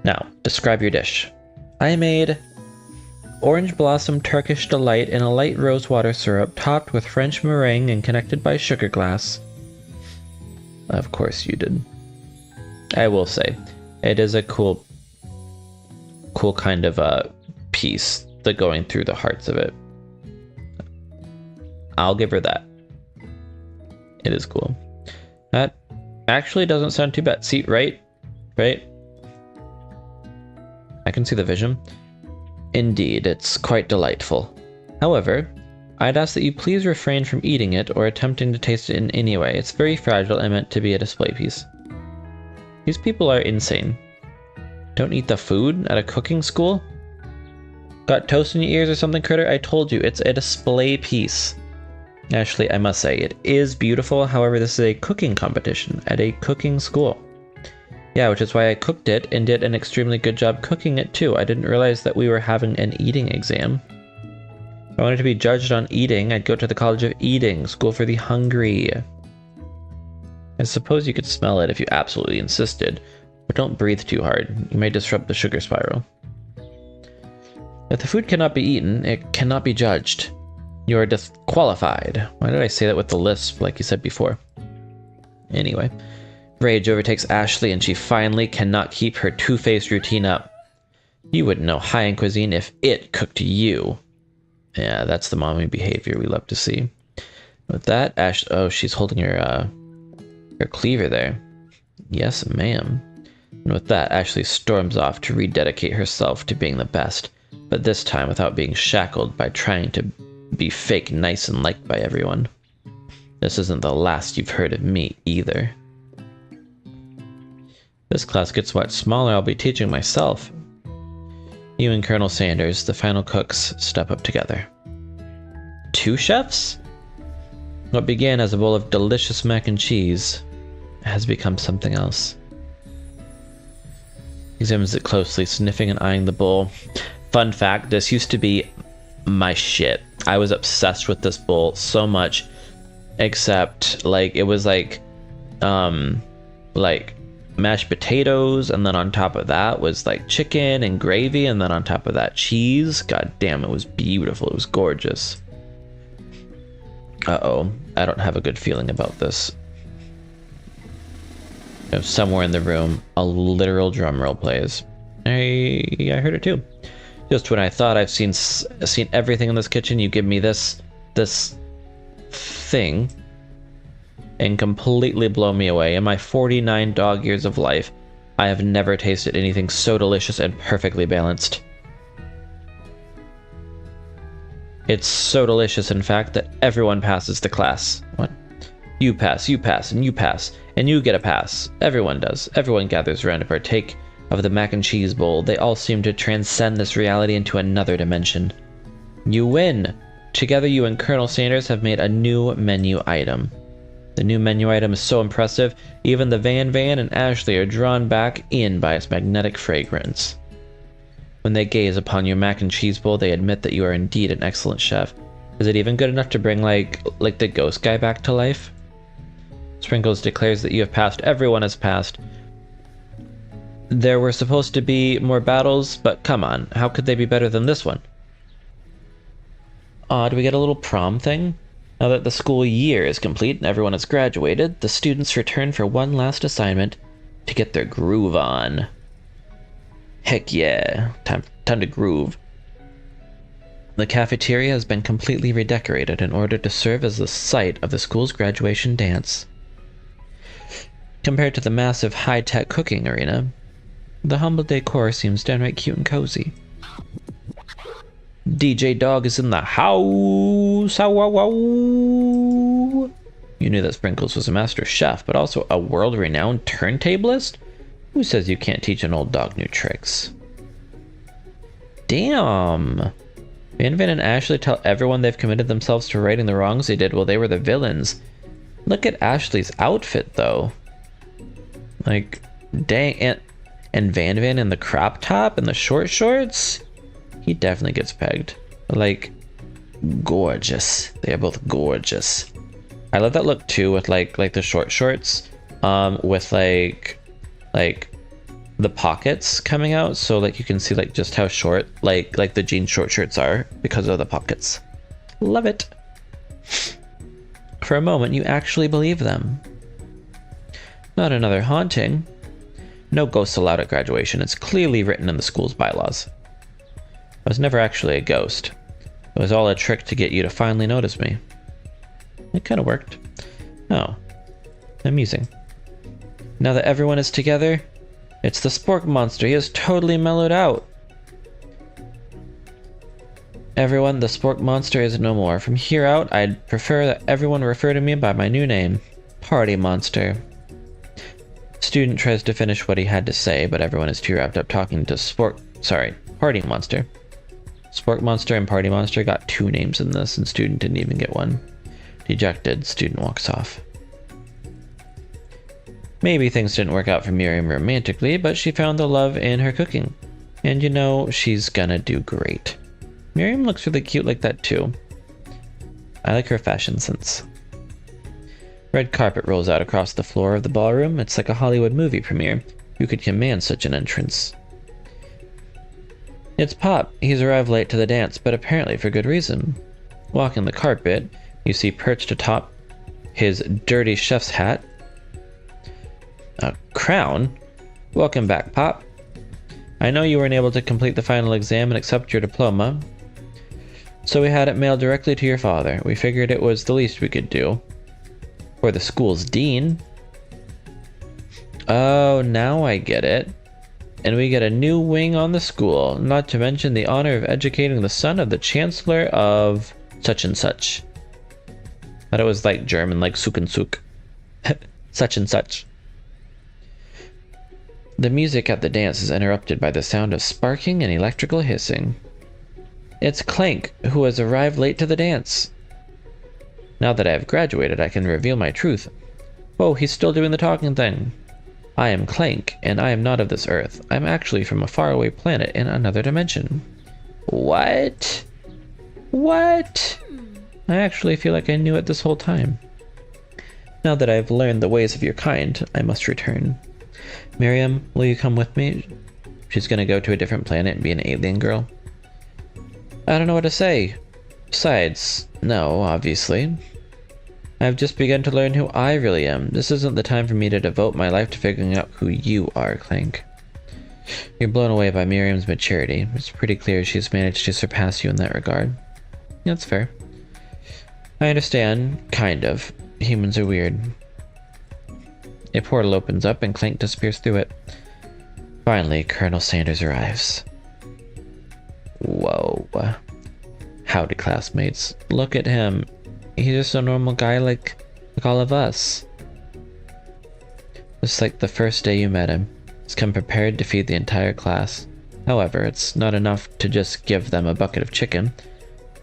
Now, describe your dish. I made orange blossom Turkish delight in a light rosewater syrup topped with French meringue and connected by sugar glass. Of course you did. I will say, it is a cool kind of a piece, the going through the hearts of it. I'll give her that. It is cool. That actually doesn't sound too bad. See, right? I can see the vision. Indeed, it's quite delightful. However, I'd ask that you please refrain from eating it or attempting to taste it in any way. It's very fragile and meant to be a display piece. These people are insane. Don't eat the food at a cooking school? Got toast in your ears or something, Critter? I told you, it's a display piece. Actually, I must say, it is beautiful. However, this is a cooking competition at a cooking school. Yeah, which is why I cooked it and did an extremely good job cooking it too. I didn't realize that we were having an eating exam. If I wanted to be judged on eating, I'd go to the College of Eating, School for the Hungry. I suppose you could smell it if you absolutely insisted, but don't breathe too hard. You may disrupt the sugar spiral. If the food cannot be eaten, it cannot be judged. You are disqualified. Why did I say that with the lisp like you said before? Anyway, rage overtakes Ashley and she finally cannot keep her two-faced routine up. You wouldn't know high-end cuisine if it cooked you. Yeah, that's the mommy behavior we love to see. With that, oh, she's holding her cleaver there. Yes, ma'am. And with that, Ashley storms off to rededicate herself to being the best, but this time without being shackled by trying to be fake nice and liked by everyone. This isn't the last you've heard of me, either. This class gets much smaller, I'll be teaching myself. You and Colonel Sanders, the final cooks, step up together. 2 chefs? What began as a bowl of delicious mac and cheese has become something else. Examines it closely, sniffing and eyeing the bowl. Fun fact, this used to be my shit. I was obsessed with this bowl so much, except like it was like mashed potatoes, and then on top of that was like chicken and gravy, and then on top of that cheese. God damn, it was beautiful. It was gorgeous. Uh-oh, I don't have a good feeling about this. You know, somewhere in the room, a literal drum roll plays. I heard it too. Just when I thought I've seen everything in this kitchen, you give me this thing and completely blow me away. In my 49 dog years of life, I have never tasted anything so delicious and perfectly balanced. It's so delicious, in fact, that everyone passes the class. What? You pass, and you pass, and you get a pass. Everyone does. Everyone gathers around to partake of the mac and cheese bowl. They all seem to transcend this reality into another dimension. You win! Together, you and Colonel Sanders have made a new menu item. The new menu item is so impressive, even the Van and Ashley are drawn back in by its magnetic fragrance. When they gaze upon your mac and cheese bowl, they admit that you are indeed an excellent chef. Is it even good enough to bring like the ghost guy back to life? Sprinkles declares that you have passed. Everyone has passed. There were supposed to be more battles, but come on, how could they be better than this one? Do we get a little prom thing? Now that the school year is complete and everyone has graduated, the students return for one last assignment to get their groove on. Heck yeah, time to groove. The cafeteria has been completely redecorated in order to serve as the site of the school's graduation dance. Compared to the massive high-tech cooking arena, the humble decor seems downright cute and cozy. DJ Dog is in the house. Ow, ow, ow. You knew that Sprinkles was a master chef, but also a world-renowned turntablist? Who says you can't teach an old dog new tricks? Damn. Van Van and Ashley tell everyone they've committed themselves to righting the wrongs they did while they were the villains. Look at Ashley's outfit, though. Like, dang. And Van Van in the crop top and the short shorts? He definitely gets pegged. Like, gorgeous. They are both gorgeous. I love that look too with like the short shorts, with like the pockets coming out, so like you can see like just how short like the jean short shirts are because of the pockets. Love it. For a moment, you actually believe them. Not another haunting. No ghosts allowed at graduation. It's clearly written in the school's bylaws. I was never actually a ghost. It was all a trick to get you to finally notice me. It kind of worked. Oh. Amusing. Now that everyone is together, it's the Spork Monster. He is totally mellowed out. Everyone, the Spork Monster is no more. From here out, I'd prefer that everyone refer to me by my new name, Party Monster. Student tries to finish what he had to say, but everyone is too wrapped up talking to Party Monster. Spork Monster and Party Monster got two names in this, and Student didn't even get one. Dejected, Student walks off. Maybe things didn't work out for Miriam romantically, but she found the love in her cooking. And you know, she's gonna do great. Miriam looks really cute like that too. I like her fashion sense. Red carpet rolls out across the floor of the ballroom. It's like a Hollywood movie premiere. Who could command such an entrance? It's Pop. He's arrived late to the dance, but apparently for good reason. Walking the carpet, you see perched atop his dirty chef's hat a crown. Welcome back, Pop. I know you weren't able to complete the final exam and accept your diploma, so we had it mailed directly to your father. We figured it was the least we could do. For the school's dean. Oh, now I get it. And we get a new wing on the school, not to mention the honor of educating the son of the chancellor of such and such. Thought it was like German, like Suk and Suk. Such and such. The music at the dance is interrupted by the sound of sparking and electrical hissing. It's Clank, who has arrived late to the dance. Now that I have graduated, I can reveal my truth. Whoa, he's still doing the talking thing. I am Clank, and I am not of this earth. I'm actually from a faraway planet in another dimension. What? What? I actually feel like I knew it this whole time. Now that I've learned the ways of your kind, I must return. Miriam, will you come with me? She's gonna go to a different planet and be an alien girl. I don't know what to say. Besides, no, obviously. I've just begun to learn who I really am. This isn't the time for me to devote my life to figuring out who you are, Clank. You're blown away by Miriam's maturity. It's pretty clear she's managed to surpass you in that regard. Yeah, that's fair. I understand, kind of. Humans are weird. A portal opens up and Clank disappears through it. Finally, Colonel Sanders arrives. Whoa. Howdy, classmates. Look at him. He's just a normal guy like all of us. Just like the first day you met him. He's come prepared to feed the entire class. However, it's not enough to just give them a bucket of chicken.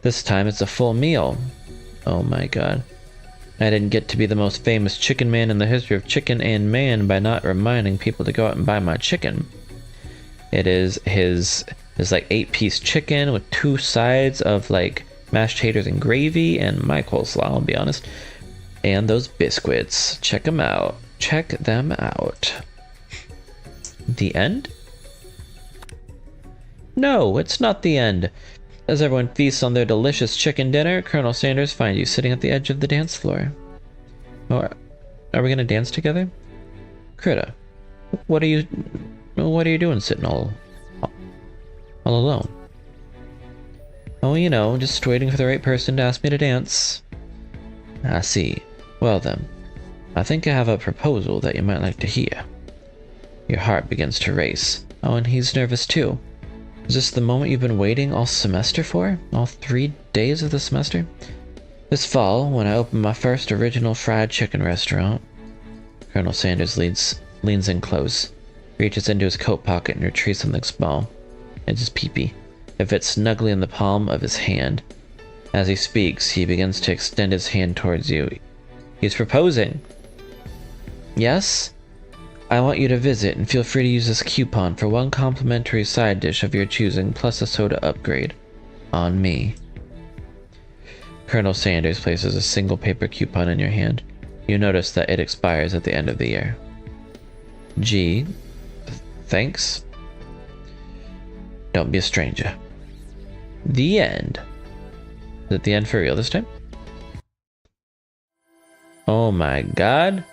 This time it's a full meal. Oh my god. I didn't get to be the most famous chicken man in the history of chicken and man by not reminding people to go out and buy my chicken. It is his like 8-piece chicken with 2 sides of like mashed taters and gravy and my coleslaw, I'll be honest. And those biscuits. Check them out. Check them out. The end? No, it's not the end. As everyone feasts on their delicious chicken dinner, Colonel Sanders finds you sitting at the edge of the dance floor. Oh, are we gonna dance together? Critter, what are you doing sitting all alone? Oh, you know, just waiting for the right person to ask me to dance. I see. Well then, I think I have a proposal that you might like to hear. Your heart begins to race. Oh, and he's nervous too. Is this the moment you've been waiting all semester for? All 3 days of the semester? This fall, when I opened my first original fried chicken restaurant. Colonel Sanders leans in close, reaches into his coat pocket and retrieves something small. It's his peepee. It fits snugly in the palm of his hand. As he speaks, he begins to extend his hand towards you. He's proposing. Yes? I want you to visit and feel free to use this coupon for one complimentary side dish of your choosing plus a soda upgrade. On me. Colonel Sanders places a single paper coupon in your hand. You notice that it expires at the end of the year. Gee, thanks. Don't be a stranger. The end. Is it the end for real this time? Oh my god.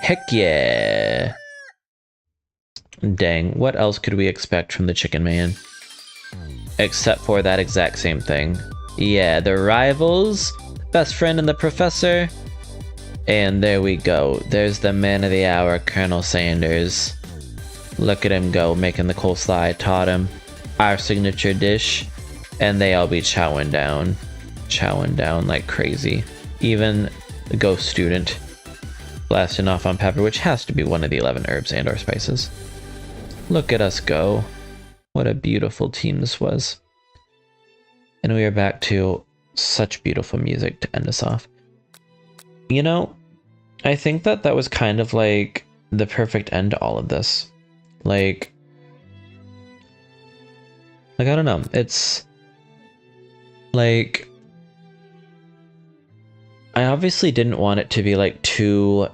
Heck yeah. Dang, what else could we expect from the Chicken Man? Except for that exact same thing. Yeah, the rivals, best friend and the professor. And there we go. There's the man of the hour, Colonel Sanders. Look at him go, making the coleslaw I taught him. Our signature dish. And they all be chowing down. Chowing down like crazy. Even the ghost student. Blasting off on pepper, which has to be one of the 11 herbs and or spices. Look at us go. What a beautiful team this was. And we are back to such beautiful music to end us off. You know, I think that was kind of like the perfect end to all of this. Like I don't know. It's like I obviously didn't want it to be like too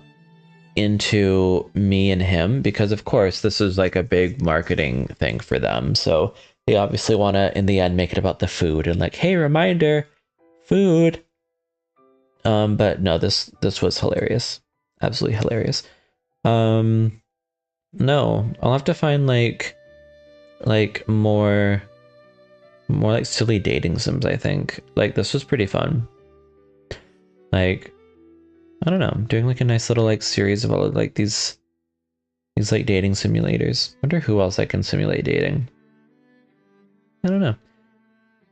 into me and him, because of course this is like a big marketing thing for them, so they obviously want to in the end make it about the food and like, hey, reminder, food. But no, this was hilarious, absolutely hilarious. No, I'll have to find like more like silly dating sims. I think like this was pretty fun. Like I don't know, I'm doing like a nice little like series of all of like these like dating simulators. Wonder who else I can simulate dating. I don't know.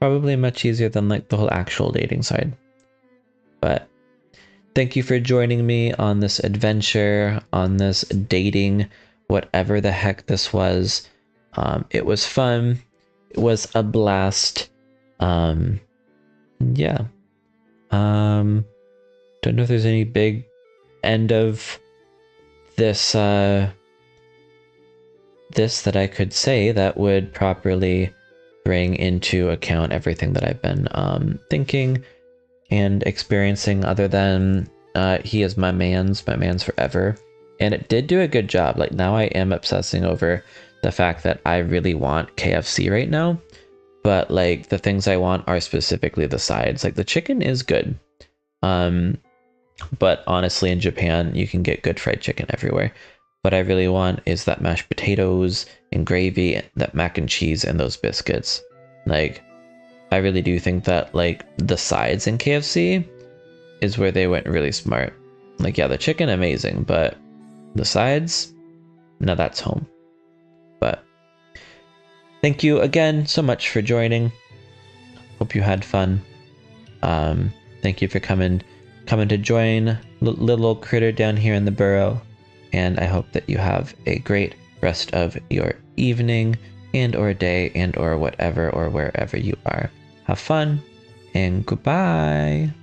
Probably much easier than like the whole actual dating side. But thank you for joining me on this adventure, on this dating, whatever the heck this was. It was fun. It was a blast. Yeah. Don't know if there's any big end of this this that I could say that would properly bring into account everything that I've been thinking and experiencing, other than he is my man's forever. And it did do a good job. Like now I am obsessing over the fact that I really want KFC right now, but like the things I want are specifically the sides. Like the chicken is good. But honestly, in Japan, you can get good fried chicken everywhere. What I really want is that mashed potatoes and gravy, that mac and cheese, and those biscuits. Like, I really do think that, like, the sides in KFC is where they went really smart. Like, yeah, the chicken, amazing, but the sides, now that's home. But thank you again so much for joining. Hope you had fun. Thank you for coming to join little old critter down here in the burrow, and I hope that you have a great rest of your evening and or day and or whatever or wherever you are. Have fun and goodbye.